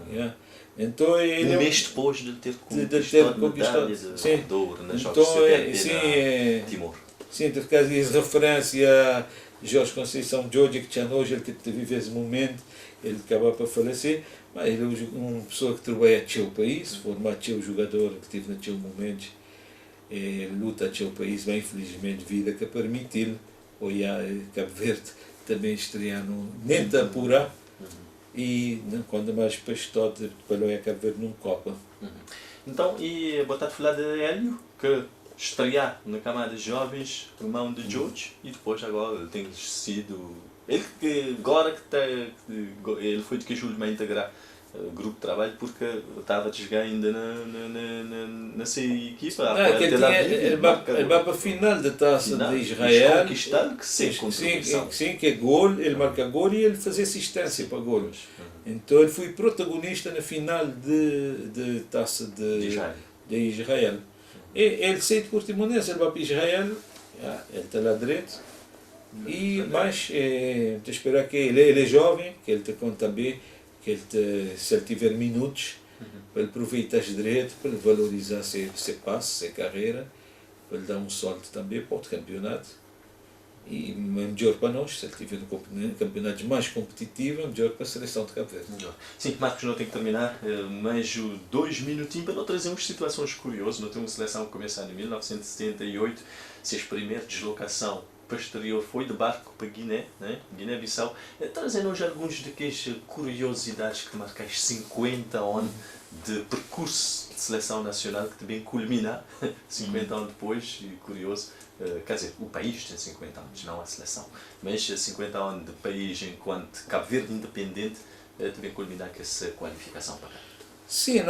Speaker 2: Então, ele
Speaker 1: um mês depois de ter conquistado medalha de ouro nas Jogos de Timor.
Speaker 2: Sim, tu ficas referência a Jorge Conceição, Jorge, que tinha hoje, ele que vive esse momento, ele acaba para falecer, mas ele é uma pessoa que trabalha a o país, formar o jogador que teve naquele momento, luta a o país, mas infelizmente vida que permitiu olhar Cabo Verde também estrear nem da pura e quando mais pastode para olhar Cabo Verde num Copa.
Speaker 1: Então, e botar a falar de Hélio, que estrear na camada de jovens, irmão de George, e depois agora ele tem sido... Ele que agora ele foi de que Júlio vai integrar o grupo de trabalho porque estava a jogar ainda nessa equipa.
Speaker 2: Ele vai para a final da Taça de Israel.
Speaker 1: Conquistado, que
Speaker 2: sim, que é gol, ele marca gol e ele faz assistência para golos. Então ele foi protagonista na final de Taça de Israel. Ele sai de Portimonense, ele vai para Israel, ele está lá direito. Mas te esperar que ele é jovem, que ele te conta bem, que se ele tiver minutos, para ele aproveitar as direitos, para ele valorizar seu passo, sua carreira, para ele dar um salto também para o campeonato. E melhor para nós, se ele tiver campeonatos mais competitivos, melhor para a seleção de Cabo Verde.
Speaker 1: Sim, Marcos, não tem que terminar, mais 2 minutinhos para não trazermos situações curiosas. Nós temos uma seleção que começou em 1978, se a primeira deslocação posterior foi de barco para Guiné, né? Guiné-Bissau, trazendo-nos algumas daquelas curiosidades que marcam 50 anos de percurso de seleção nacional, que também culmina 50 anos depois, e curioso, quer dizer, o país tem 50 anos, não a seleção, mas 50 anos de país enquanto Cabo Verde independente, também culminar com essa qualificação para cá.
Speaker 2: Sim,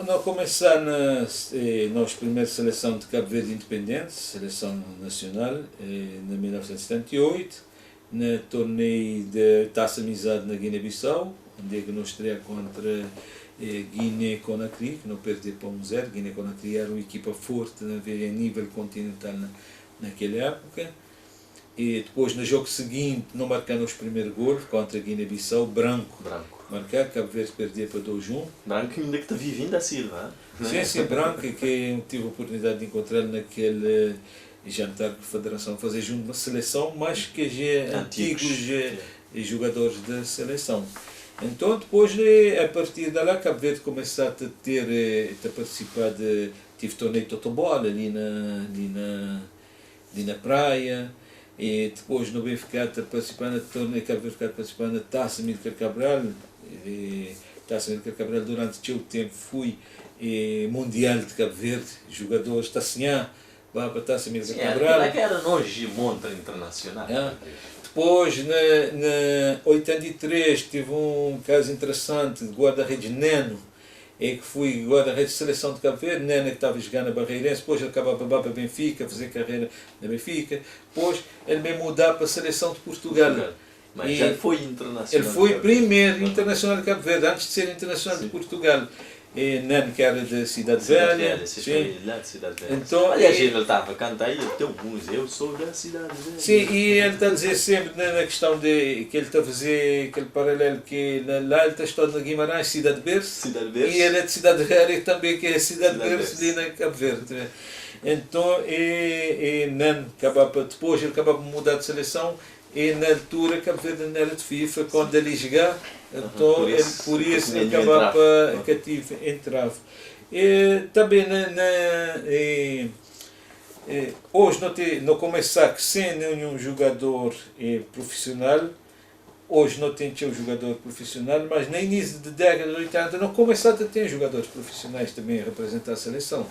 Speaker 2: nós começamos na primeira seleção de Cabo Verde independente, seleção nacional, em 1978, no torneio de Taça Amizade na Guiné-Bissau, onde nós estreamos contra Guiné-Conakry, que não perdeu para 1-0. Guiné-Conakry era uma equipa forte a nível continental naquela época. E depois, no jogo seguinte, não marcamos os primeiros gols contra Guiné-Bissau, branco. Marcar, Cabo Verde perdia para 2-1.
Speaker 1: Branco ainda que está vivendo a Silva,
Speaker 2: Sim, Branco, que tive a oportunidade de encontrar naquele jantar que a Federação fazia junto uma seleção, mas que já é antigos jogadores da seleção. Então, depois, a partir de lá, Cabo Verde começou a participar tive torneio de totobola ali na praia, e depois no Benfica participando da torneio Cabo Verde, participando da Taça Amílcar Cabral, Taça Amílcar Cabral durante o tempo fui Mundial de Cabo Verde, jogadores Tassinhã, vai para a Taça Amílcar Cabral.
Speaker 1: Era nojo montra internacional.
Speaker 2: Depois, na 83, tive um caso interessante de guarda-redes Neno, que fui guarda-redes de seleção de Cabo Verde. Neno que estava jogando a Barreirense, depois ele acabava para Benfica, fazer carreira na Benfica, depois ele me mudar para a seleção de Portugal.
Speaker 1: Mas já foi internacional.
Speaker 2: Ele foi primeiro internacional de Cabo Verde, antes de ser internacional de Portugal. Neno que era da Cidade Velha.
Speaker 1: Sim. Lá de Cidade Velha.
Speaker 2: Então,
Speaker 1: aliás, ele estava a cantar aí, tem um museu, eu sou da Cidade Velha.
Speaker 2: Sim, e ele está a dizer sempre na questão de que ele está a fazer aquele paralelo que lá ele está estudando na Guimarães, Cidade Berço, e ele é de Cidade Velha também, que é Cidade Berço ali na Cabo Verde. Então, Neno depois ele acabava de mudar de seleção, e na altura Cabo Verde não era de FIFA, quando ele jogava, então por isso ele acabava cativo, entrava. Também hoje não começar sem nenhum jogador profissional, hoje não tem um jogador profissional, mas no início da década de 80 não começar a ter jogadores profissionais também a representar a seleção.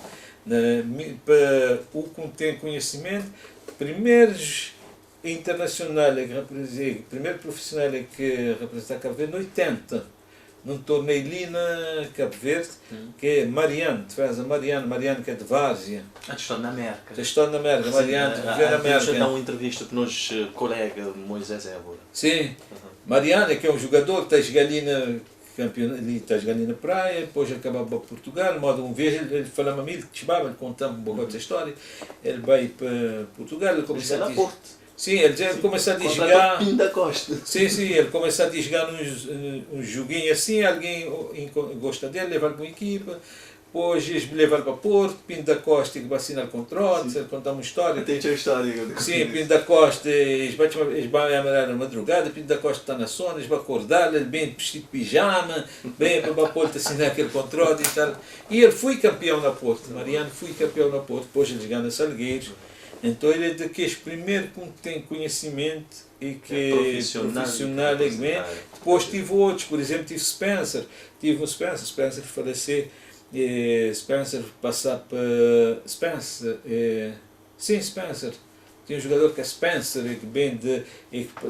Speaker 2: Para o que tem conhecimento, primeiros internacional primeiro profissional que representa Cabo Verde, no 80, num torneio ali na Cabo Verde, que é Mariano, Mariano que é de Várzea.
Speaker 1: Estou na América.
Speaker 2: Estou na América, Mariano, viver na América.
Speaker 1: Deixa eu dar uma entrevista para o nosso colega Moisés Évora.
Speaker 2: Sim, Mariano, que é um jogador que está jogando ali na está jogando ali na praia, depois acaba para Portugal, modo uma vez ele falava a mim, ele contava um pouco dessa história, ele vai para Portugal, ele começa a Porto. Sim, ele começa a jogar.
Speaker 1: Pinda Costa.
Speaker 2: Sim, ele começa a jogar uns joguinhos assim, alguém gosta dele, leva-lo para uma equipa, depois eles levam para Porto, Pinto da Costa que vai assinar contrato, ele conta uma história.
Speaker 1: Tem uma história.
Speaker 2: Sim, Pinto da Costa, eles vão amarrar na madrugada, Pinto da Costa está na zona, eles vão acordar, ele bem vestido de pijama, bem para Porto assinar aquele contrato e tal. E ele foi campeão na Porto, Mariano foi campeão na Porto, depois ele jogou na Salgueiros. Então ele é daqueles primeiros que tem conhecimento e que é profissional. Depois tive outros, por exemplo, tive Spencer que faleceu, Spencer passar para Spencer, Spencer. Tinha um jogador que é Spencer, que vem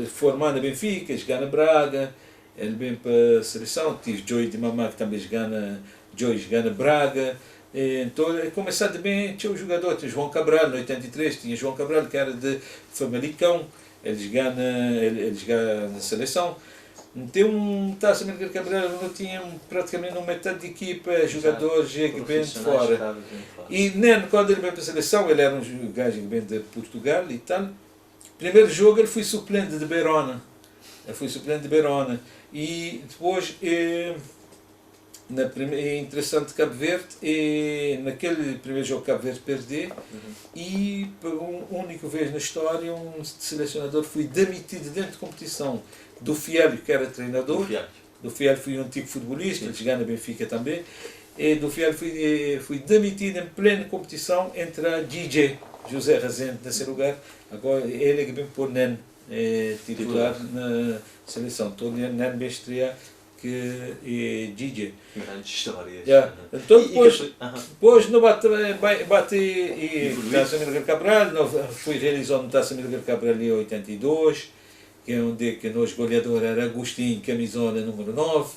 Speaker 2: formado na Benfica, joga na Braga, ele vem para a seleção. Tive Joey de Mamá que também joga na Braga. Então, começado bem, tinha o jogador, tinha João Cabral, no 83, tinha João Cabral, que era de Famalicão, ele jogava na seleção. Tem um Taça Amílcar Cabral, não tinha praticamente uma metade de equipa, jogadores que vêm de fora. E nem quando ele veio para a seleção, ele era um gajo que vem de Portugal e tal. Primeiro jogo ele foi suplente de Verona. E depois... é interessante Cabo Verde, naquele primeiro jogo Cabo Verde perdeu e por uma única vez na história um selecionador foi demitido dentro de competição do Fiel, que era treinador, do Fiel foi um antigo futebolista, ele jogava na Benfica também, e do Fiel foi demitido em plena competição entre a DJ, José Rezende nesse lugar, agora ele é que vem pôr Nen titular na seleção, então Nen vai estrear que é DJ.
Speaker 1: Grande história.
Speaker 2: Então depois no bate e Taça Amílcar Cabral, foi realizado no Taça Amílcar Cabral em 82, que é onde que nosso goleador era Agostinho, camisola número 9,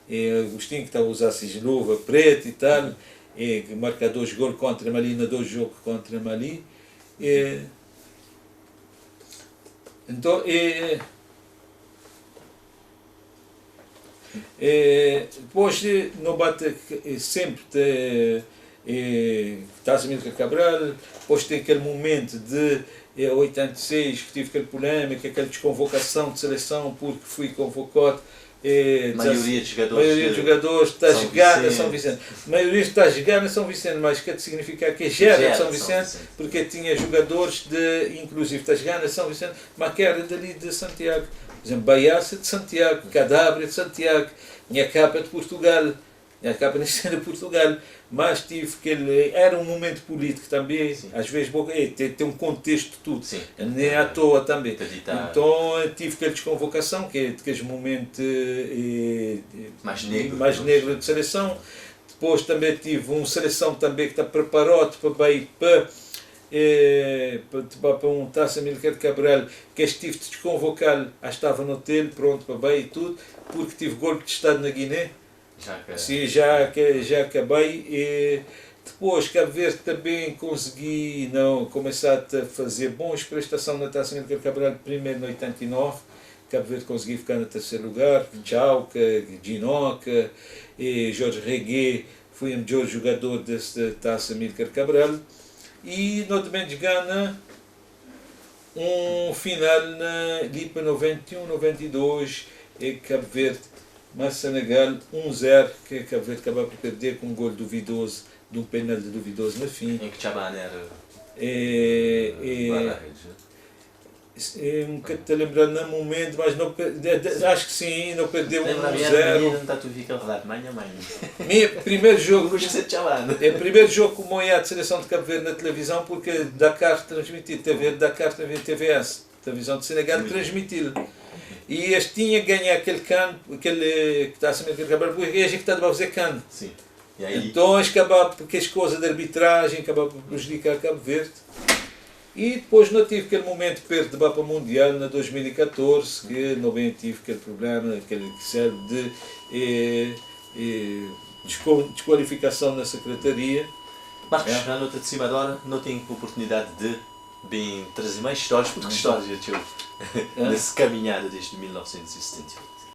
Speaker 2: e Agostinho que estava a usar luva preta e tal, e que marca 2 gols contra Mali, na 2 jogos contra Mali. Então, depois no bate sempre Taça Amílcar Cabral, depois tem aquele momento de 86 que tive aquela polémica, aquela desconvocação de seleção porque fui convocado.
Speaker 1: Maioria de jogadores
Speaker 2: está a jogar na São Vicente. A maioria está a jogar na São Vicente, mas quer significar que gera São Vicente, porque tinha jogadores inclusive está a jogar na São Vicente, mas que era dali de Santiago. Por exemplo, Baiaça de Santiago, Cadábria de Santiago, Nhacapa de Portugal. acaba nem sendo Portugal, mas tive que era um momento político também, sim. Às vezes tem um contexto de tudo, sim. Nem à toa também. Então tive aquela desconvocação, que é aquele momento mais negro de seleção. Depois também tive uma seleção também que está preparado para ir para um Taça Amílcar Cabral, que estive de desconvocar, estava no hotel, pronto para ir e tudo, porque tive golpe de Estado na Guiné. Já acabei. E depois, Cabo Verde também consegui começar a fazer boas prestações na Taça Amílcar Cabral, primeiro em 89. Cabo Verde consegui ficar no terceiro lugar. Chauca, Ginoca e Jorge Regué foi o melhor jogador desta Taça Amílcar Cabral. E no domingo de Gana, um final ali para 91, 92, e Cabo Verde, mas Senegal 1-0, que Cabo Verde acabava por perder com um gol duvidoso, de um pênalti duvidoso no fim.
Speaker 1: Em que Chaban era?
Speaker 2: Um bocado te lembrando no momento, mas não, acho que sim, não perdeu 1-0.
Speaker 1: Não está tudo fica rodado, manhã.
Speaker 2: Primeiro jogo,
Speaker 1: primeiro
Speaker 2: jogo com o de seleção de Cabo Verde na televisão, porque Dakar transmitiu, Dakar TVS, televisão de Senegal transmitiu. E este tinha ganho aquele campo, aquele que está a ser Cabral, porque é a gente que está a fazer cano.
Speaker 1: Sim. E aí?
Speaker 2: Então acabava, porque as coisas de arbitragem acabava por prejudicar Cabo Verde. E depois não tive aquele momento perto de para o Mundial, na 2014, que não bem tive aquele problema, aquele que serve de desqualificação na Secretaria.
Speaker 1: Marcos, na nota de cima da hora, não tenho oportunidade de bem trazer mais histórias, porque histórias eu tive nessa caminhada desde 1978.